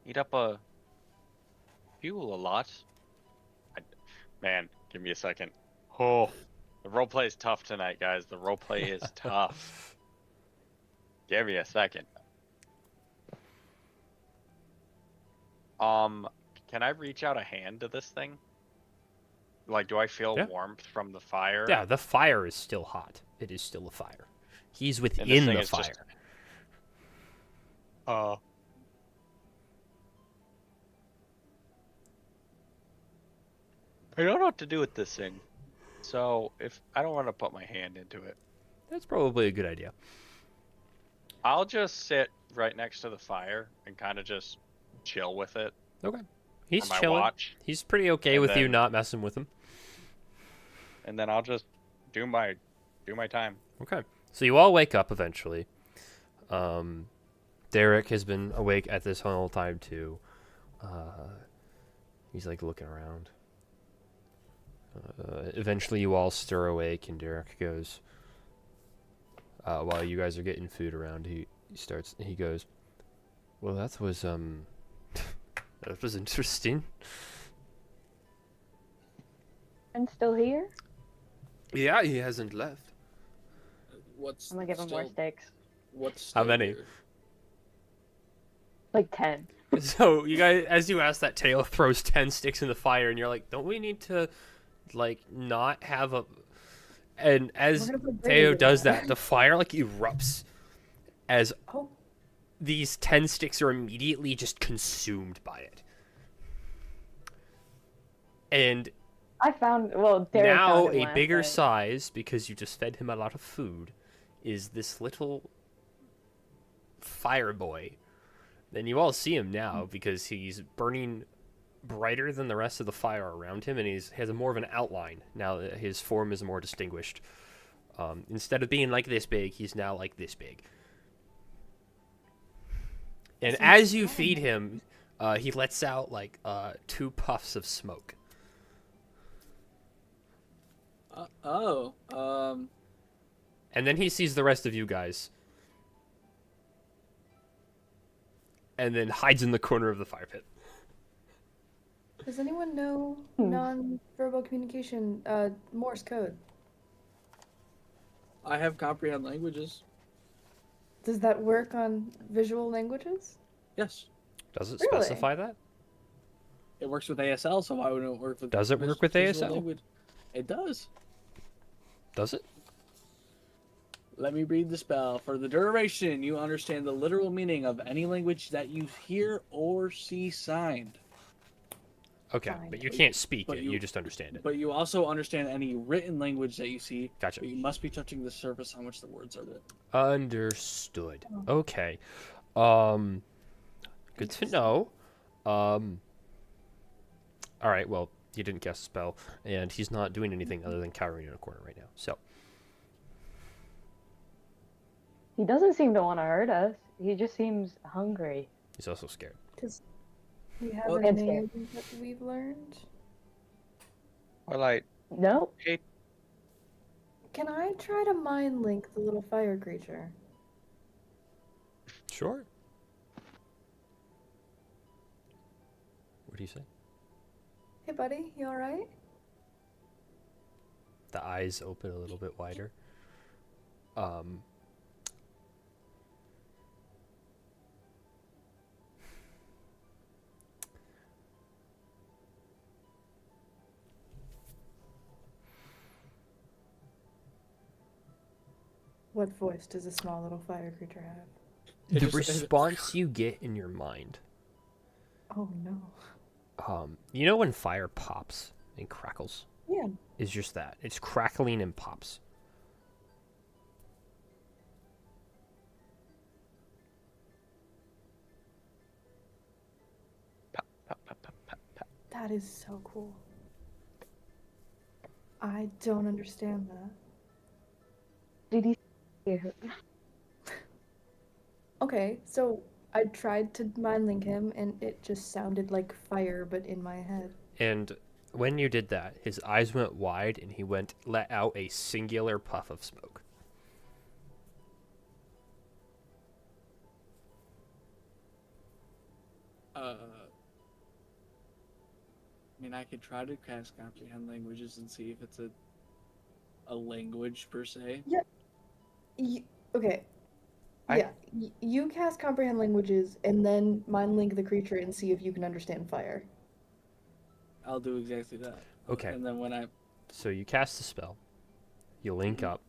eat up a fuel a lot. Man, give me a second. Oh, the roleplay is tough tonight, guys. The roleplay is tough. Give me a second. Can I reach out a hand to this thing? Like, do I feel Yeah. warmth from the fire? Yeah, the fire is still hot. It is still a fire. He's And this within thing the is fire. just- I don't know what to do with this thing. So, if I don't want to put my hand into it, That's probably a good idea. I'll just sit right next to the fire and kind of just chill with it Okay. He's for my chilling. watch, He's pretty okay And with you then- not messing with him. and then I'll just do my time. Okay. So you all wake up eventually. Derek has been awake at this whole time too. He's like looking around. Eventually, you all stir awake, and Derek goes. While you guys are getting food around, he goes, "Well, that was that was interesting." And still here? Yeah, he hasn't left. What's I'm gonna give him more still- steaks. What's How still many? here? Like 10. So you guys, as you ask that, Teo throws 10 sticks in the fire, and you're like, "Don't we need to, like, not have a?" And as We're gonna put Teo gravy in does that. that, the fire like erupts, as Oh. these 10 sticks are immediately just consumed by it. And I found, well, Derek now found it a last bigger night. size, because you just fed him a lot of food, is this little fire boy. And you all see him now because he's burning brighter than the rest of the fire around him, and he has a more of an outline now that his form is more distinguished. Instead of being like this big, he's now like this big. And as you feed him, he lets out like 2 puffs of smoke. And then he sees the rest of you guys. And then hides in the corner of the fire pit. Does anyone know non-verbal communication, Morse code? I have comprehend languages. Does that work on visual languages? Yes. Does it Really? specify that? It works with ASL, so why wouldn't it work with? Does it work with visual ASL? language? It does. Does it? Let me read the spell. For the duration, you understand the literal meaning of any language that you hear or see signed. Okay, Fine. but you can't speak But it. You just understand it. But you also understand any written language that you see. Gotcha. But you must be touching the surface on which the words are written. Understood. Okay. Good to know. All right. Well, he didn't cast a spell, and he's not doing anything other than cowering in a corner right now. So He doesn't seem to want to hurt us. He just seems hungry. he's also scared. Because we have Well, a it's name that we've learned. Or like, No. Can I try to mind link the little fire creature? Sure. What do you say? Hey, buddy, you alright? The eyes open a little bit wider. What voice does a small little fire creature have? It The just- response you get in your mind. Oh no. You know when fire pops and crackles? Yeah. It's just that. It's crackling and pops. pop, pop, pop, pop, pop, pop. That is so cool. I don't understand that. Did he see you? Okay, so I tried to mind link him and it just sounded like fire but in my head. And when you did that, his eyes went wide and he let out a singular puff of smoke. I mean, I could try to cast comprehend languages and see if it's a language per se. Okay. I- Yeah, you cast comprehend languages and then mind link the creature and see if you can understand fire. I'll do exactly that. Okay. And then when I So you cast the spell, you link up,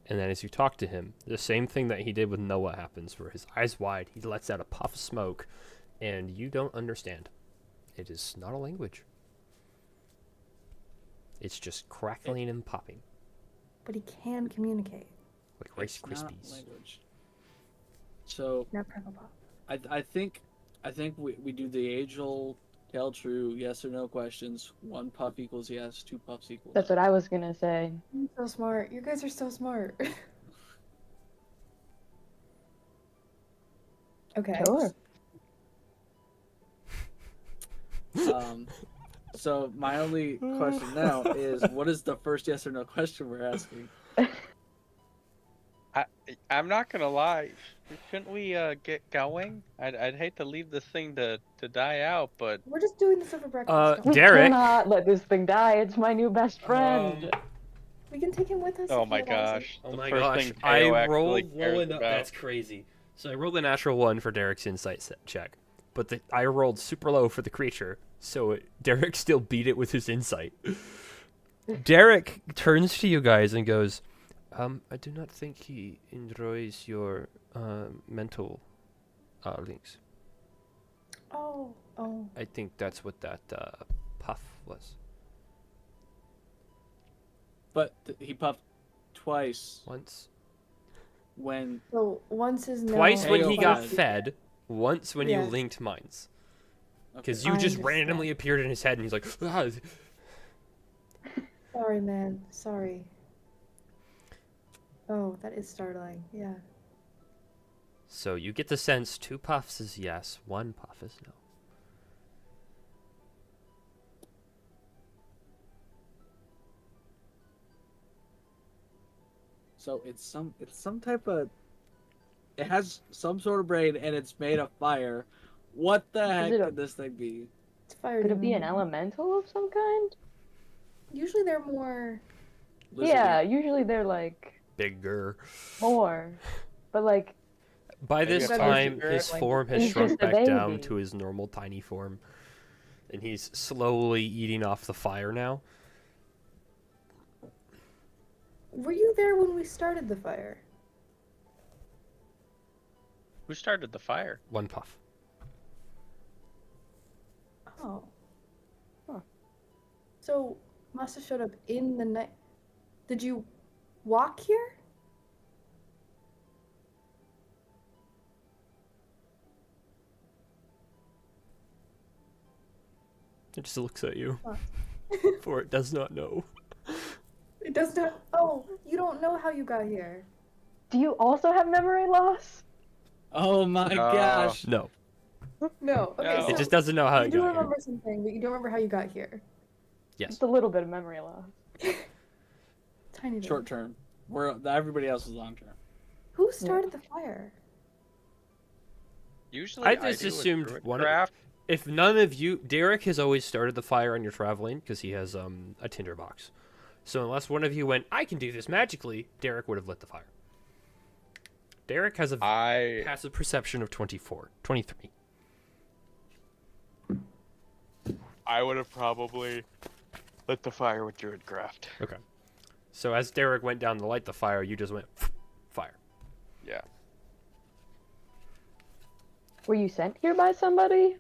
and then as you talk to him, the same thing that he did with Noah happens, where his eyes wide, he lets out a puff of smoke, and you don't understand. It is not a language. It's just crackling and popping, But he can communicate. like Rice it's not Krispies. language. So Not Purple Pop. I think we do the age-old tell true yes or no questions. 1 puff equals yes, 2 puffs equals. That's what I was gonna say. You're so smart. You guys are so smart. Okay. Sure. So my only question now is, what is the first yes or no question we're asking? I'm not gonna lie. Shouldn't we get going? I'd hate to leave this thing to die out, but We're just doing this over breakfast. don't We Derek. cannot let this thing die. It's my new best friend. We can take him with us. oh if he my allows it. gosh. Oh the my first gosh, thing I Teo actually rolled low cares enough. about. That's crazy. So I rolled a natural 1 for Derek's insight check, but I rolled super low for the creature, so Derek still beat it with his insight. Derek turns to you guys and goes, I do not think he enjoys your mental links. Oh. I think that's what that puff was. But he puffed twice Once. when So once is no. Twice when Teo he got fed. fed, once when you Yeah. linked minds. okay. Because you I just understand. randomly appeared in his head and he's like, ah. Sorry, man. Sorry. Oh, that is startling. Yeah. So you get the sense 2 puffs is yes, 1 puff is no. So it's some type of, it has some sort of brain and it's made of fire. What the heck it a- could this thing be? It's fire. Could it be demon. an elemental of some kind? Usually they're more. Lizardy. Yeah, usually they're like Bigger. more. But like, By Maybe this a time, puff his is form has He's shrunk just a back down baby. to his normal tiny form. And he's slowly eating off the fire now. Were you there when we started the fire? Who started the fire? 1 puff. Oh. Huh. So must have showed up in the night. Did you walk here? It just looks at you. Huh. For it does not know. It does not. Oh, you don't know how you got here. do you also have memory loss? Oh my gosh. No. No. Okay. No. So It just doesn't know how you it do got remember something, but you don't remember how you got here. Yes. Just a little bit of memory loss. Tiny bit. Short term. Everybody else is long term. Who started the fire? Usually I do just with assumed one of- Druidcraft. If none of you, Derek has always started the fire on your traveling because he has a tinderbox. So unless one of you went, I can do this magically, Derek would have lit the fire. Derek has a I passive perception of 23. would have probably lit the fire with Druidcraft. Okay. So as Derek went down to light the fire, you just went fire. Yeah. Were you sent here by somebody?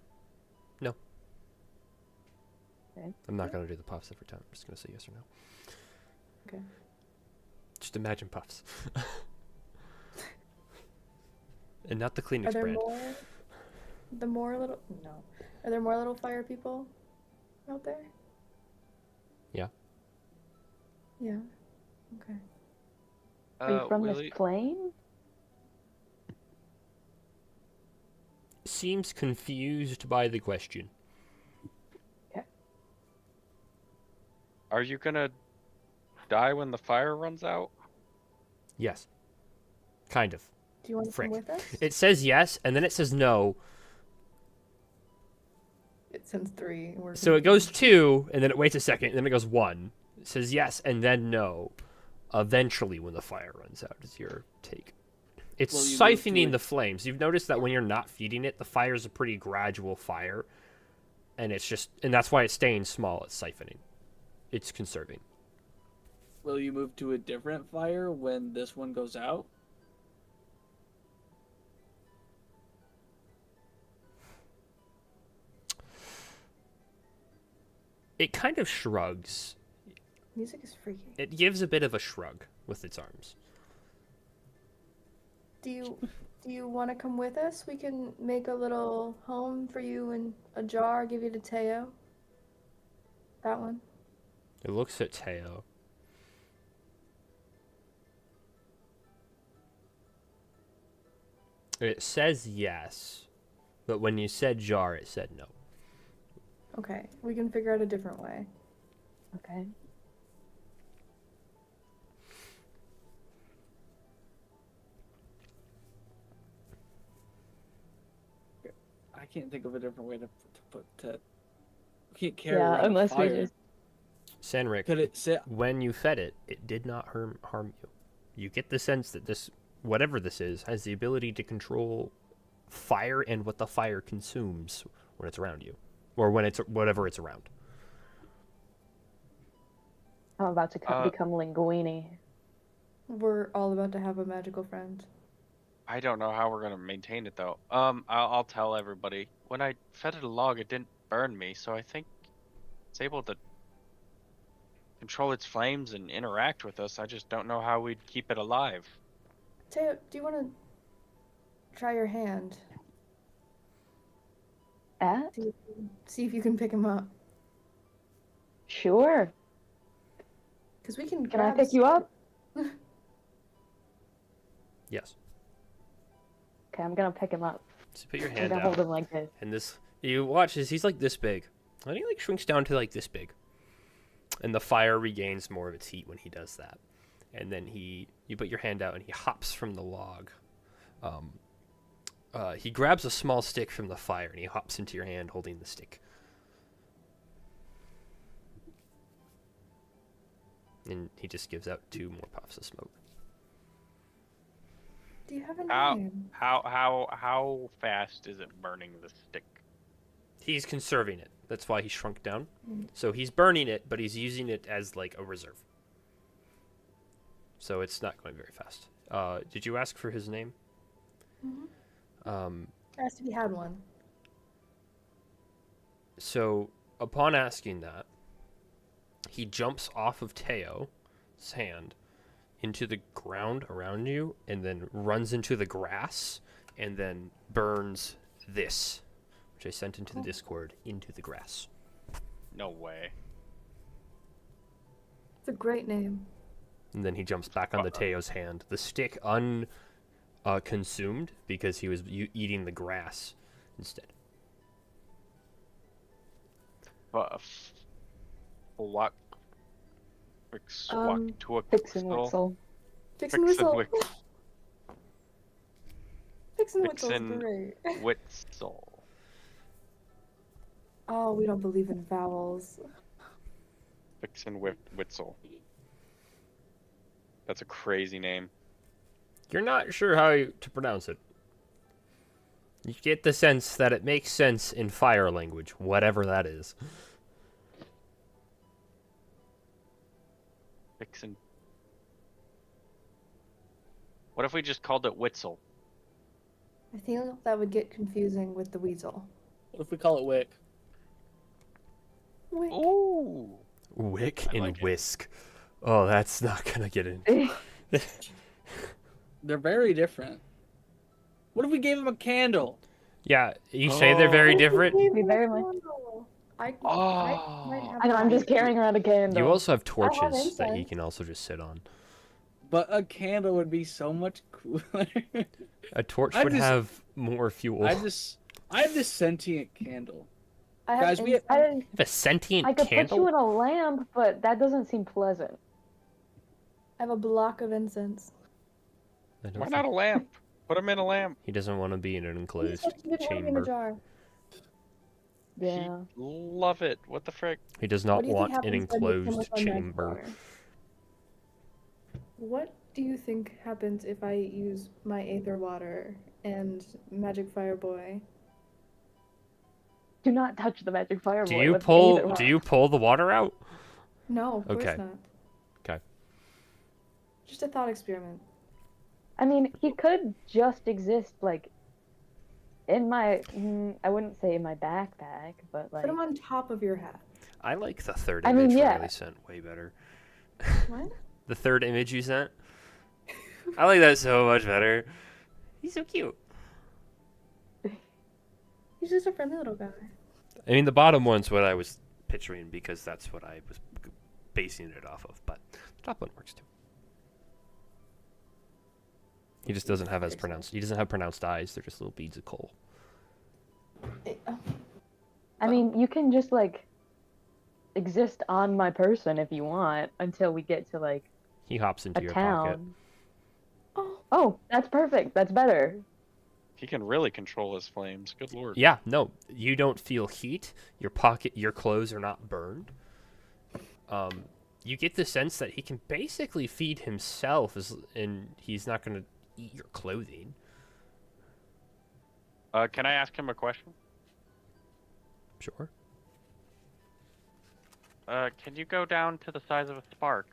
I'm not gonna do the puffs every time. I'm just gonna say yes or no. Okay. Just imagine puffs. And not the Are Kleenex there brand. more? The more little? No. Are there more little fire people out there? Yeah. Yeah. Okay. Are you from Willie, this plane? Seems confused by the question. are you gonna die when the fire runs out? Yes. Kind of. Do you want to Frick. come with us? It says yes, and then it says no. It sends 3. And we're So it goes 2, and then it waits a second, and then it goes 1. It says yes, and then no. Eventually, when the fire runs out, is your take. It's Will you move to siphoning it? the flames. You've noticed that when you're not feeding it, the fire's a pretty gradual fire. And that's why it's staying small. It's siphoning. It's conserving. Will you move to a different fire when this one goes out? It kind of shrugs. Music is freaky. It gives a bit of a shrug with its arms. Do you want to come with us? We can make a little home for you in a jar. Give you to Teo. That one. It looks at Teo. It says yes, but when you said jar, it said no. Okay, we can figure out a different way. Okay. I can't think of a different way to put to. We can't carry Yeah, around unless a we fire. just. Sanric, Could it sit? when you fed it, it did not harm you. You get the sense that this, whatever this is, has the ability to control fire and what the fire consumes when it's around you, or when it's whatever it's around. I'm about to become Linguini. We're all about to have a magical friend. I don't know how we're gonna maintain it though. I'll tell everybody. When I fed it a log, it didn't burn me, so I think it's able to control its flames and interact with us. I just don't know how we'd keep it alive. Teo, do you want to try your hand? At? See if you can pick him up. Sure. Because we can. Can I grab pick you up? Yes. Okay, I'm gonna pick him up. So put your I'm hand gonna hold out, him like this. and this you watch as he's like this big, and he like shrinks down to like this big, and the fire regains more of its heat when he does that, and then you put your hand out and he hops from the log. He grabs a small stick from the fire and he hops into your hand holding the stick. And he just gives out 2 more puffs of smoke. Do you have a How name? how fast is it burning the stick? He's conserving it. That's why he shrunk down. So he's burning it, but he's using it as like a reserve. So it's not going very fast. Did you ask for his name? Asked if he had one. So upon asking that, he jumps off of Teo's hand into the ground around you and then runs into the grass and then burns this, which I sent into the Discord, into the grass. No way. It's a great name. And then he jumps back on the Teo's hand. The stick consumed because he was eating the grass instead. What? Fix and Wixel. Fix and whistle. Fix and Fix whistle's and great. Witzel. Oh, we don't believe in vowels. Vixen Witzel. That's a crazy name. You're not sure how to pronounce it. You get the sense that it makes sense in fire language, whatever that is. Vixen. What if we just called it Witzel? I think that would get confusing with the weasel. What if we call it Wick? Wait. Ooh. Wick I and like it. whisk. Oh, that's not gonna get in. They're very different. What if we gave him a candle? Yeah, you say they're very Oh. different. We very much. I Oh. might have I know, I'm just carrying around a candle. You also have have torches that he incense. can also just sit on. But a candle would be so much cooler. A torch I would just- have more fuel. I have this sentient candle. I have Guys, we- incense. I didn't. You have a sentient I could candle? put you in a lamp, but that doesn't seem pleasant. I have a block of incense. I don't Why think- not a lamp? Put him in a lamp. He doesn't want to be in an He enclosed said he didn't want me in a chamber. jar. Yeah. He'd love it. What the frick? He does What not do you think want an happens when you come enclosed up on that chamber. bar? What do you think happens if I use my Aether Water and Magic Fire Boy? Do not touch the magic fireball. Do you pull the water out? No, of Okay. course not. Okay. Just a thought experiment. I mean, he could just exist like in my. I wouldn't say in my backpack, but like. Put him on top of your hat. I like the third I mean, image yeah. Riley sent way better. What? The third image you sent? I like that so much better. He's so cute. He's just a friendly little guy. I mean, the bottom one's what I was picturing because that's what I was basing it off of, but the top one works too. He just doesn't have pronounced eyes. They're just little beads of coal. Oh, I mean, you can just like exist on my person if you want until we get to like He hops into a your pocket. town. Oh, Oh, that's perfect. That's better. He can really control his flames. Good lord. Yeah, no, you don't feel heat. Your clothes are not burned. You get the sense that he can basically feed himself, and he's not going to eat your clothing. Can I ask him a question? Sure. Can you go down to the size of a spark?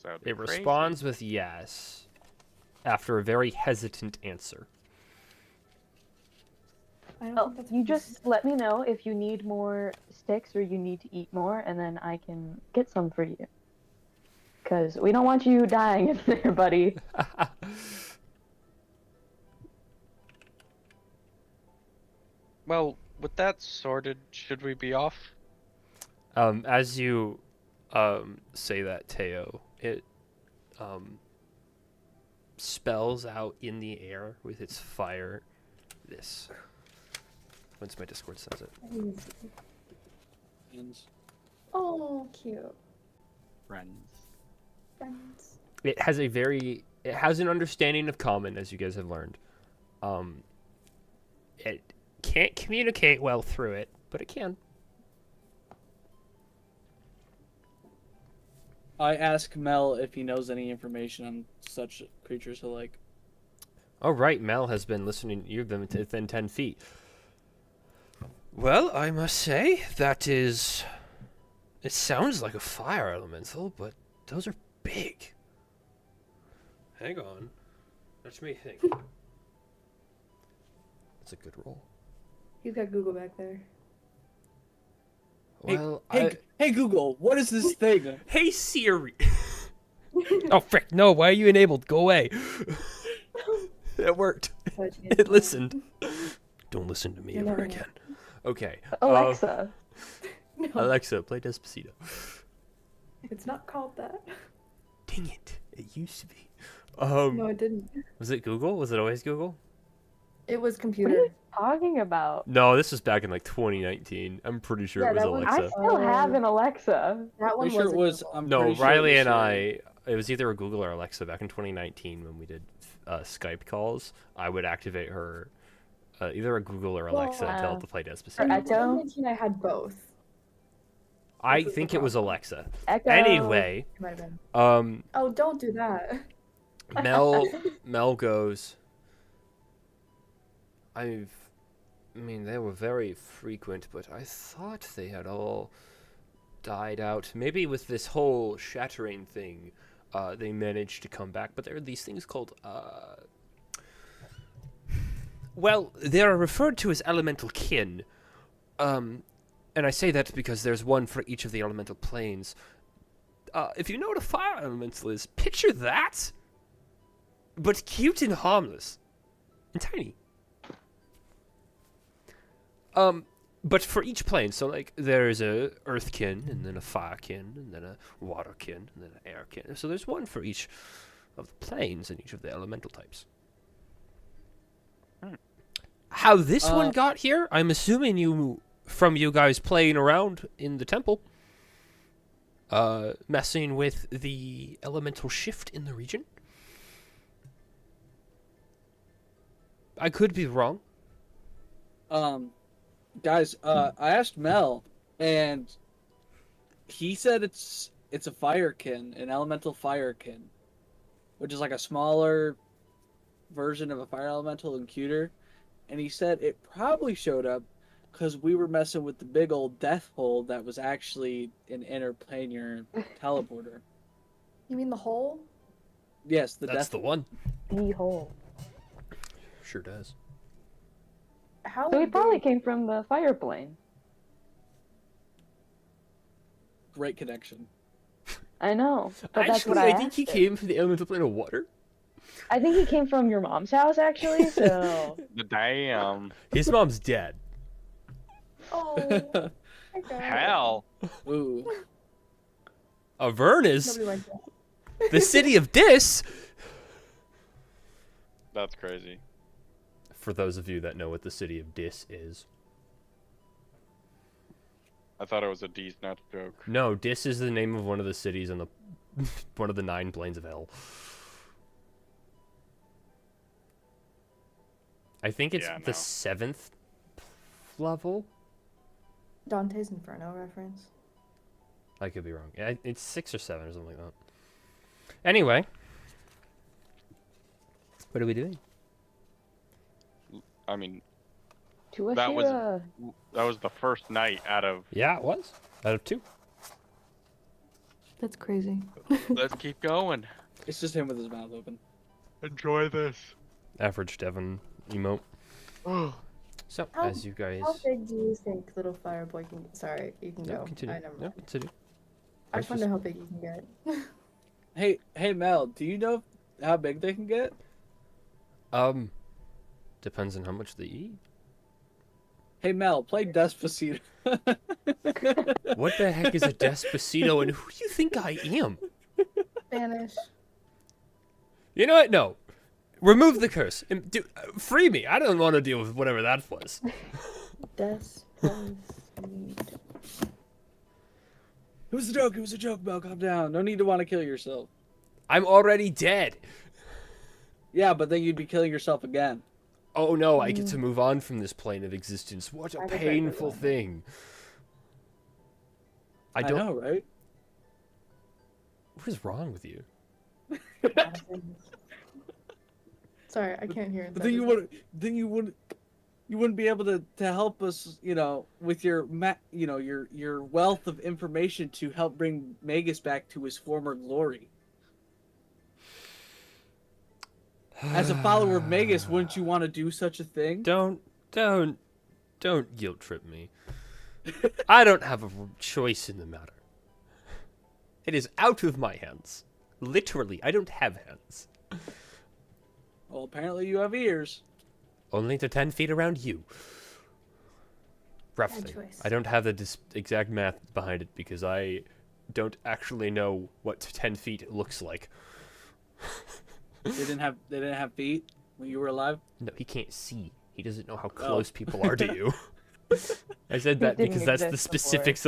So that'd be It crazy. responds with yes, after a very hesitant answer. I don't Oh, think that's you possible. just let me know if you need more sticks or you need to eat more, and then I can get some for you. Because we don't want you dying in there, buddy. Well, with that sorted, should we be off? As you say that, Teo, it spells out in the air with its fire this. Once my Discord says it. And Oh, cute. Friends. Friends. It has an understanding of common, as you guys have learned. It can't communicate well through it, but it can. I ask Mel if he knows any information on such creatures. So like, Oh, right, Mel has been listening. You've been within 10 feet. Well, I must say, that is... It sounds like a fire elemental, but those are big. Hang on. Let me think. That's a good roll. He's got Google back there. Well, hey Google, what is this thing? Hey, Siri! Oh, frick, no, why are you enabled? Go away. It worked. It listened. Don't listen to me You're ever never again. Okay. Alexa. No, Alexa, play Despacito. it's not called that. Dang it. It used to be. No, it didn't. Was it Google? Was it always Google? It was What are computer. you talking about? No, this was back in like 2019. I'm pretty sure Yeah, it was that one- Alexa. I still have an Alexa. That one Pretty sure it wasn't was. Google. I'm No, pretty sure it Riley was and Siri. it was either a Google or Alexa back in 2019 when we did Skype calls. I would activate her, either a Google or Alexa, and tell it to play For Despacito. In Echo? 2019, I had both. I This is the think it was problem. Alexa. Echo. Anyway, It might have been. um, Oh, don't do that. Mel goes. I mean, they were very frequent, but I thought they had all died out. Maybe with this whole shattering thing, they managed to come back. But there are these things called, well, they are referred to as elemental kin. And I say that because there's one for each of the elemental planes. If you know what a fire elemental is, picture that, but cute and harmless, and tiny. But for each plane, so like there's a earthkin, and then a firekin, and then a waterkin, and then an airkin. So there's one for each of the planes and each of the elemental types. How this one got here? I'm assuming you guys playing around in the temple, messing with the elemental shift in the region. I could be wrong. Guys, I asked Mel, and he said it's a firekin, an elemental firekin, which is like a smaller version of a fire elemental and cuter. And he said it probably showed up because we were messing with the big old death hole that was actually an interplanar teleporter. You mean the hole? Yes, the That's death. the one. The hole. Sure does. How So he big- probably came from the fire plane. Great connection. I know, but that's Actually, what I I think asked he him. came from the elemental plane of water. I think he came from your mom's house, actually. So Damn. His mom's dead. Oh, my God. Hell. Ooh. Avernus, Nobody liked that. the city of Dis. That's crazy. For those of you that know what the city of Dis is. I thought it was a D's nuts joke. No, Dis is the name of one of the cities in the one of the 9 planes of hell. I think it's Yeah, the no. 7th level. Dante's Inferno reference. I could be wrong. Yeah, it's 6 or 7 or something like that. Anyway, what are we doing? I mean, To That was- Ashira. that was the first night out of. Yeah, it was out of 2. That's crazy. Let's keep going. It's just him with his mouth open. Enjoy this. Average Devon emote. So, How- as you guys. How big do you think Little Fireboy can get? Sorry, you can No, go. continue. I never No, mind. continue. I was just wonder how big you can get. Hey Mel, do you know how big they can get? Depends on how much they eat. Hey Mel, play Despacito. What the heck is a Despacito, and who do you think I am? Spanish. You know what? No. Remove the curse. Free me. I don't want to deal with whatever that was. Despacito. It was a joke. It was a joke, Mel. Calm down. No need to want to kill yourself. I'm already dead. Yeah, but then you'd be killing yourself again. Oh no, I get to move on from this plane of existence. What a I regret painful that. thing. I I don't. know, right? What is wrong with you? Sorry, I can't hear. But then you wouldn't be able to help us, with your your wealth of information to help bring Magus back to his former glory. As a follower of Magus, wouldn't you want to do such a thing? Don't guilt trip me. I don't have a choice in the matter. It is out of my hands. Literally, I don't have hands. Well, apparently you have ears. Only to 10 feet around you. Roughly. choice. I don't have the exact math behind it because I don't actually know what 10 feet looks like. They didn't have feet when you were alive. No, he can't see. He doesn't know how close people are to you. I said that didn't because that's the exist before. specifics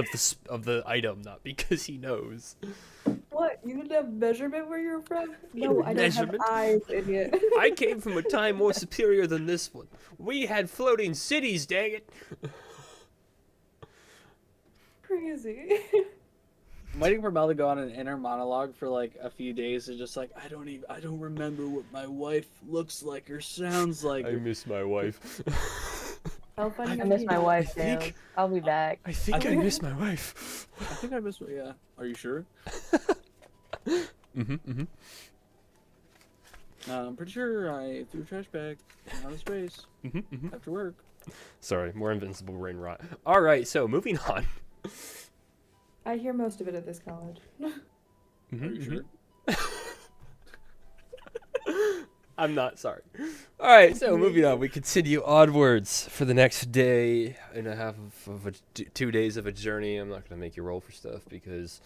of the item, not because he knows. What? You didn't have measurement where you're from? No, I don't Measurement? have eyes, idiot. I came from a time more superior than this one. We had floating cities, dang it. Crazy. I'm waiting for Mel to go on an inner monologue for like a few days and just like I don't remember what my wife looks like or sounds like. I miss my wife. How funny I of miss you. my wife, think- Tails. I'll be back. I think I I miss my wife. I think I missed. Yeah. Are you sure? I'm pretty sure I threw a trash bag out of space after work. Sorry, more invincible brain rot. All right, so moving on. I hear most of it at this college. Are you sure? I'm not sorry. All right, so moving on, we continue onwards for the next day and a half of 2 days of a journey. I'm not gonna make you roll for stuff because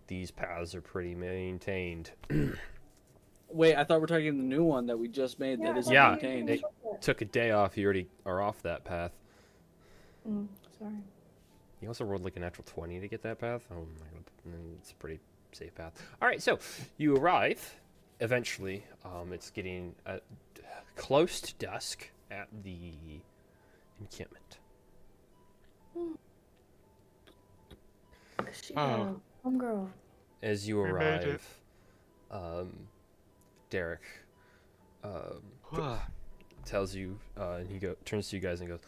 these paths are pretty maintained. Wait, I thought we're talking the new one that we just made that isn't Yeah. maintained. It took a day off. You already are off that path. Sorry. You also rolled like a natural 20 to get that path. Oh my god, it's a pretty safe path. All right, so you arrive. Eventually, it's getting close to dusk at the encampment. Oh. Homegirl. As you We made it. arrive, Derek tells you, and he turns to you guys and goes,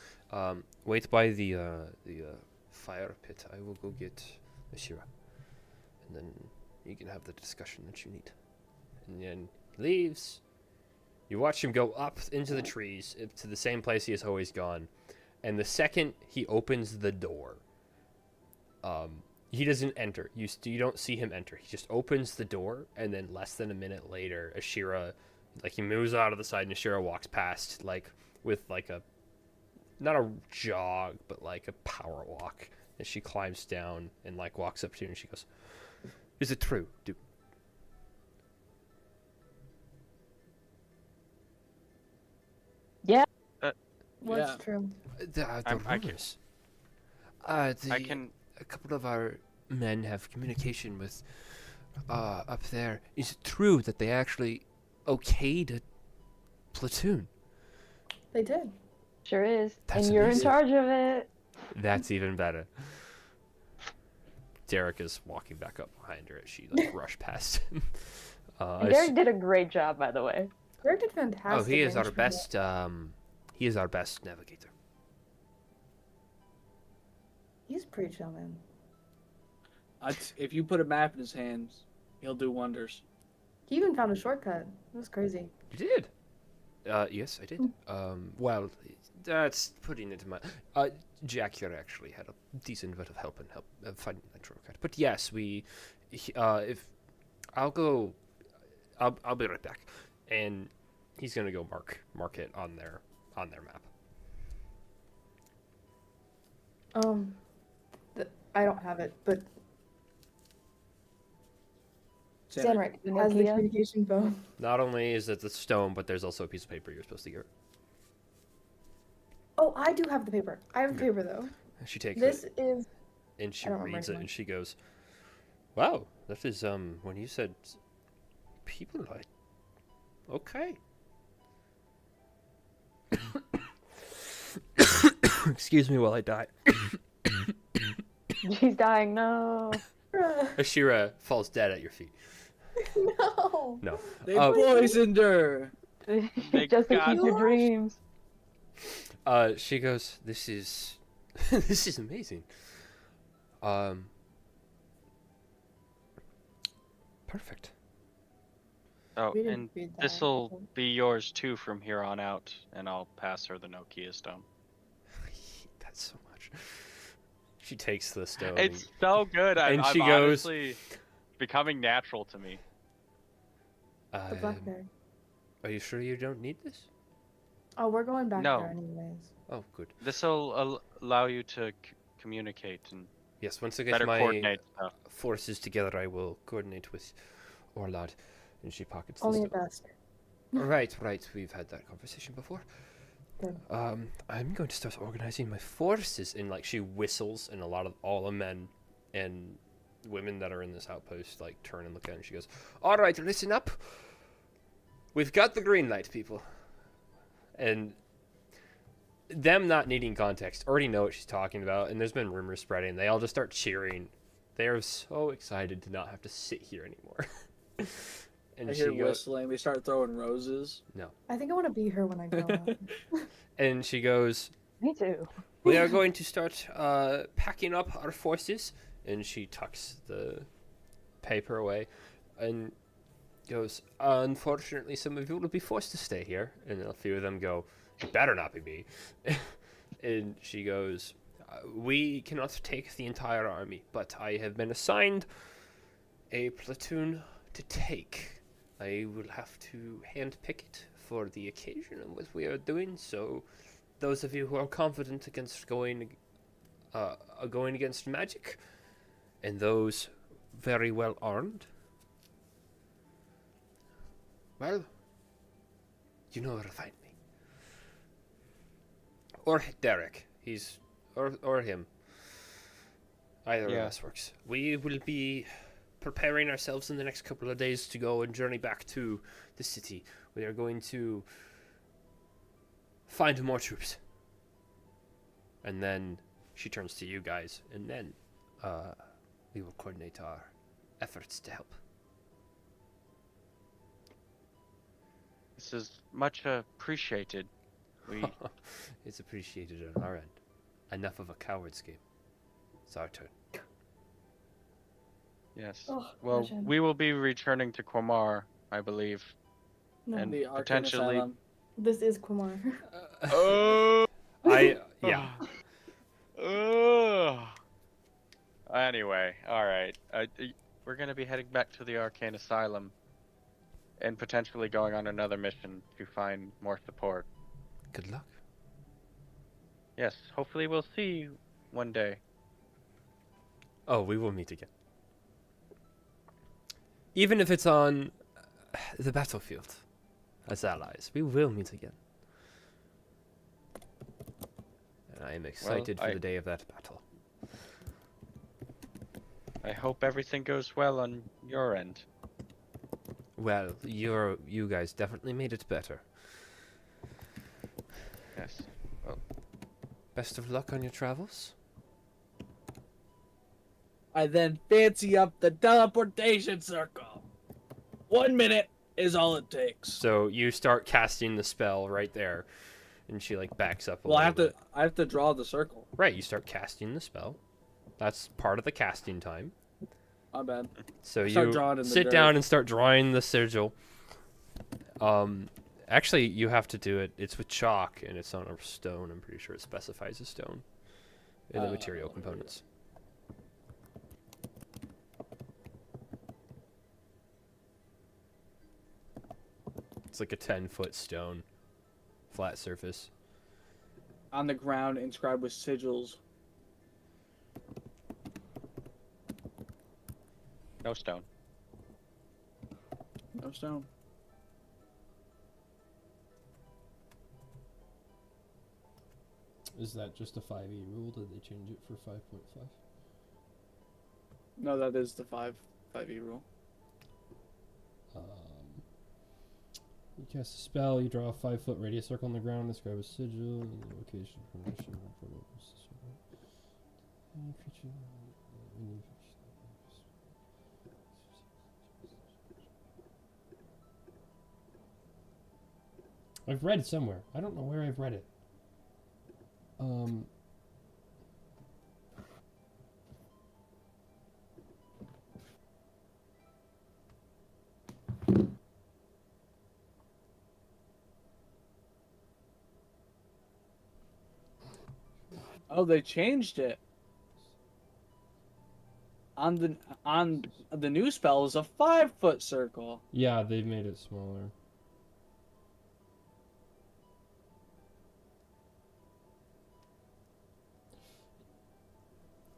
"Wait by the fire pit. I will go get Ashira, and then you can have the discussion that you need." And then he leaves. You watch him go up into the trees to the same place he has always gone, and the second he opens the door, he doesn't enter. You don't see him enter. He just opens the door, and then less than a minute later, Ashira, he moves out of the side, and Ashira walks past, with not a jog, but like a power walk. And she climbs down and walks up to you, and she goes, "Is it true? What's Yeah. true? The I can- rumors. I can. A couple of our men have communication with up there. Is it true that they actually okayed a platoon? They did. Sure is. That's and you're amazing. in charge of it. That's even better. Derek is walking back up behind her as she like rushed past him. And Derek did a great job, by the way. Derek did fantastic. Oh, he is our range best. He is our best navigator. He's pretty chill, man. If you put a map in his hands, he'll do wonders. He even found a shortcut. It was crazy. You did. Yes, I did. Well, that's putting it in my. Jack here actually had a decent bit of help in finding that shortcut. But yes, if I'll go, I'll be right back, and he's gonna go mark it on their map. I don't have it, but Sandra, Sanric has the Nokia? communication phone. Not only is it the stone, but there's also a piece of paper you're supposed to give her. Oh, I do have the paper. I have the paper though. She takes This it is and she I don't remember reads it anymore. and she goes, "Wow, that is when you said people like okay." Excuse me while I die. She's dying. No. Ashira falls dead at your feet. no. No. they Oh. poisoned her. They Just to got- keep your dreams. She goes, "This is this is amazing. Perfect." Oh, We didn't and read that. this'll be yours too from here on out, and I'll pass her the Nokia stone. I hate that so much. She takes the stone. It's so good. and I'm she goes- honestly becoming natural to me. The Um, blackberry. are you sure you don't need this? Oh, we're going back No. there anyways. Oh, good. This will allow you to communicate and Yes, once I get better my coordinate stuff. forces together, I will coordinate with Orlad. And she pockets the Only stone. at best. Right. We've had that conversation before. Good. I'm going to start organizing my forces. And like she whistles, and all the men and women that are in this outpost like turn and look at her. And she goes, "All right, listen up. We've got the green light, people." And them not needing context already know what she's talking about. And there's been rumors spreading. They all just start cheering. They are so excited to not have to sit here anymore. And I she hear goes, whistling. They start throwing roses. I think I want to be her when I grow up. and she goes, Me too. "We are going to start packing up our forces." And she tucks the paper away and goes, "Unfortunately, some of you will be forced to stay here." And a few of them go, "It better not be me." And she goes, "We cannot take the entire army, but I have been assigned a platoon to take. I will have to handpick it for the occasion of what we are doing, so those of you who are confident against going against magic, and those very well armed, well, you know where to find me. Or Derek. Or him. Either Yeah. of us works. We will be preparing ourselves in the next couple of days to go and journey back to the city. We are going to find more troops. And then she turns to you guys, and then we will coordinate our efforts to help. This is much appreciated. We It's appreciated on our end. Enough of a coward's game. It's our turn. yes. Oh, Well, imagine. we will be returning to Quamar, I believe. No, and The Arcane potentially- Asylum. this is Kumar. Oh. Yeah. Anyway, all right. We're gonna be heading back to the Arcane Asylum, and potentially going on another mission to find more support. Good luck. Yes, hopefully we'll see you one day. Oh, we will meet again. Even if it's on the battlefield as allies, we will meet again. I am excited for I- the day of that battle. I hope everything goes well on your end. Well, you guys definitely made it better. Yes. Best of luck on your travels. I then fancy up the teleportation circle. 1 minute is all it takes. So you start casting the spell right there, and she like backs up a Well, little bit. I have to draw the circle. Right, you start casting the spell. That's part of the casting time. My bad. So Start you drawing in the sit dirt. down and start drawing the sigil. Actually, you have to do it. It's with chalk, and it's on a stone. I'm pretty sure it specifies a stone in the material components. It's like a 10-foot stone, flat surface. On the ground, inscribed with sigils. No stone. No stone. Is that just a 5e rule? Did they change it for 5.5? No, that is the 5e rule. You cast a spell, you draw a 5-foot radius circle on the ground, describe a sigil, and the location, formation, I've read it somewhere. I don't know where I've read it. Oh, they changed it. On the new spell is a 5-foot circle. Yeah, they've made it smaller.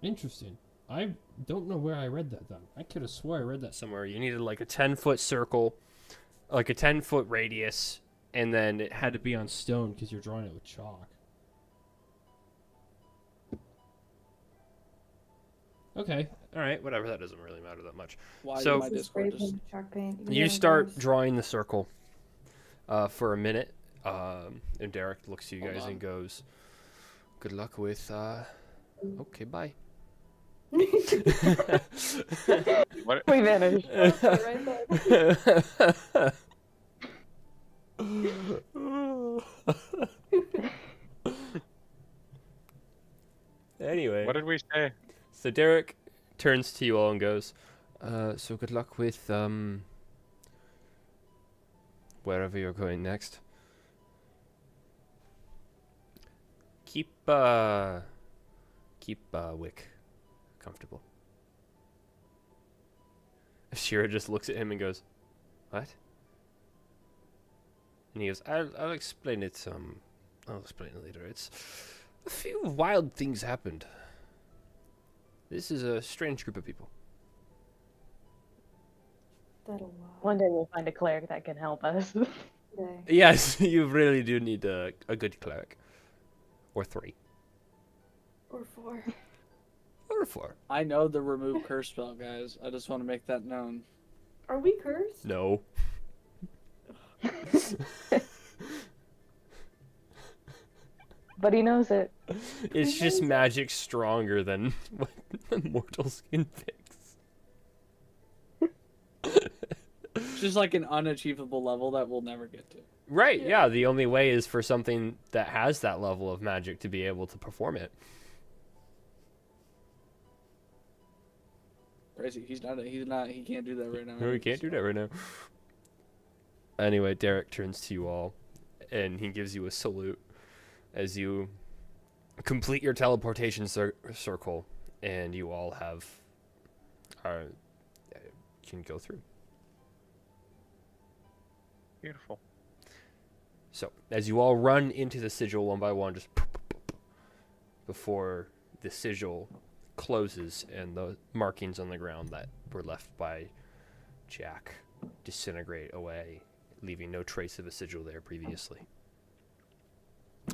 Interesting. I don't know where I read that then. I could have swore I read that somewhere. Somewhere you needed like a 10-foot circle, like a 10-foot radius, and then it Had to be on stone because you're drawing it with chalk. Okay. all right, whatever. That doesn't really matter that much. Why So- my Just spray Discord paint, just chalk paint. You Yeah, start gross. drawing the circle for a minute, and Derek looks at you Hold guys on. and goes, "Good luck with." Okay, bye. What? We vanished. Right there. Anyway, What did we say? so Derek turns to you all and goes, "So good luck with wherever you're going next. Keep Wick comfortable." Shira just looks at him and goes, "What?" And he goes, I'll explain it. I'll explain it later. It's a few wild things happened. This is a strange group of people." That'll lie. One day we'll find a cleric that can help us. Today. Yes, you really do need a good cleric, or 3, Or 4. or 4. I know the remove curse spell, guys. I just want to make that known. Are we cursed? No. But he knows it. It's just magic stronger than what the mortals can fix. It's just like an unachievable level that we'll never get to. Right, yeah, the only way is for something that has that level of magic to be able to perform it. Crazy. He can't do that right now. No, we can't do that right now. Anyway, Derek turns to you all, and he gives you a salute as you complete your teleportation circle, and you all can go through. Beautiful. So, as you all run into the sigil one by one, just before the sigil closes and the markings on the ground that were left by Jack disintegrate away, leaving no trace of a sigil there previously.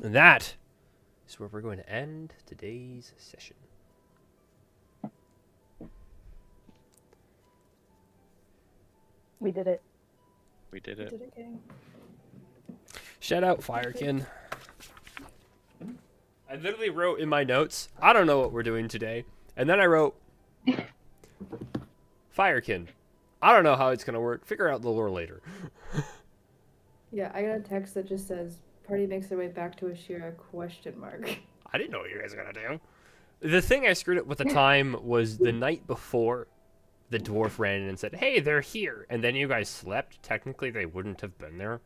And that is where we're going to end today's session. We did it. We did it. Did it, gang. Shout out Firekin. I literally wrote in my notes, I don't know what we're doing today. And then I wrote, Firekin. I don't know how it's going to work. Figure out the lore later. Yeah, I got a text that just says, "Party makes their way back to Ashira?" ? I didn't know what you guys were going to do. The thing I screwed up with the time was the night before the dwarf ran in and said, hey, they're here. And then you guys slept. Technically, they wouldn't have been there.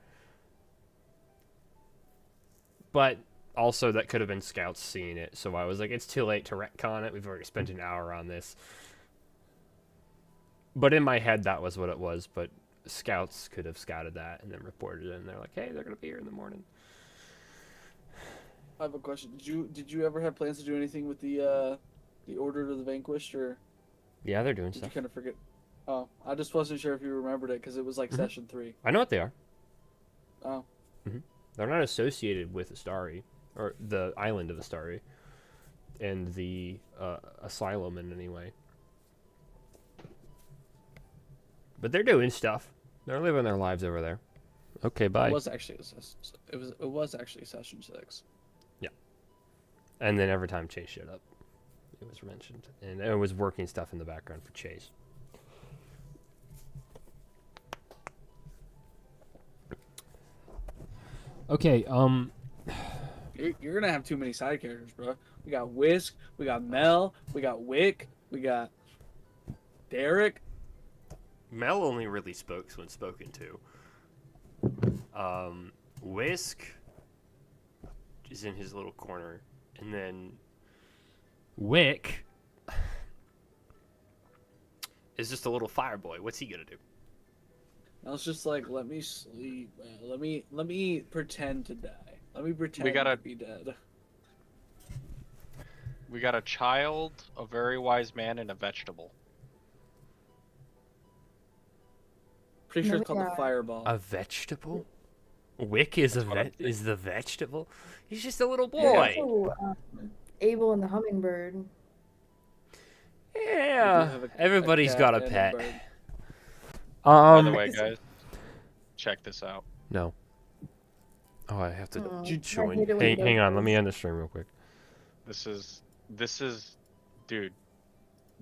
But also, that could have been scouts seeing it. So I was like, it's too late to retcon it. We've already spent an hour on this. But in my head, that was what it was. But scouts could have scouted that and then reported it. And they're like, hey, they're going to be here in the morning. I have a question. Did you ever have plans to do anything with the Order of the Vanquished, or Yeah, they're doing did you stuff. kind of forget? Oh, I just wasn't sure if you remembered it because it was like session 3. I know what they are. Oh, They're not associated with Astari, or the island of Astari, and the asylum in any way. But they're doing stuff. They're living their lives over there. Okay, bye. it was actually session 6. And then every time Chase showed up, it was mentioned, and it was working stuff in the background for Chase. Okay, You're gonna have too many side characters, bro. We got Whisk, we got Mel, we got Wick, we got Derek. Mel only really spoke when spoken to. Whisk is in his little corner, and then Wick is just a little fire boy. What's he gonna do? I was just like, let me sleep, man. Let me pretend to die. Let me pretend gotta- to be dead. We got a child, a very wise man, and a vegetable. Pretty sure it's called Yeah. the Fireball. A vegetable? Wick is That's what I'm is the vegetable? He's just a little There's boy. also, Abel and the Hummingbird. Yeah. have a Everybody's cat got a and a pet. bird. By the way, guys, check this out. No. Oh, I have to Oh, I join. hate it when Hey, it does hang on. Let me this. end the stream real quick. This is, dude.